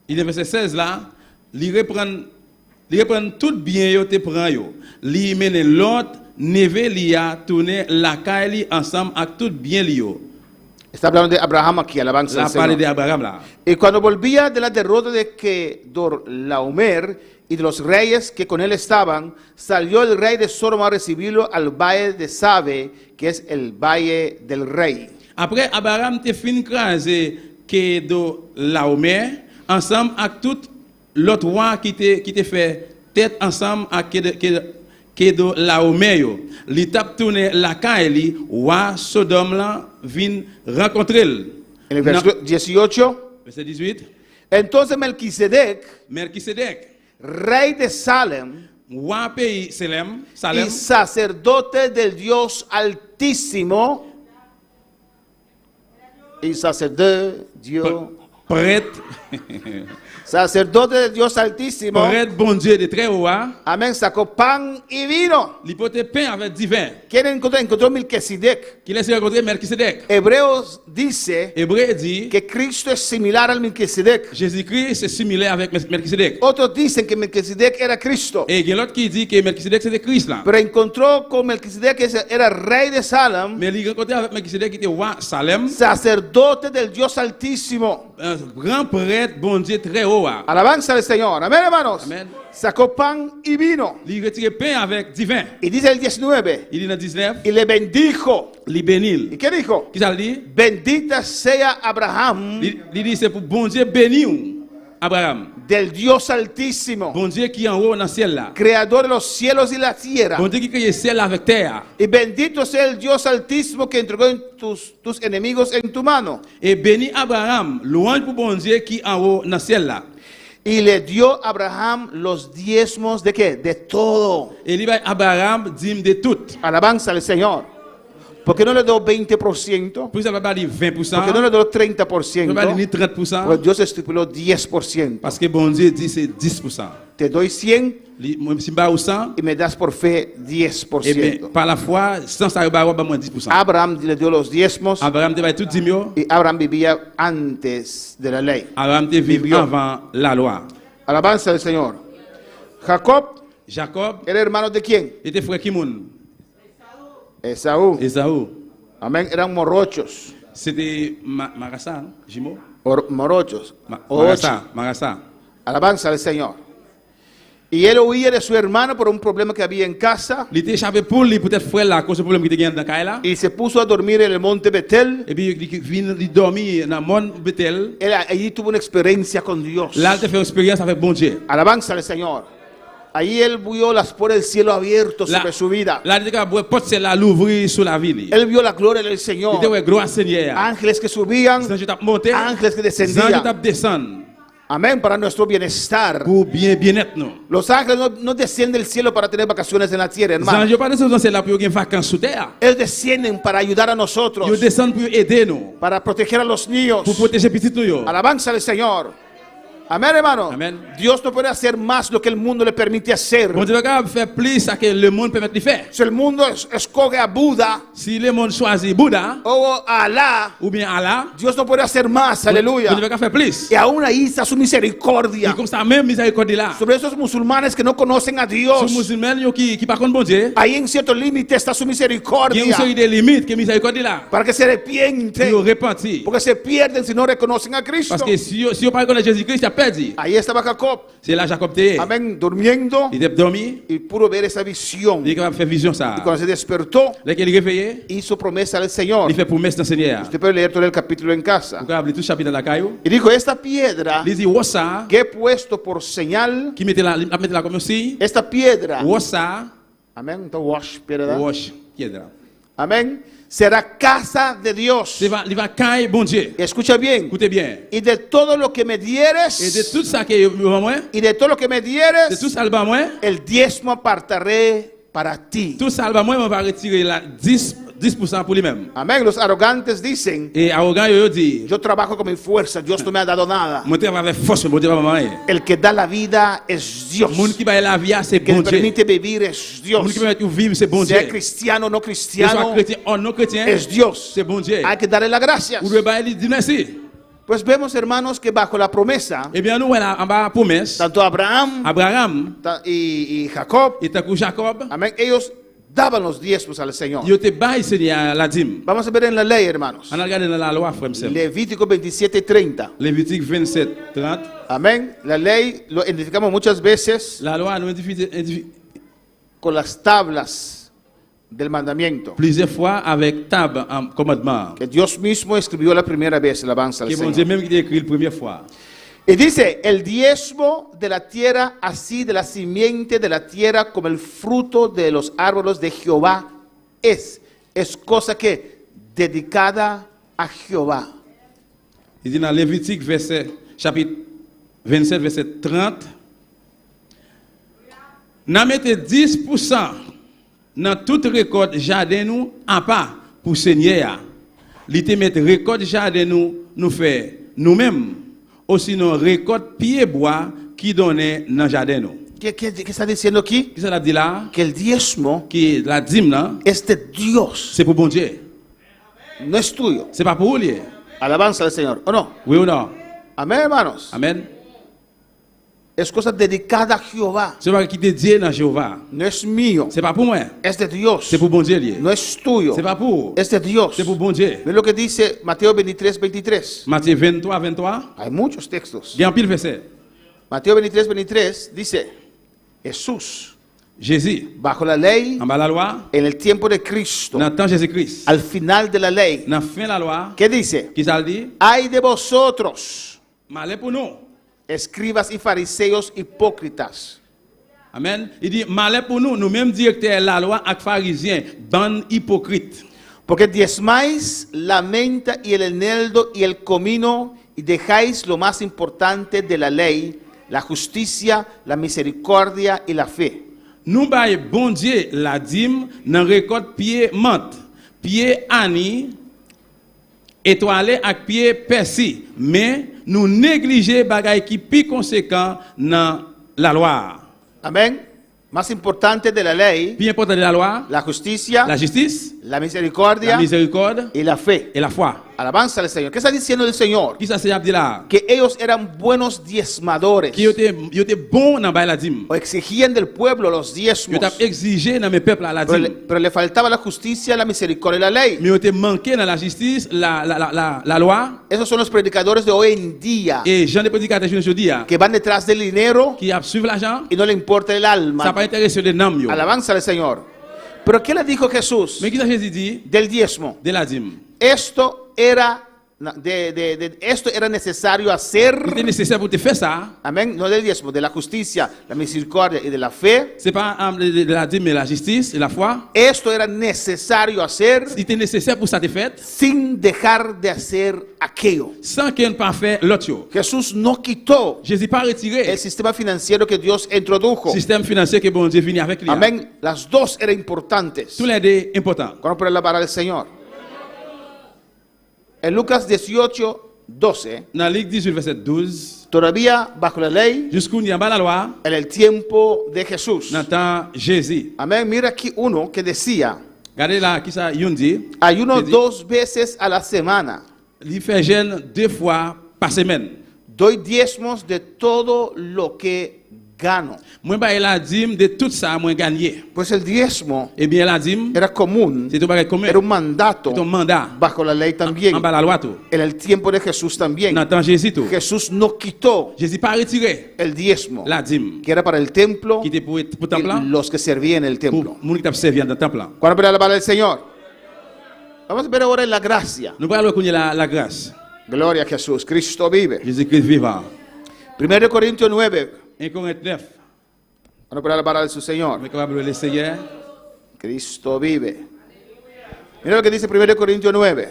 Il est verset 16 là, il reprend tout bien yo te prend yo. Li mène l'autre neve li a tourner la caille ensemble avec tout bien li yo. Está hablando de Abraham aquí, alabanza La al parole Señor. de Abraham là. Y cuando volvía de la derrota de Kedorlaomer y de los reyes que con él estaban, salió el rey de Sodoma a recibirlo al valle de Sabe, que es el valle del rey. Après Abraham te fin crasé que do Laomer ensemble avec tout l'autre roi qui te fait tête ensemble avec que do Laomer yo. Li tap tourner la caille roi Sodome là vinn rencontrer. En el versículo 18, Verset 18. entonces Melquisedec, Melchisedec, rey de Salem roi pays Salem, y sacerdote del Dios Altísimo, y sacerdote prêtre, sacerdote del Dios Altísimo, prêtre bon Dieu de très haut, hein? amén, sacó pan y vino. Il portait pain avec du vin. ¿Quién encontró Melquisedec? Qui laisse rencontrer Melchisedec. Hebreos dice Hébreu dit que Cristo es similar al Melquisedec. Jésus-Christ c'est similaire avec Melchisedec. Otros dicen que Melquisedec era Cristo, Et il y a l'autre qui dit que Melchisedec c'était Christ là. pero encontró con Melquisedec que era rey de Salem, Mais il rencontré avec Melchisedec qui était roi Salem, sacerdote del Dios Altísimo. un grand prêtre bon Dieu très haut. Hein? Alabanza al Señor. Amén, hermanos. Amen. Sacó pan y vino. Il retiré pain avec du vin. Y dice el 19, Il dit dans 19, y le bendijo. il ¿Y bénit. qué dijo? Qui ça dit? Bendita sea Abraham Il dit c'est pour bon Dieu bénir Abraham. del Dios Altísimo, Bon Dieu qui est en haut dans le ciel là. creador de los cielos y la tierra. Bon Dieu qui crée le ciel avec terre. Y bendito sea el Dios Altísimo que entregó tus enemigos en tu mano. Et béni Abraham, louange pour bon Dieu qui est en haut dans le ciel là. Y le dio a Abraham los diezmos de qué? De todo. Et il va Abraham dîme de tout. Alabanza al Señor. ¿Por qué no le dio 20%? Puis ça va pas dire 20%. ¿Por qué no le dio Ça va pas 30%? dire 30%. Pues Dios estipuló 10%. Parce que bon Dieu dit c'est 10%. Te doy 100 Moi, si je 100, y me das por fe eh bien, 10%. par la foi, sans ça, il va avoir moins 10%. Abraham le dio los diezmos Abraham te va tout 10 000. y Abraham vivía antes de la ley. Abraham te vivait Vivió. avant la loi. Alabanza al Señor. Jacob Jacob era hermano de quién? était frère Kimoun. Esaú. Esaú. Amén. Eran morochos. C'était Marassa, Jimo. Morochos. Marassa. Alabanza al Señor. Y él huía de su hermano por un problema que había en casa Il était échappé pour lui, peut-être frère là, à cause du problème qui était dans la là. y se puso a dormir en el monte Betel. Et puis il dormit dans le monde Bethel. Él allí tuvo una experiencia con Dios. Là, il a fait une expérience avec bon Dieu. Alabanza al Señor. Allí él vio las puertas del cielo abiertas sobre su vida. Là, il a porte c'est là l'ouvrir sur la ville. Él vio la gloria del Il Señor. était ouais gloire Seigneur. Ángeles que subían, Sans je tape monter, ángeles que sans je descendían. tape descendre. Amén, para nuestro bienestar. pour bien-être nous. Los ángeles no descienden del cielo para tener vacaciones en la tierra, Les hermano. anges pas descendent c'est là pour gagner vacances sur terre. Ellos descienden para ayudar a nosotros, Ils descendent pour aider nous, para proteger a los niños. pour protéger petit nous yo. Alabanza al Señor. Amén, hermano. Amén. Dios no puede hacer más lo que el mundo le permite hacer. Bon Dieu va capable faire plus à que le monde permet de faire. Si el mundo escoge a Buda Si le monde choisit Bouddha o a Alá, ou bien Allah, Dios no puede hacer más. Bon Dieu Aleluya. va capable faire plus. Y aún ahí está su Et misericordia comme ça même miséricorde là. sobre esos musulmanes que no conocen a Sur Dios. musulmans yo qui par contre bon Dieu, Ahí en cierto límite está su il y a une misericordia série de limites que miséricorde là. para que se arrepienten, Pour repentir. porque se pierden si no reconocen a Cristo. Parce que si on pas connaît Jésus-Christ, il a perdu. Ahí estaba Jacob, C'est là Jacob était. amén, durmiendo Il était dormi, y pudo ver esa visión. il est capable de faire vision Y ça. cuando se despertó, Lorsqu'il est réveillé, hizo promesa al Señor. il fait promesse dans le Seigneur. Usted puede leer todo el capítulo en casa. Vous pouvez lire tout le chapitre dans la caillou. Y dijo, esta piedra Il dit Wossa que he puesto por señal, qui mettait la comme aussi. esta piedra, Wossa amén, entonces wash, piedra, wash piedra. amén, será casa de Dios. Il va caille bon Dieu. Escucha bien. Écoutez bien. Y de todo lo que me Et de dieres, tout ça que moi, y de todo lo que me de dieres, tout ça le bas moi, el diezmo apartaré para ti. tout ça le bas moi, on va retirer la 10% pour lui-même. Amén. Los arrogantes dicen, Et arrogant yo dit, yo trabajo con mi fuerza, Dios no me ha dado nada. moi travaille avec force, mon Dieu va maman. El que da la vida es Dios. Moun qui va la vie c'est El que bon me Dieu. permite vivir es Dios. Moun qui permet de vivre c'est bon Dieu. Sea cristiano o no Que soit cristiano, chrétien ou non chrétien, es Dios. c'est bon Dieu. Hay que darle las gracias. Ou le bail dit merci. Pues vemos, hermanos, que bajo la promesa, Eh bien nous voilà en bas promesse. tanto Abraham Abraham y Jacob, et tant que Jacob, amén, ellos daban los diezmos al Señor. yo te bail Seigneur la dîme. Vamos a ver en la ley, hermanos. On a regardé dans la loi frère. Levítico 27:30. Lévitique 27, 30. Amén. La ley lo identificamos muchas veces La loi nous con las tablas del mandamiento. plusieurs fois avec table en commandement. Que Dios mismo escribió la primera vez, alabanza al Que bon Señor. Dieu même qui a écrit la première fois. Y dice, el diezmo de la tierra, así de la simiente de la tierra, como el fruto de los árboles de Jehová, es cosa que dedicada a Jehová. Il dit dans Lévitique chapitre 27, verset 30, n'a mettez 10% dans toute récolte jardin nous en pas pour Seigneur. Il te met récolte jardin nous fait nous-mêmes, ou sinon récolte pied bois qui donnait dans jardin nous. ¿Qué está diciendo aquí? Qu'est-ce que ça dit là? Que el diezmo Que la dîme là, es de Dios, c'est pour bon Dieu. no es tuyo. C'est pas pour lui. Alabanza al Señor, ¿o no? Oui ou non? Amén, hermanos. Amen. Es cosa dedicada a Jehová. C'est pas qui te dit dans Jéhovah. No es mío, C'est pas pour moi. es de Dios. C'est pour bon Dieu lié. No es tuyo, C'est pas pour. es de Dios. C'est pour bon Dieu. Ve lo que dice Mateo 23:23. Matthieu 23, 23. Hay muchos textos. Il y a un pile verset. Mateo 23:23 dice, Jesús, Jésus, bajo la ley, en bas la loi, en el tiempo de Cristo, dans le temps de Jésus-Christ, al final de la ley, dans la fin de la loi, ¿qué dice? qui ça dit? Ay de vosotros, Malheur pour nous. escribas y fariseos hipócritas, Amen. Il dit, malheur pour nous, nous-mêmes directeurs de la loi et pharisiens, bande hypocrite. porque diezmáis la menta y el eneldo y el comino y dejáis lo más importante de la ley, la justicia, la misericordia y la fe. Nous bail bon Dieu la dîme dans récolte pied menthe, pied ani, étoilé avec pied persil, mais nous négliger bagay qui plus conséquent dans la loi. Amén. Más importante de la ley, Plus important de la loi, la justicia, la justice, la misericordia la miséricorde y la fe. et la foi. Alabanza al Señor. ¿Qué está diciendo el Señor? Qui ça c'est dit là? Que ellos eran buenos diezmadores Qui était bon dans bail la dîme. o exigían del pueblo los Yo diezmos, t'a exigé dans mes peuples la pero dîme. le faltaba la justicia, la misericordia y la ley. Mais yo te manqué dans la justice, la loi. Esos son los predicadores de hoy en día Et Jean de prédicateur aujourd'hui que van detrás del dinero qui a suivi l'argent, y no le importa el ça alma. pas intéressé les noms yo. Alabanza al Señor. Pero ¿qué le dijo Jesús Mais qui ça Jésus dit del diezmo? de la dîme? Esto era esto era necesario hacer. Il était nécessaire pour te faire ça. Amén. No del diezmo, de la justicia, la misericordia y de la fe. C'est pas de la dîme, mais la justice et la foi. Esto era necesario hacer Il était nécessaire pour ça te fait. sin dejar de hacer aquello. Sans qu'il ne pas fait l'autre. Jesús no quitó Jésus pas retiré el sistema financiero que Dios introdujo. le système financier que bon Dieu venu avec lui. Amén. Las dos eran importantes. Tous les deux importants. Vamos a poner la palabra del Señor. En Lucas 18:12, Dans Luc 18, verset 12, todavía bajo la ley, jusqu'où il y a la loi, en el tiempo de Jesús. dans le temps Jésus. Amén. Mira aquí uno que decía, Regardez là, qui ça, yon dit, ayuno Jésus. 2 veces a la semana. il fait jeûne 2 fois par semaine. Doy diezmos de todo lo que gano. Moi, bah, il a dit de tout ça, moi, gagné. Pues el diezmo Eh bien, il a dit, era común, c'est tout bagage commun. era un mandato C'est ton mandat. bajo la ley también. En bas la loi, tout. En el tiempo de Jesús también. Dans le temps Jésus, tout. Jesús no quitó Jésus pas retiré el diezmo, la dîme, que era para el templo qui était pour y temple, los que servían en el templo. pour les qui servi dans le temple. ¿Cuándo verá la palabra del Señor? Vamos a ver ahora en la gracia. Nous parlons de la grâce. Gloria a Jesús. Cristo vive. Jésus-Christ vivant. 1 Corintios 9. 1 Corinthiens 9. Vamos a ver la palabra de su Señor. On est capable de l'essayer. Cristo vive. Mira lo que dice 1 Corintios 9.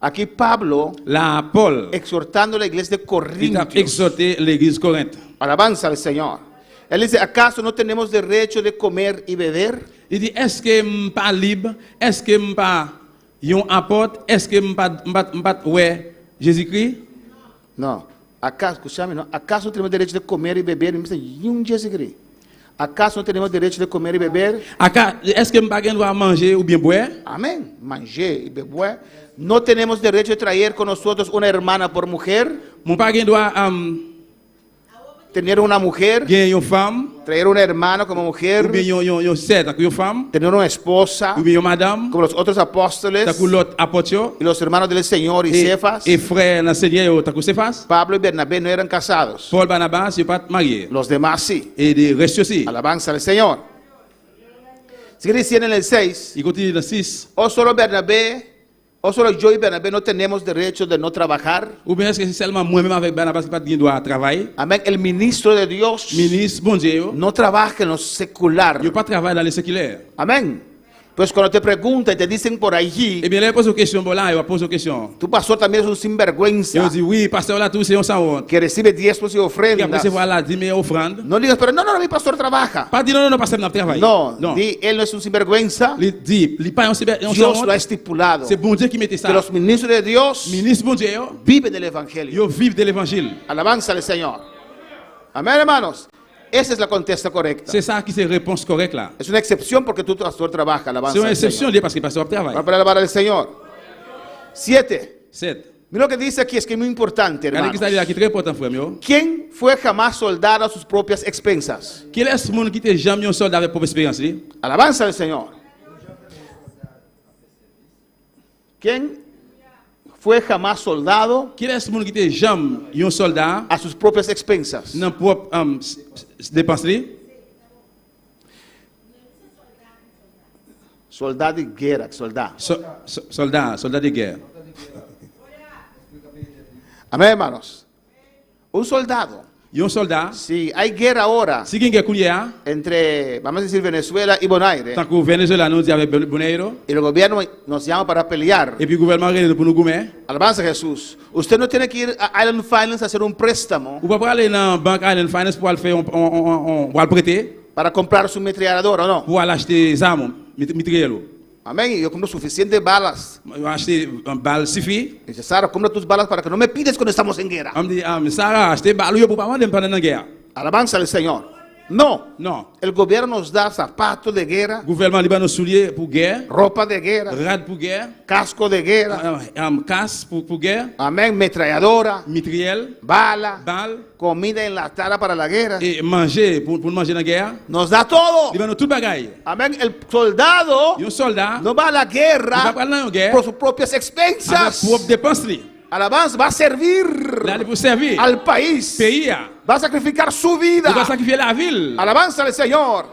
Aquí Pablo La Paul, exhortando a la iglesia de il a Corintios. exhorté l'église Corinthe. Alabanza al Señor. Él dice, ¿acaso no tenemos derecho de comer y beber? Il dit, est-ce que je ne suis pas libre? Est-ce que je ne suis pas un apôtre? Est-ce que je ne suis pas ouais, Jésus-Christ? No. ¿Acaso, escúchame, no? ¿Acaso no tenemos derecho de comer y beber? Y me dice, "Yun Jésus-Christ. ¿Acaso no tenemos derecho de comer y beber? Est-ce que je ne pas dois manger ou bien boire? Amén. Manger y beber. No tenemos derecho de traer con nosotros una hermana por mujer. Mon pas doit Tener una mujer. gagner une femme, Traer una hermana como ou mujer. bien une sœur, une femme, Tener una esposa. ou bien une madame, Como los otros apóstoles. l'autre apôtre, Y los hermanos del Señor y Cefas. et frère dans le Seigneur, t'as Céphas. Pablo y Bernabé no eran casados. Paul Barnabas, ils ne sont pas mariés. Los demás sí. Et des restes aussi. Alabanza al Señor. Sigue diciendo en el 6. Il continue dans 6. O solo yo y Bernabé no tenemos derecho de no trabajar. Ou bien est-ce que c'est seulement moi-même avec Barnabas qui pas doit travailler? Amén. El ministro de Dios Ministre, bon Dieu, no trabaja en lo secular. il pas travailler dans le séculaire. Amén. Pues cuando te preguntan y te dicen por allí, Eh bien, là, il pose une question, bon là, il va poser une question. tu pastor también es un Et sinvergüenza on dit, oui, pasteur là, tout c'est un sans honte. que recibe diezmos y Qui après ofrendas. se voit là, 10 000 offrandes. No digas, pero no, mi pastor trabaja. Pas dire non, pasteur n'a pas travaillé. No, non. di, él no es un sinvergüenza. Il dit, il pas un sans Dios lo ha honte. estipulado. C'est bon Dieu qui mettait Que ça. los ministros de Dios Ministre, bon Dieu, viven del evangelio. ils vivent de l'évangile. Alabanza al Señor. Amén, hermanos. Esa es la contesta correcta. C'est ça qui c'est réponse correcte là. Es una excepción porque tu pastor trabaja. C'est Alabanza une al exception Señor. liée parce que le pasteur travaille. Vamos a poner la palabra del Señor. 7. 7. Mira lo que dice aquí, es que es muy importante, Regardez hermanos. qui ça dit là qui est très important, frère. Mio. ¿Quién fue jamás soldado a sus propias expensas? Qui est ce monde qui était jamais un soldat avec propre expérience? Li? Alabanza al Señor. ¿Quién fue jamás soldado Qui est ce monde qui était jamais un soldat a sus propias expensas? dans propre dépense? Li? Soldado de guerra, soldado. Soldat de guerre. Amén, hermanos. Un soldado. Y un soldat, Si hay guerra ahora si quelqu'un couillère, entre, vamos a decir, Venezuela y Bonaire, tant que le Venezuela nous dit avec Bonaire, y el gobierno nos llama para pelear, et puis le gouvernement réunit pour nous gommer, alabanza a Jesús, usted no tiene que ir a Island Finance a hacer un préstamo ou pas aller dans la banque Island Finance pour aller faire pour aller prêter, para comprar su ametralladora, ¿o no? pour aller acheter des armes, matériel. Amén. Y yo compro suficientes balas. Acheter une balle suffit. Dice, Sara, compra tus balas para que no me pides cuando estamos en guerra. On me dit, Sarah, acheter balle pour pas demander pendant la guerre. Alabanza al Señor. No. Non. El gobierno nos da zapatos de guerra, Le gouvernement libanais nos souliers pour guerre, ropa de guerra, rad pour guerre, casco de guerra. casque pour guerre, Amén. Ametralladora, matériel, bala, balle, comida enlatada para la guerra. et manger pour manger dans la guerre. Nos da todo. Liban tout bagaille. Amén. El soldado Un soldat, no va a la il va guerra pas aller en guerre, por sus propias avec expensas. propre dépense. Alabanza, va a servir Là, il faut servir. al país. Pays, Va a sacrificar su il va vida. sacrifier la ville. Alabanza al Señor.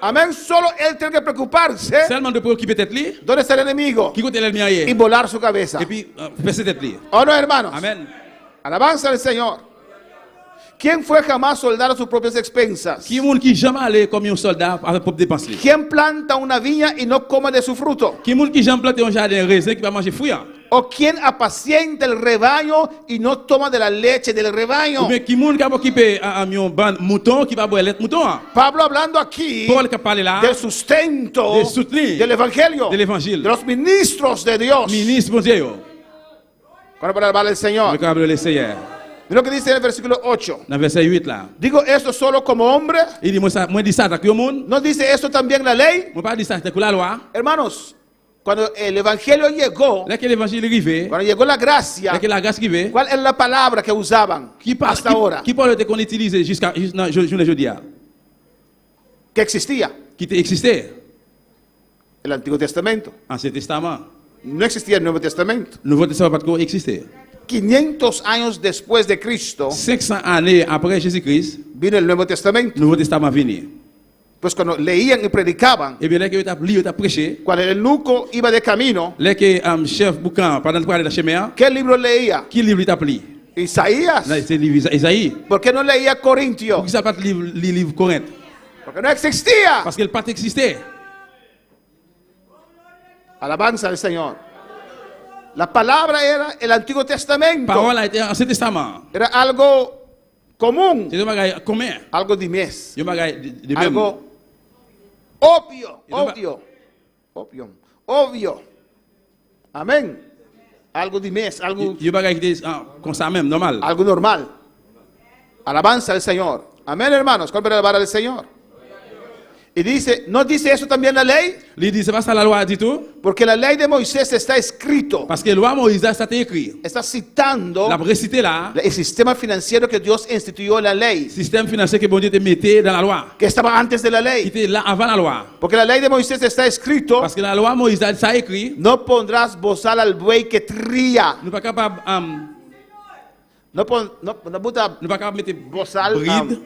Amén. Solo él tiene que preocuparse. Seulement de préoccuper tête li, ¿Dónde está el enemigo? qui côté l'ennemi Y aille. volar su cabeza. Et puis percer tête li. ¿O no, hermanos? Amen. Alabanza al Señor. ¿Quién fue jamás soldado a sus propias expensas? Qui moun qui jamais allé comme un soldat avec propre dépense li. ¿Quién planta una viña y no come de su fruto? Qui moun qui jamais planté un jardin raisin qui va manger fruit. ¿O quién apacienta el rebaño y no toma de la leche del Ou rebaño? bien qui moun qui va occuper un ban mouton qui va boire lait mouton. Pablo hablando aquí Paul qui parle là del sustento de soutenir del evangelio, de l'évangile. de los ministros de Dios. Ministre bon Dieu yo. Cuando para alabar al Le Señor. câble le Seigneur. Mira lo que dice en el versículo 8. Dans verset 8 là. Digo esto solo como hombre. Il dit moi dis ça avec le monde. ¿No dice esto también la ley? Moi pas dit ça avec la loi. Hermanos, cuando el evangelio llegó, Là que l'évangile arrivé, cuando llegó la gracia, là que la grâce arrivé, ¿cuál es la palabra que usaban hasta ahora? qui parle de qu'on utilise jusqu'à journée aujourd'hui Que existía qui existait el Antiguo Testamento. Ancien Testament. No existía el Nuevo Testamento. Nouveau Testament pas de existait. 500 años después de Cristo 500 années après Jésus-Christ, vino el Nuevo Testamento. Nouveau Testament venu. Pues cuando leían y predicaban, Et bien là que tu as lu, tu as prêché, cuando el eunuco iba de camino, là que chef boucan pendant que dans chemin, ¿qué libro leía? qui livre tu as pris? Isaías. Là c'est livre Isaïe. ¿Por qué no leía Corintio? Pourquoi ça pas livre Corinthe? Porque no existía. Parce qu'elle pas existait. Alabanza al Señor. La palabra era el Antiguo Testamento. Parole a été Ancien Testament. Era algo común, C'est un bagage commun. algo de mes, Un bagage de même. algo obvio, Y no va- obvio. Amén. Algo de mes, algo, Un bagage qui est comme ça même, normal. algo normal. Alabanza al Señor. Amén, hermanos. ¿Cuál alabar al Señor? Y dice, ¿no dice eso también la ley? Il dit c'est pas ça la loi dit tout, Porque la ley de Moisés está escrito, parce que la loi Moïse ça été écrit. está citando La récité là, el sistema financiero que Dios instituyó en la ley, système financier que bon Dieu te mettait dans la loi, que estaba antes de la qui ley. était là avant la loi. Porque la ley de Moisés está escrito, Parce que la loi Moïse ça écrit, no pondrás bozal al buey que tría. nous pas capable No puta nous pas capable mettre bozal bride,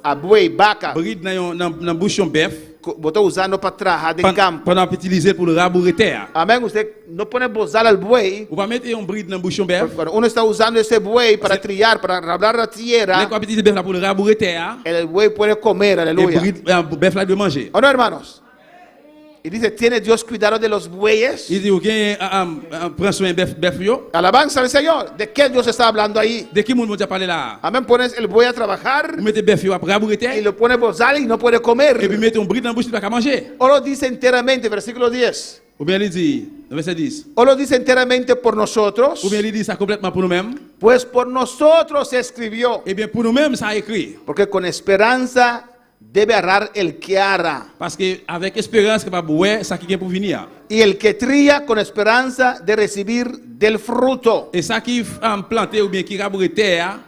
a buey, vaca. bride dans bouchon bœuf Bota usando para trabajar de campo. pendant utiliser pour le rabourer terre. Amén. Usted no pone bozal al buey. Ou pas mettre un bride dans bouchon bœuf. Cuando uno está usando ese buey para trillar, para rablar la Les tierra, quoi utiliser bœuf là pour le rabourer terre. el buey puede comer. Et Aleluya. bride bœuf là de manger. ¿O no, hermanos? Y dice, ¿tiene Dios cuidado de los bueyes? Il dit OK, prends soin bœuf yo. Alabanza al Señor. ¿De qué Dios está hablando ahí? De qui moun t'a parlé là? Amén. Pones el buey a trabajar Vous mettez bœuf yo après rabourer y terre lo pone bozal y no puede et puis comer. mettez un bride dans bouche il pas manger. O lo dice enteramente, versículo 10. Ou bien il dit dans verset 10. O lo dice enteramente por nosotros, Ou bien il dit ça complètement pour nous-mêmes. pues por nosotros se escribió. Eh bien pour nous-mêmes ça a écrit Porque con esperanza debe arar el que ara. parce que avec espérance capable ouais ça qui vient pour venir. Y el que trilla con esperanza de recibir del fruto. Et ça qui planté ou bien qui rabourer terre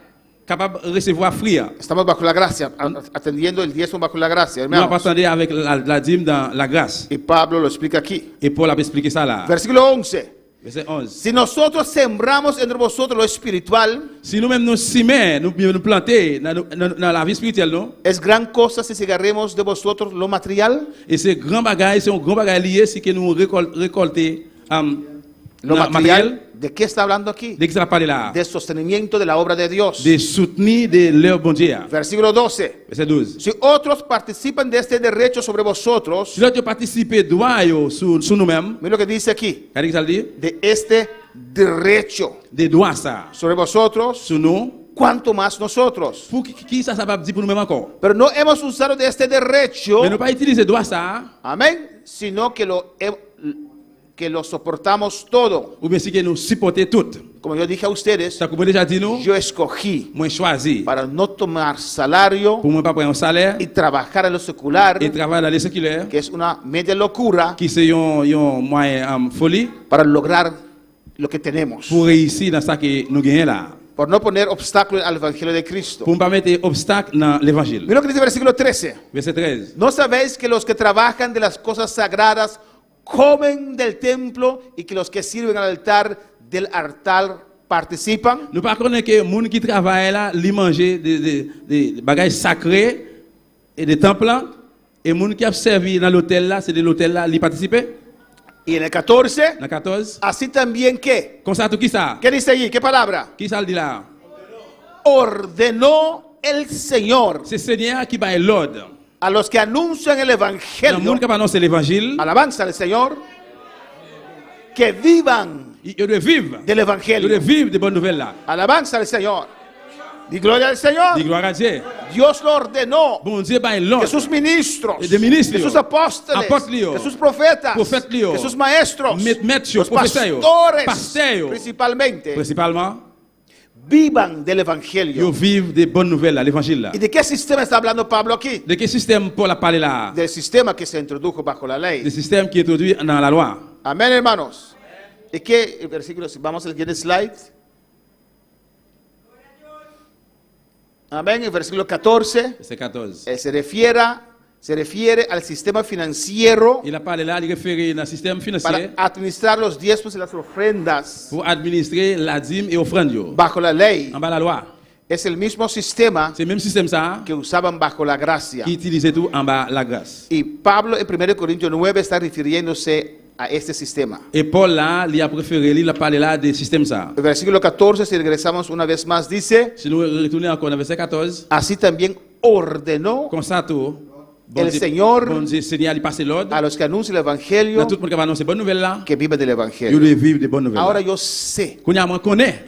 capable de recevoir fruit. Estamos bajo la gracia, atendiendo el diezmo bajo la gracia, Nous hermanos. attendons avec la dîme dans la grâce. Y Pablo lo explica aquí. Et Paul a expliqué ça là. Versículo 11. Verset 11. Si nosotros sembramos entre vosotros lo espiritual, Si nous-mêmes nous simer, nous planter dans la vie spirituelle, non? es gran cosa si cigarremos de vosotros lo material. Et c'est grand bagage, c'est un grand bagage lié si que nous récolter Lo material, ¿de qué está hablando aquí? dès que ça va parler là, De sostenimiento de la obra de Dios. de soutenir de leur bon Dieu. Versículo 12. Verset 12. Si otros participan de este derecho sobre vosotros, Si l'autre participer droit yo sur nous-mêmes, mira lo que dice aquí, qu'est-ce que ça veut dire? de este derecho Des droits ça sobre vosotros, sur nous. cuanto más nosotros. Pour qui ça va dire pour nous-mêmes encore? Pero no hemos usado de este derecho, Mais nous pas utiliser droit ça, amén, sino que lo soportamos todo. ou bien si que nous supporter tout. Como yo dije a ustedes, Ça comme déjà dit nous, yo escogí moi choisi para no tomar salario pour moi pas prendre un salaire y trabajar en lo secular, et travailler dans les séculaires que es una media locura, qui c'est un moyen folie para lograr lo que tenemos. pour réussir dans ça que nous gagnons là. Por no poner obstáculo al Evangelio de Cristo. Pour ne pas mettre obstacle dans l'évangile. Mira lo que dice el versículo 13. Verset 13. ¿No sabéis que los que trabajan de las cosas sagradas comen del templo y que los que sirven al altar del altar participan? Nous pas connaître que les gens qui travaillent là, ils mangent des bagages sacrés et des temples Et les gens qui ont servi dans l'hôtel là, c'est de l'hôtel là, ils participent. Y en el 14, Dans 14. así también que, Comme ça, tout qui ça? ¿qué dice allí? ¿Qué palabra? Qui ça le dit là? Ordenó el Señor C'est Seigneur qui va l'ordre. a los que anuncian el Dans le Evangelio, monde qui va annoncer l'évangile, alabanza al Señor, que vivan ils doivent vivre. del Ils doivent Evangelio. vivre des bonnes nouvelles là. Alabanza al Señor. Di gloria al Dis Señor. gloire à Dieu. Dios lo ordenó. Bon Dieu va Que l'ordre. sus ministros, Y de ministros, que sus apóstoles, apóstoles, que sus profetas, profetas, que sus maestros, maîtres, los professeurs, pastores, pasteurs, principalmente, Principalement, vivan del ils Evangelio. vivent des bonnes nouvelles là, l'évangile là. ¿Y de qué sistema está hablando Pablo aquí? De quel système Paul a parlé là? Del sistema que se introdujo bajo la Le ley. système qui est introduit dans la loi. Amén, hermanos. ¿Y qué versículo? Vamos al siguiente slide. Amén. El versículo 14 C'est 14. se refiere al sistema financiero Il a parlé là, il réfère au système para financier administrar los diezmos y las ofrendas pour administrer la dîme et offrande bajo la ley. en bas de la loi. Es el mismo sistema C'est le même système ça que usaban bajo la gracia. qui utilisait tout en bas la grâce. Y Pablo en 1 Corintios 9 está refiriéndose a este sistema. Et Paul là, il a préféré, il a parlé là des systèmes ça. El versículo 14, si regresamos una vez más, dice, Si nous retournons encore dans verset 14, así también ordenó comme ça tout, El Señor bon Dieu, Seigneur, il passe l'ordre. a los que anuncian el Dans Evangelio tout le monde qui va annoncer bonnes nouvelles là, que viven del ils Evangelio. doivent vivre des bonnes nouvelles. Ahora Là. yo sé Qu'on a connaît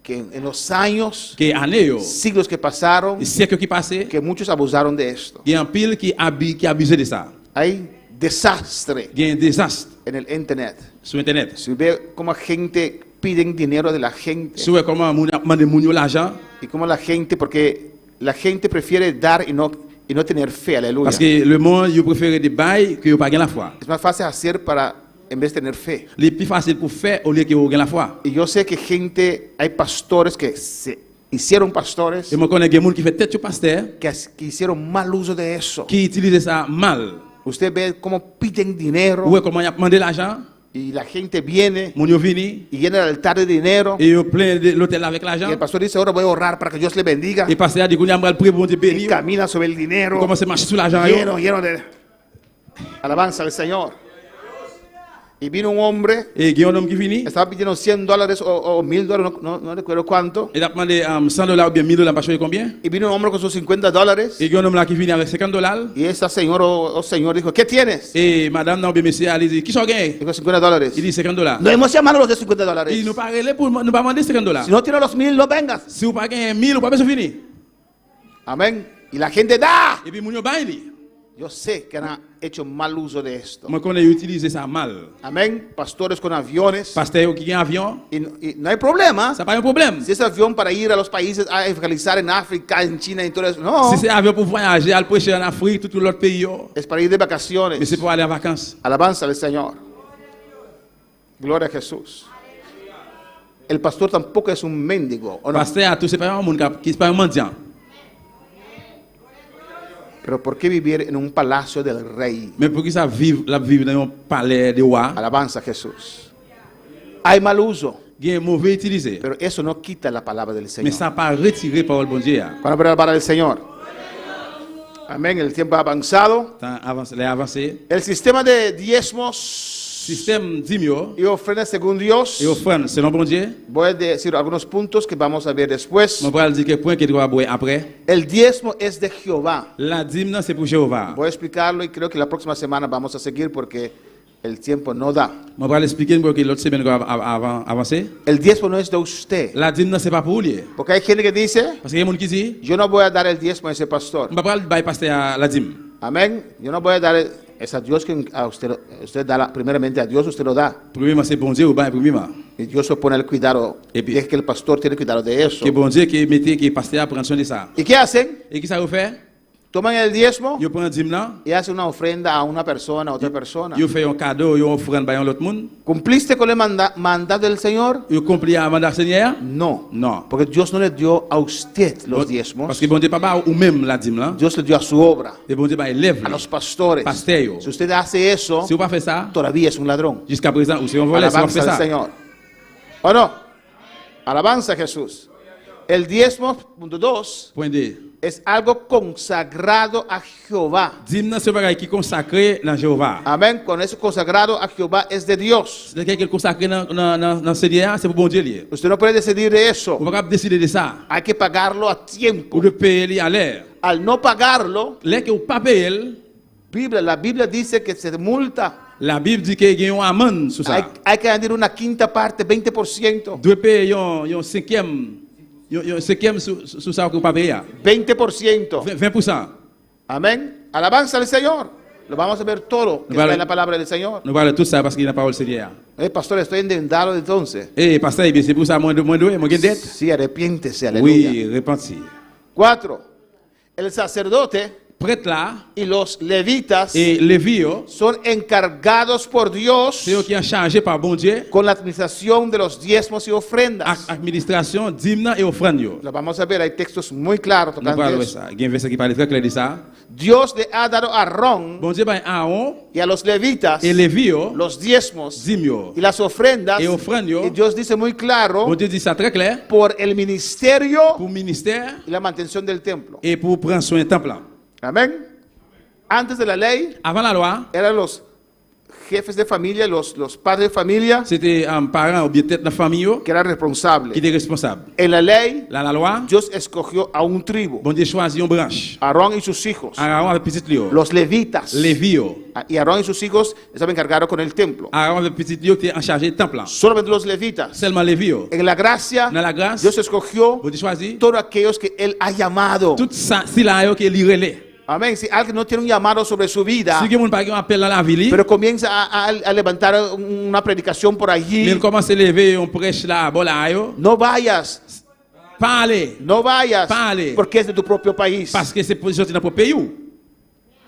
que en los años, que année, siglos que pasaron, les siècles qui passent, que muchos abusaron de esto. il y a un pile qui abuse de ça. Hay desastre Il y a un désastre en el Internet. sur Internet. Si ve cómo gente piden dinero de la gente Si vous voyez comment on demande l'argent, y cómo la gente, porque la gente prefiere dar y no tener fe, aleluya. parce que le monde, il préfère des bails que pas la foi. Es más fácil hacer para, en vez de tener fe. Les plus facile pour faire au lieu que vous la foi. Y yo sé que hay pastores que se hicieron pastores, Et moi, connais des gens qui font tête au pasteur, que hicieron mal uso de eso. qui utilisent ça mal. Usted ve cómo piden dinero Ou comment il a demandé l'argent, y la gente viene mon yo vini, y llena el altar de dinero. et il plein de l'hôtel avec Y l'argent. el pastor dice, ahora voy a orar para que Dios le bendiga. Et pasteur a dit qu'on a le prix pour Dieu Y béni. camina sobre el dinero, Comment c'est marcher sur l'argent. lleno de alabanza al Señor. Y vino un hombre, Et il y a un homme qui vini, estaba pidiendo $100 o $1,000, no recuerdo cuánto. il a demandé $100 ou bien $1,000, pas sûr combien. Y vino un hombre con sus $50. Et il y a un homme là qui vini avec $50. Y esa señora o señor dijo, ¿qué tienes? Et madame, non, bien monsieur, elle dit, qui sont gagnés? Dijo $50. Il dit $50. No hemos llamado a los de Et $50. nous pas relé pour nous pas demander $50. Si no tienes los 1,000, no vengas. Si vous pas gagné 1000, vous pas besoin de finir. Amén. Y la gente da. Et puis mon yo baili. Yo sé que han hecho mal uso de esto. Moi connais utiliser ça mal. Amén. Pastores con aviones. Pasteur qui a un avion, Y no hay problema. ça pas un problème. Si es avión para ir a los países a evangelizar en África, en China y todo eso. No. Si c'est un avion pour voyager, aller prêcher en Afrique, tout l'autre pays, Es para ir de mais vacaciones. c'est pour aller en vacances. Alabanza al Señor. Gloria a Jesús. El pastor tampoco es un mendigo. ¿O no? Pasteur, tout c'est pas un monde qui c'est pas un mendiant. Pero ¿por qué vivir en un palacio del rey? Mais pour qui ça vivre dans un palais de roi, Alabanza a Jesús. Hay mal uso, il y a un mauvais utilisé. pero eso no quita la palabra del Mais Señor. ça pas retiré par le bon Dieu. Para ver la palabra del Señor. Amén. El tiempo ha avanzado. Les avancé. El sistema de diezmos Système dimio y ofrendas según Dios. et offrande selon bon Dieu. Voy a decir algunos puntos que vamos a ver después. Mon frère dit que point qu'il doit boire après. El diezmo es de Jehová. La dîme non, c'est pour Jéhovah. Voy a explicarlo y creo que la próxima semana vamos a seguir porque el tiempo no da. Mon frère l'expliquer pour que l'autre semaine avant avancer. El diezmo no es de usted. La dîme non, c'est pas pour lui. Porque hay gente que dice, Parce qu'il y a des gens qui disent, yo no voy a dar el diezmo a ese pastor. on va pas le pasteur à la dîme. Amén. Yo no voy a dar es a Dios que a usted da primeramente a Dios usted lo da. Premièrement, c'est bon Dieu ou bien premièrement. Y Dios se pone el cuidado. Y Y es que el pastor tiene cuidado de eso. Que bon Dieu qui mettait que pasteur prend soin de ça. ¿Y qué hacen? Et qui ça fait? Toman el diezmo Yo prend dîme là, y hacen una ofrenda a una persona, a otra persona. yo fait un cadeau, yo offrande à l'autre monde. ¿Cumpliste con el mandato del Señor? Yo compris à mandat Seigneur? No. Non. Porque Dios no le dio a usted los diezmos. Parce que bon Dieu pas ou même la dîme là. Dios le dio a su obra, Et bon Dieu ba élève. a los pastores. Pasteur. Si usted hace eso, Si vous pas fait ça, todavía es un ladrón. jusqu'à présent, ou si on volait, si on fait Alabanza al ça. Señor. ¿O no? Alabanza a Jesús. El diezmo, punto 2, Point D. es algo consagrado a Jehová. Dîme nan se bagay ki consacré dans Jéhovah. Amén. Con eso consagrado a Jehová es de Dios. C'est quelqu'un qui consacré dans Seigneur, c'est pour bon Dieu lié. Usted no puede decidir de eso. On va pas décider de ça. Hay que pagarlo a tiempo. Ou de payer li à l'heure. Al no pagarlo, Là que ou pas payer, la Biblia dice que se multa. la Bible dit qu'il y a une amende sur ça. Hay que añadir una quinta parte, 20%. Doit payer un cinquième sur ça que ou pas payer. 20%. 20%. Amén. Alabanza al Señor. Lo vamos a ver todo que está en la palabra del Señor. Nous parlons tout ça parce qu'il y a la parole Seigneur. Pastor, estoy endeudado entonces. Pasteur, c'est pour ça moi de moi dette. Sí, arrepiéntese, aleluya. Oui, repentir. 4. El sacerdote Prêtre là y los levitas et Lévio, son encargados por Dios c'est eux qui sont chargés par bon Dieu con la administración de los diezmos y ofrendas. administration dîme et offrande yo. Lo vamos a ver, hay textos muy claros Nous tocante parlons de eso. ça. Il y a un verset qui parle très clair de ça. Dios le ha dado a Aarón Bon Dieu ba Aaron y a los levitas et Lévio, los diezmos dîme yo. y las ofrendas. Et offrande yo. Y Dios dice muy claro, Bon Dieu dit ça très clair por el ministerio pour ministère y la mantención del templo. et pour prendre soin du temple. Amén. Antes de la ley, Avant la loi, eran los jefes de familia, los padres de familia, c'était un parent ou bien tête de la famille yo, que eran responsables. qui était responsable. En la ley, La loi, Dios escogió a un tribu, bon Dieu choisit une branche. Aarón y sus hijos, Aaron avec petit Léo. los levitas. Lévio. Y Aarón y sus hijos estaban encargados con el templo. Aaron avec petit Léo qui était en charge du temple. Solamente los levitas. Seulement Lévio. En la gracia, Dans la grâce, Dios escogió bon Dieu choisit todos aquellos que Él ha llamado. tout ça, si là yo qui lirele. Amén. Si alguien no tiene un llamado sobre su vida, Si quelqu'un pas un appel dans la vie, pero comienza a levantar una predicación por mais allí, il commence à lever on prêche là, bon là yo, no vayas, parler no vayas, Vale. porque es de tu propio país. parce que c'est position dans notre pays ou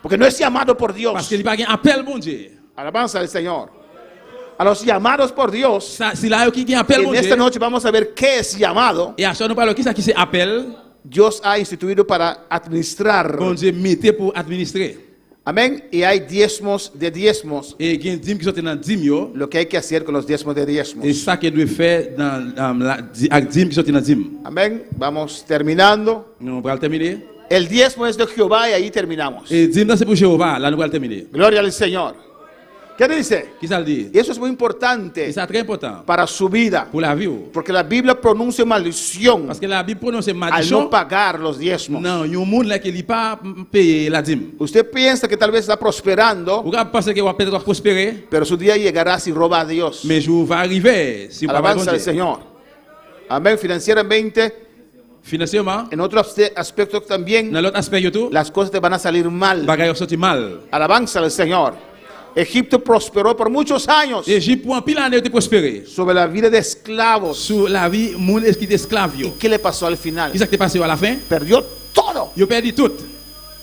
Porque no es llamado por parce Dios. que il pas un appel bon Dieu. Alabanza al Señor. A los llamados por Dios, Ça si là yo qui un appel bon en esta Dieu. noche vamos a ver qué es llamado. Et à chaque nous parlons qui ça qui c'est appel, Dios ha instituido para administrar. bon Dieu mettez pour administrer. Amén. Y hay diezmos de diezmos. Et il y a une dîme qui sont dans dîme yo, Lo que hay que hacer con los diezmos de diezmos. et ça que doit faire dans la dîme qui sont dans dîme. Amén. Vamos terminando. Nous allons terminer. El diezmo es de Jehová y ahí terminamos. Et dîme c'est pour Jéhovah, là nous allons terminer. Gloria al Señor. ¿Qué dice? Qui ça le dit? Y eso es muy Et importante ça très important para su vida. pour la vie. Ou. Porque la Biblia pronuncia maldición Parce que la Bible prononce al malédiction. no pagar los diezmos. Non, il y a un monde là qui n'a pas payé la dîme. Usted piensa que tal vez está prosperando, Vous pensez que va peut-être prospérer, pero su día llegará si roba a Dios. mais jour va arriver si vous Alabanza al pas Señor. Amén. Financieramente, financièrement, en otro aspecto también, dans l'autre aspect, tout, las cosas te van a salir mal. bagaille sorti mal. Alabanza al Señor. Egipto prosperó por muchos años Égypte pour un pile année de prospérer. sobre la vida de esclavos. Sur la vie, monde qui est esclave. ¿Y qué le pasó al final? Qu'est-ce qui s'est passé à la fin? Perdió todo. Ils ont perdu tout.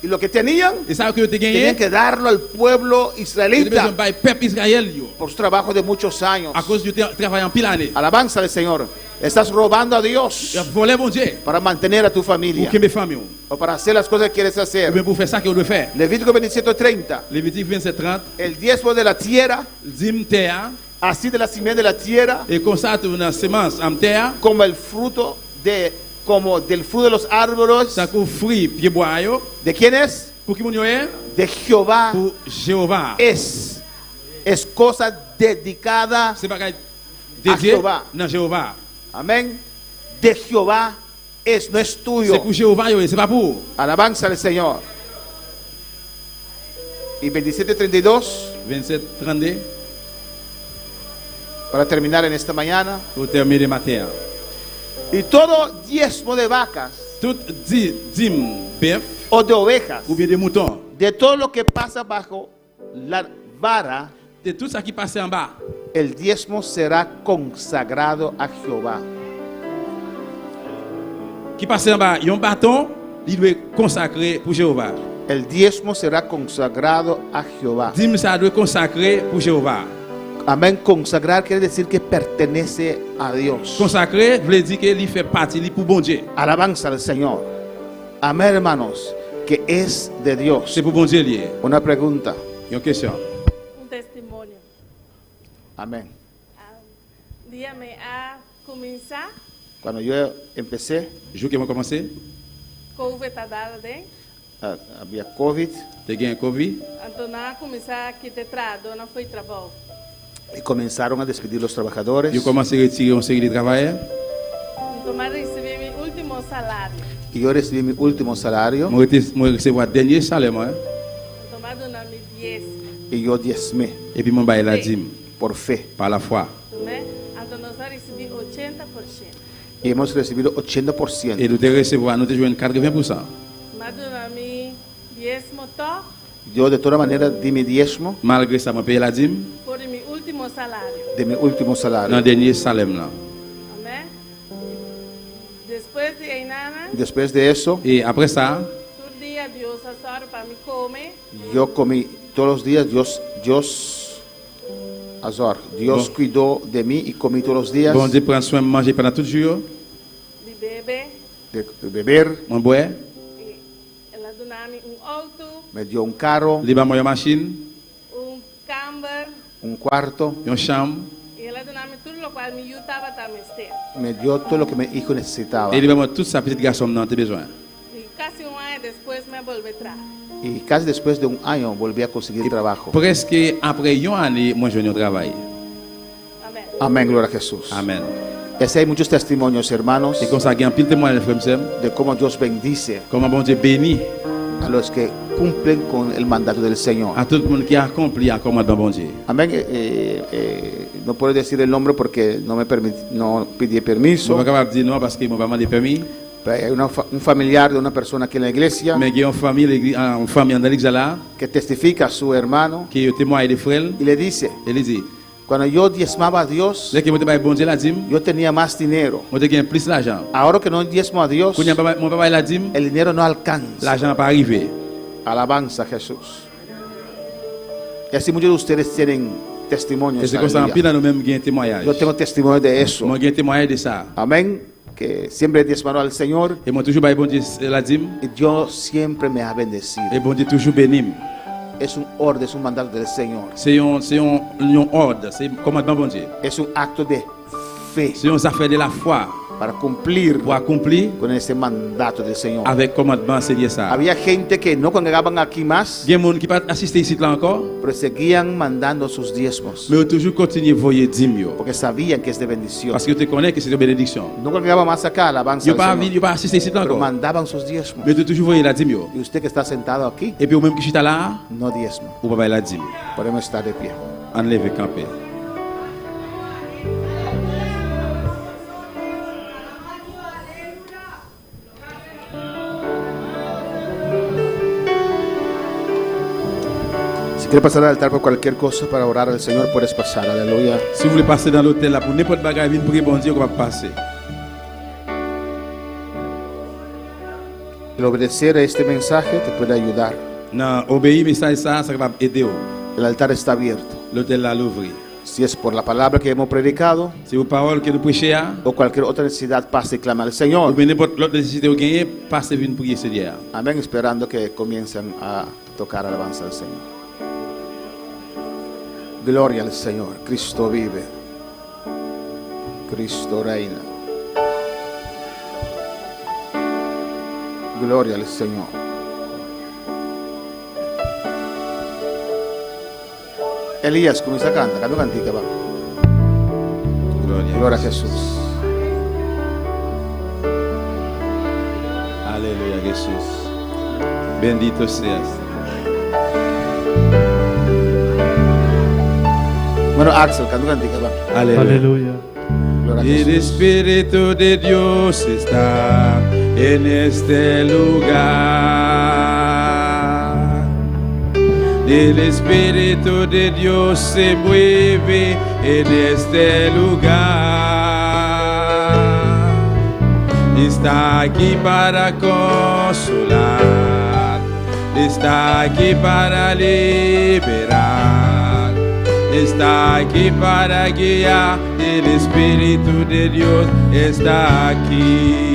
Y lo que tenían, Et ça que vous avez tenían gagné, que darlo al pueblo ils ont besoin israelita de peuple Israël yo. por su trabajo de muchos años. À cause du travail en pile année. Alabanza al Señor. Estás robando a Dios Ils volé mon Dieu. para mantener a tu Pour familia que mes familles. o para hacer las cosas que quieres Ou hacer. bien pour faire ça que vous devez faire. Levítico 27:30. Lévitique 27:30, El diezmo de la tierra, dîme terre, así de la simiente de la tierra, et comme ça, tu as une semence en terre, como el fruto como del fruto de los árboles. ça couvre fruit, pied bois, yo. ¿De quién es? Pour qui mon yo est? De Jehová Pour Jéhovah. es cosa dedicada. C'est pas A dédié Jehová. dans Jéhovah. Amén. De Jehová es, no es C'est tuyo. pour Jéhovah, yo, c'est pas pour. Alabanza al Señor. Y 27:32, 27:32, para terminar en esta mañana. pour terminer matin. Y todo diezmo de vacas Tout dîme, bœuf, o de ovejas, ou bien des moutons, de todo lo que pasa bajo la vara, de tout ça qui passe en bas, el diezmo será consagrado a Jehová. qui passe en bas, il y a un bâton, il doit consacrer pour Jéhovah. El diezmo será consagrado a Jehová. Dîme, ça doit consacrer pour Jéhovah. Amén. Consagrar quiere decir que pertenece a Dios. Consacrer veut dire qu'il fait partie, il pour bon Dieu. Alabanza al Señor. Amén, hermanos, que es de Dios. C'est pour bon Dieu lié. Una pregunta. Il y a une question. Un testimonio. Amén. Dígame, a comenzar, Cuando yo empecé, Le jour qui m'a commencé, COVID tá dada, né? Había COVID Te ganha Covid. Então, nós começamos aqui a trabalhar, não foi trabalho. y comenzaron a despedir los trabajadores. Eu comecei a retirar uma série de trabalho. Então, eu recebi meu último salário. Y yo recibí mi último salario Eu recebi o dernier salário, moi. Então, eu dou-me 10. y yo diezmé E puis, eu baille la dîme, por fe. par la foi. Né? Então, nós recebemos 80%. Y hemos recibido 80%. E nous te recevoir, nous te jouons 80%. Mas dou-me 10 motor, Yo de toda manera di mi diezmo Malgré ça, je paye la dîme. foi meu último salário. de mi último Dans le salario. dernier salaire, là. Amém? Depois de aí, nada, Después de eso, Et après ça, todo dia Deus assora para me comer. yo comí todos los días. Dios Bon. cuidó de mí y comí todos los días. bon Dieu prend soin de manger pendant tout le jour. De beber. De beber, On boit. Ela deu-me auto, me dio un carro, Il va une machine, camber. un cuarto, une chambre. E ela deu-me tudo o qual me ajudava a ter. me dio todo lo que mi hijo necesitaba. Et il va tout ça, petite garçon, non, tu as besoin. E quase ano depois me volvi atrás. Y casi después de un año volví a conseguir trabajo. Presque après une année, moi, je viens au travail. Amém. Amén, gloria a Jesús. Amen. Y así hay muchos testimonios, hermanos, Et comme ça, il y a un pile de témoignages, frère, monsieur. de cómo Dios bendice Comment bon Dieu bénit a los que cumplen con el mandato del Señor. à tout le monde qui a accompli un commandement bon Dieu. Amén. No puedo decir el nombre porque no pedí Je ne permiso. suis pas capable de dire non parce qu'il ne m'a pas demandé permis. Pero hay un familiar de una persona aquí en la iglesia Mais il y a une famille dans l'église là que testifica a su hermano qui est témoin des frères. y le dice, Et il dit, cuando yo diezmaba a Dios, dès que je vais bon Dieu la dîme, yo tenía más dinero. je gagne plus d'argent. Ahora que no diezmo a Dios, Quand je ne vais la dîme, el dinero no alcanza. l'argent n'a pas arrivé. Alabanza a Jesús. Y así muchos de ustedes tienen Et testimonios. c'est comme ça, en Aleluya. pile dans nous-mêmes, il y a un témoignage. Yo tengo testimonio de eso. Moi, j'ai un témoignage de ça. Amén. Que siempre he diezmado al Señor Et moi, toujours, bon Dieu la dîme. y Dios siempre me ha bendecido. Et bon Dieu toujours béni. Es un orden, es un mandato del Señor. C'est un ordre, c'est un commandement bon Dieu. Es un acto de fe C'est une affaire de la foi para cumplir pour accomplir con ese mandato del Señor. avec commandement, c'est lié ça. Había gente que no congregaban aquí más, Il y a des gens qui ne peuvent pas assister ici là encore, pero seguían mandando sus diezmos mais ils toujours continuer à voyer dîme. porque sabían que es de bendición. Parce que tu connais que c'est une bénédiction. No congregaban más acá, alabanza Ils al ne Señor, peuvent pas assister ici là pero encore, mandaban sus diezmos. mais tu toujours voyer la dîme. Y usted que está sentado aquí, Et puis, au même qui est là, no diezmo. ou pas la dîme. Podemos estar de pie. Enlève camper. Si quieres pasar al altar por cualquier cosa para orar al Señor, puedes pasar. Aleluya. Si vous voulez passer dans l'hôtel là pour n'importe quoi, venez pour bon Dieu qu'on va passer. El obedecer a este mensaje te puede ayudar. Non, obéir message ça va aider. El altar está abierto. L'hôtel là l'ouvrir. Si es por la palabra que hemos predicado Si vos paroles que nous prêchons, o cualquier otra necesidad, pase y clama al ou Señor. bien n'importe l'autre nécessité que vous gagnez, passez venir prier Seigneur. Amén. Esperando que comiencen a tocar alabanza al Señor. Gloria al Señor. Cristo vive. Cristo reina. Gloria al Señor. Elías, comienza a cantar. Canta cantica, va. Gloria a Jesús. Aleluya Jesús. Bendito seas. Bueno, Axel, canta cantica, va. Aleluya. Gloria a El Jesús. Espíritu de Dios está en este lugar. El Espíritu de Dios se mueve en este lugar. Está aquí para consolar. Está aquí para liberar. Está aquí para guiar. El Espíritu de Dios está aquí.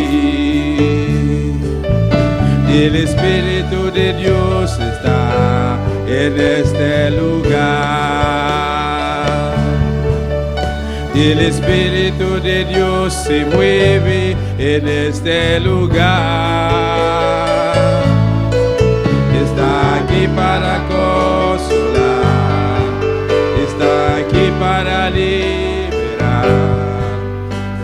El Espíritu de Dios está en este lugar. El Espíritu de Dios se mueve en este lugar. Está aquí para consolar, está aquí para liberar,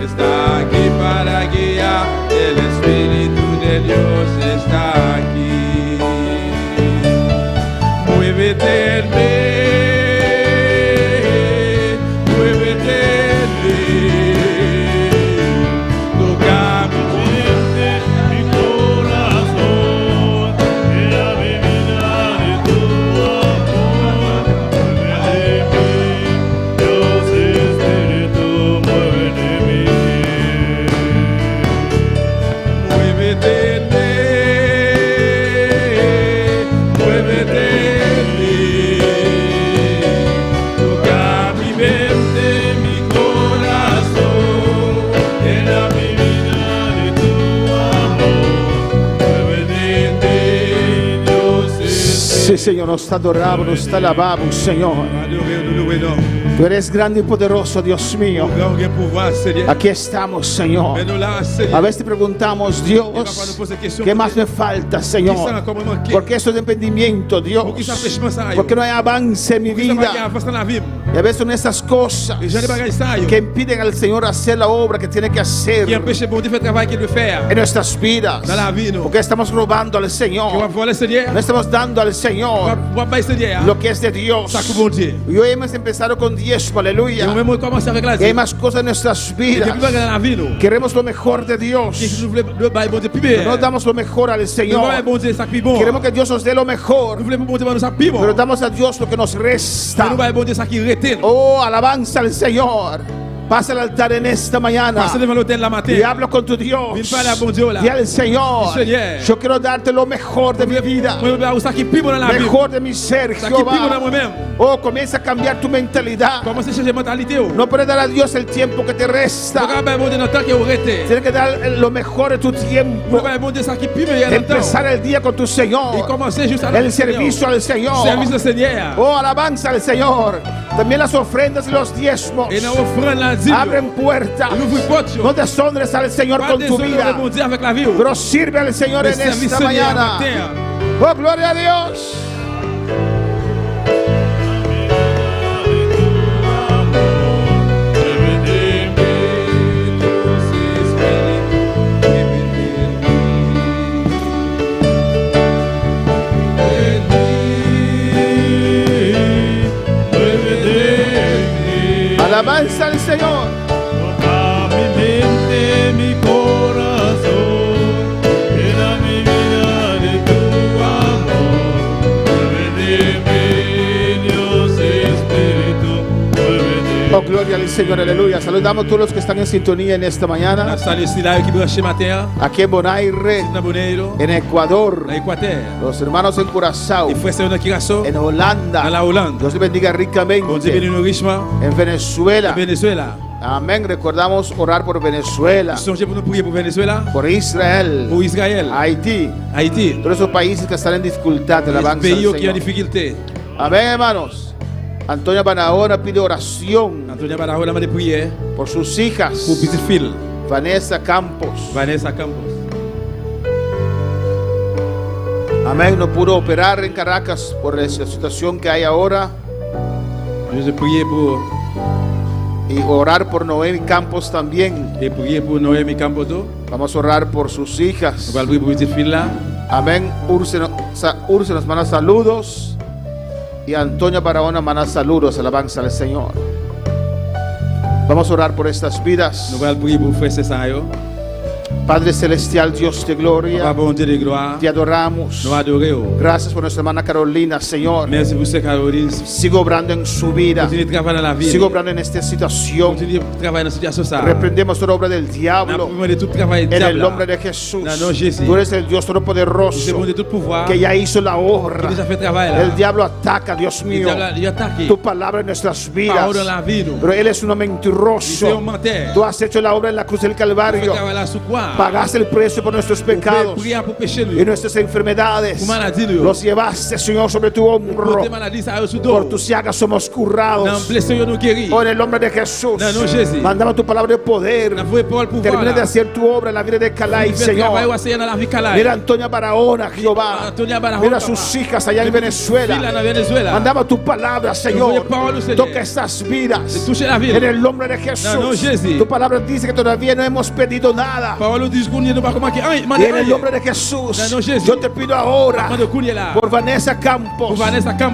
está aquí para guiar. El Espíritu de Dios está aquí. Muévete en mí. Sí, Señor, nos adoramos, nos alabamos, Señor. Tú eres grande y poderoso, Dios mío. Aquí estamos, Señor. A veces preguntamos, Dios, ¿qué más me falta, Señor? ¿Por qué eso de emprendimiento, Dios? ¿Por qué no hay avance en mi vida? Y a veces son esas cosas que impiden al Señor hacer la obra que tiene que hacer en nuestras vidas. Porque estamos robando al Señor. No estamos dando al Señor lo que es de Dios. Y hoy hemos empezado con diezmo, aleluya. Y hay más cosas en nuestras vidas. Queremos lo mejor de Dios. No damos lo mejor al Señor. Queremos que Dios nos dé lo mejor. Pero damos a Dios lo que nos resta. Oh, alabanza al Señor. Pasa al altar en esta mañana y hablo con tu Dios. Y al Señor, yo quiero darte lo mejor de mi vida, mejor de mi ser, Jehová. Oh, comienza a cambiar tu mentalidad. No puedes dar a Dios el tiempo que te resta. Tienes que dar lo mejor de tu tiempo. Empezar el día con tu Señor, el servicio al Señor. Oh, alabanza al Señor. También las ofrendas y los diezmos abren puertas. No deshonres al Señor con tu vida, pero sirve al Señor en esta mañana. Oh, gloria a Dios. Alabanza al Señor. Toca mi mente, mi corazón, llena mi vida de tu amor. Muévete, Dios Espíritu, muévete. Oh, gloria al Señor, aleluya. Saludamos a todos los que están en sintonía en esta mañana. Aquí en Bonaire, en Ecuador, los hermanos en Curazao, en Holanda. Dios les bendiga ricamente. En Venezuela. Amén. Recordamos orar por Venezuela, por Israel, Haití, todos esos países que están en dificultad de alabanza al Señor. Amén, hermanos. Antonia Barahona pide oración por sus hijas, Vanessa Campos. Amén. No pudo operar en Caracas por la situación que hay ahora. Y orar por Noemi Campos también. Vamos a orar por sus hijas. Amén. Úrsula nos manda saludos. Y Antonia Barahona manda saludos. Alabanza al Señor. Vamos a orar por estas vidas. Padre Celestial, Dios de gloria, te adoramos. Gracias por nuestra hermana Carolina, Señor. Sigo obrando en su vida. Sigo obrando en esta situación. Reprendemos toda obra del diablo en el nombre de Jesús. Tú eres el Dios todopoderoso que ya hizo la obra. El diablo ataca, Dios mío, tu palabra en nuestras vidas, pero él es un mentiroso. Tú has hecho la obra en la cruz del Calvario. Pagaste el precio por nuestros pecados y nuestras enfermedades. Los llevaste, Señor, sobre tu hombro. Por tus llagas somos curados. Oh, en el nombre de Jesús, mandamos tu palabra de poder. Termina de hacer tu obra en la vida de Calais, Señor. Mira a Antonia Barahona, Jehová. Mira a sus hijas allá en Venezuela. Mandamos tu palabra, Señor. Toca estas vidas en el nombre de Jesús. Tu palabra dice que todavía no hemos pedido nada. Y en el nombre de Jesús, yo te pido ahora por Vanessa Campos,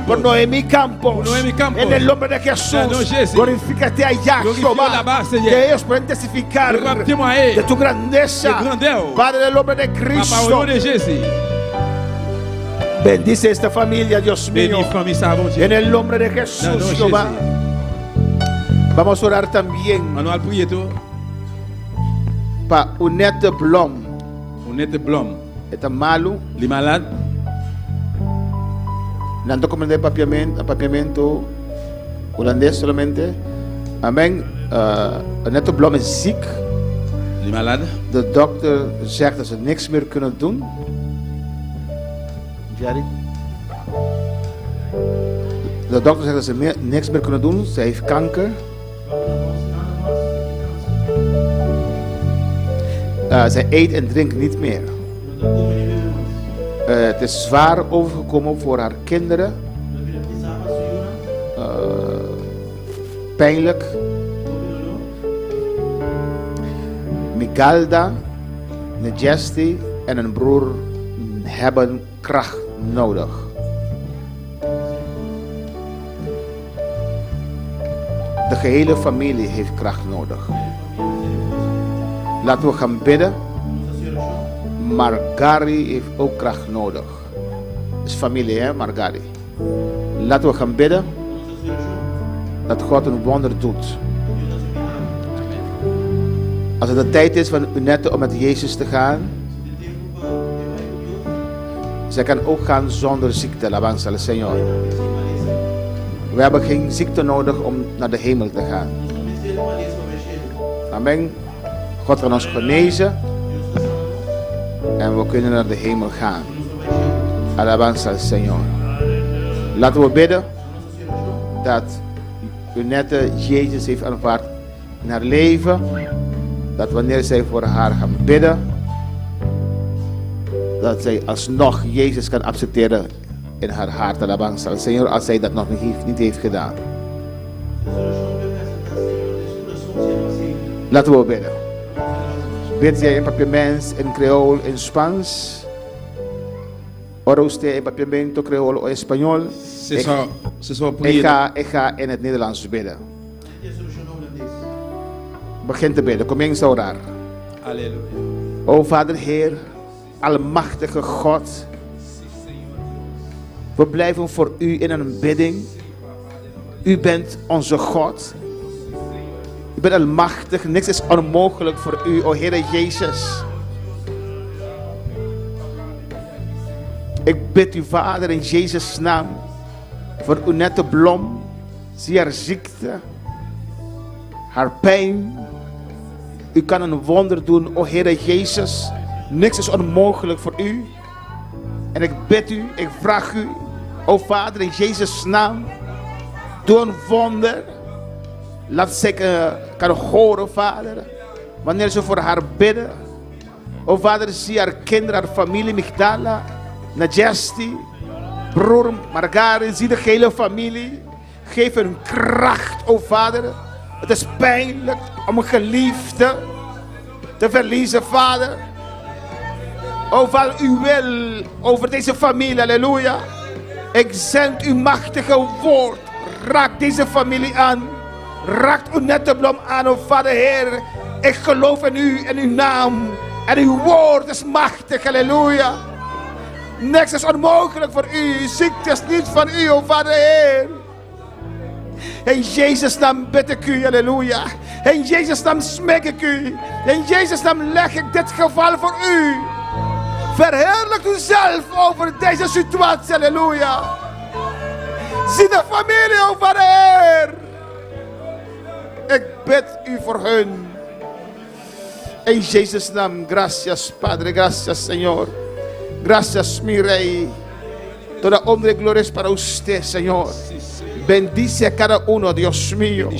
por Noemí Campos, en el nombre de Jesús, glorifícate allá, Jehová, que ellos pueden testificar de tu grandeza, Padre, en el nombre de Cristo. Bendice esta familia, Dios mío, en el nombre de Jesús, Jehová. Vamos a orar también para Unette Blom. Está malo. Nando como de papiamento holandés solamente. Amén. Unette Blom is ziek. De dokter zegt dat ze niks meer kunnen doen. Jerry. De dokter zegt dat ze niks meer kunnen doen. Ze heeft kanker. Zij eet en drinkt niet meer. Het is zwaar overgekomen voor haar kinderen. Pijnlijk. Migalda, Nejesti en een broer hebben kracht nodig. De gehele familie heeft kracht nodig. Laten we gaan bidden. Margari heeft ook kracht nodig. Het is familie, hè, Margari. Laten we gaan bidden dat God een wonder doet. Als het de tijd is van Unette om met Jezus te gaan, zij kan ook gaan zonder ziekte. Alabanza al Señor. We hebben geen ziekte nodig om naar de hemel te gaan. Amen. God kan ons genezen en we kunnen naar de hemel gaan. Alabanza al Señor. Laten we bidden dat Unette Jezus heeft aanvaard in haar leven. Dat wanneer zij voor haar gaan bidden, dat zij alsnog Jezus kan accepteren in haar hart. Alabanza al Señor, als zij dat nog niet heeft gedaan. Laten we bidden. Bid jij in papiamento, en creol, en Spaans. Ora usted en papiamento, creol o español. Ik ga in het Nederlands bidden. Begin te bidden, comienza a orar. Aleluya. O Vader Heer, almachtige God. We blijven voor u in een bidding. U bent onze God. U bent almachtig, niks is onmogelijk voor u, o Heer Jezus. Ik bid u, Vader, in Jezus' naam, voor Unette Blom, zie haar ziekte, haar pijn. U kan een wonder doen, o Heer Jezus. Niks is onmogelijk voor u. En ik bid u, ik vraag u, o Vader, in Jezus' naam, doe een wonder. Laat zij kan horen, Vader, wanneer ze voor haar bidden. O Vader, zie haar kinderen, haar familie, Migdala, Najesti, broer Margari, zie de hele familie. Geef hun kracht, o Vader. Het is pijnlijk om een geliefde te verliezen, Vader. O Vader, uw wil over deze familie, halleluja. Ik zend uw machtige woord. Raak deze familie aan. Raak Unette Blom aan, o Vader Heer. Ik geloof in u en uw naam. En uw woord is machtig, halleluja. Niks is onmogelijk voor u. Ziekte is niet van u, o Vader Heer. In Jezus' naam bid ik u, halleluja. In Jezus' naam smeek ik u. In Jezus' naam leg ik dit geval voor u. Verheerlijk u zelf over deze situatie, halleluja. Zie de familie, o Vader Heer. Ik bid u voor hun. En Jesus' name, gracias Padre, gracias Señor. Gracias mi Rey. Toda honra y gloria es para usted, Señor. Bendice a cada uno, Dios mío.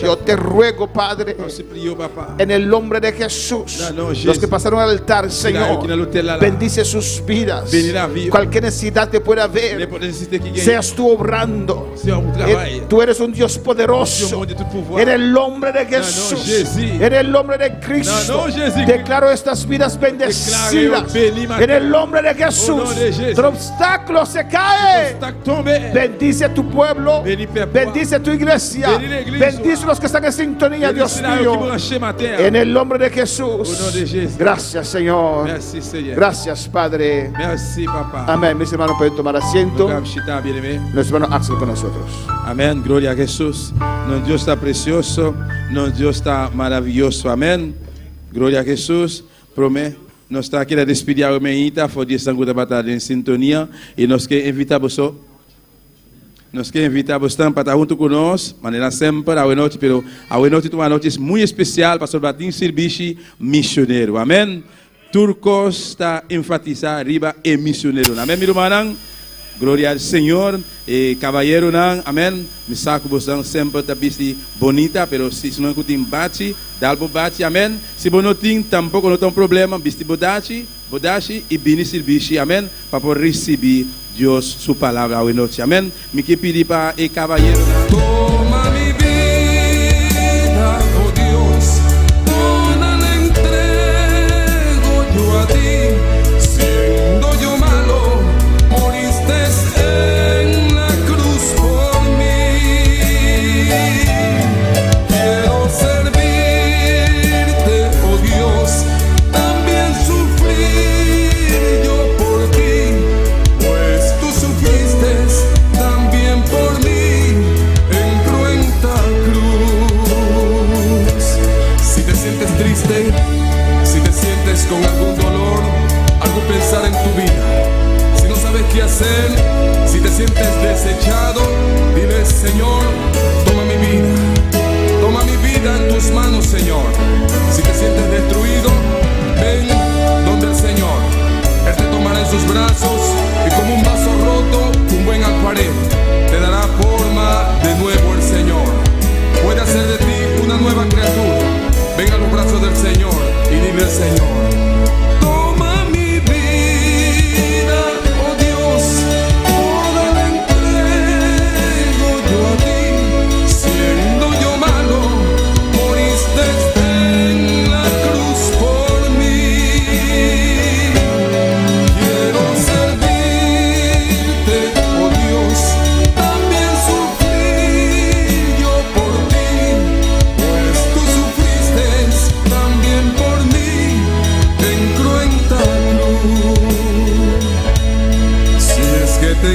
Yo te ruego, Padre, en el nombre de Jesús, los que pasaron al altar, Señor, bendice sus vidas. Cualquier necesidad que pueda haber, seas tú obrando. Tú eres un Dios poderoso. En el nombre de Jesús, en el nombre de Cristo, declaro estas vidas bendecidas. En el nombre de Jesús, todo obstáculo se cae. Bendice a tu pueblo. Bendice tu iglesia. Bendice los que están en sintonía, Dios mío. En el nombre de Jesús. Gracias, Señor. Gracias, Padre. Amén. Mis hermanos pueden tomar asiento. Nuestro hermano Axel con nosotros. Amén. Gloria a Jesús. Nuestro Dios está precioso. Nuestro Dios está maravilloso. Amén. Gloria a Jesús. Promete. Nós está aqui a despedir a meita, for de sangue da batalha em sintonia, e nós queremos invitar você. Nós queremos invitar você para estar junto conosco, maneira sempre, a noite, pero a noite é uma noite muito especial para sobre um serviço missionário. Amém. Turcos está enfatizar arriba e missionário. Amém, meu irmão. Glória ao Senhor. E caballero não, amém. Me saco você sempre está vestido bonita, pero se não tem bate, dá o bate, amém. Se você não tem, tampouco não tem problema, vestido bodachi e bem serviço, amém, para poder receber Deus sua palavra hoje noite, amém. Me que pedir para o caballero. Toma mi vida, oh Dios, toda la entrego yo a ti. Siendo yo malo, moriste en la cruz por mí. Quiero servirte, oh Dios, también sufrir yo por ti, pues tú sufriste también por mí en cruenta cruz. Si te sientes triste, si te sientes con algún dolor, algún pensar en tu vida, si no sabes qué hacer, si te sientes desechado, dile: Señor, toma mi vida en tus manos, Señor. Si te sientes destruido, ven donde el Señor. Él te tomará en sus brazos y como un vaso roto, un buen alfarero, te dará forma de nuevo el Señor. Puede hacer de ti una nueva criatura. Ven a los brazos del Señor y dile al Señor: toma mi vida, oh Dios, toda la entrego yo a ti. Siendo yo malo, moriste en la cruz por mí. Quiero servirte, oh Dios, también sufrir yo por ti, pues tú sufriste también por mí en cruenta cruz. Si es que te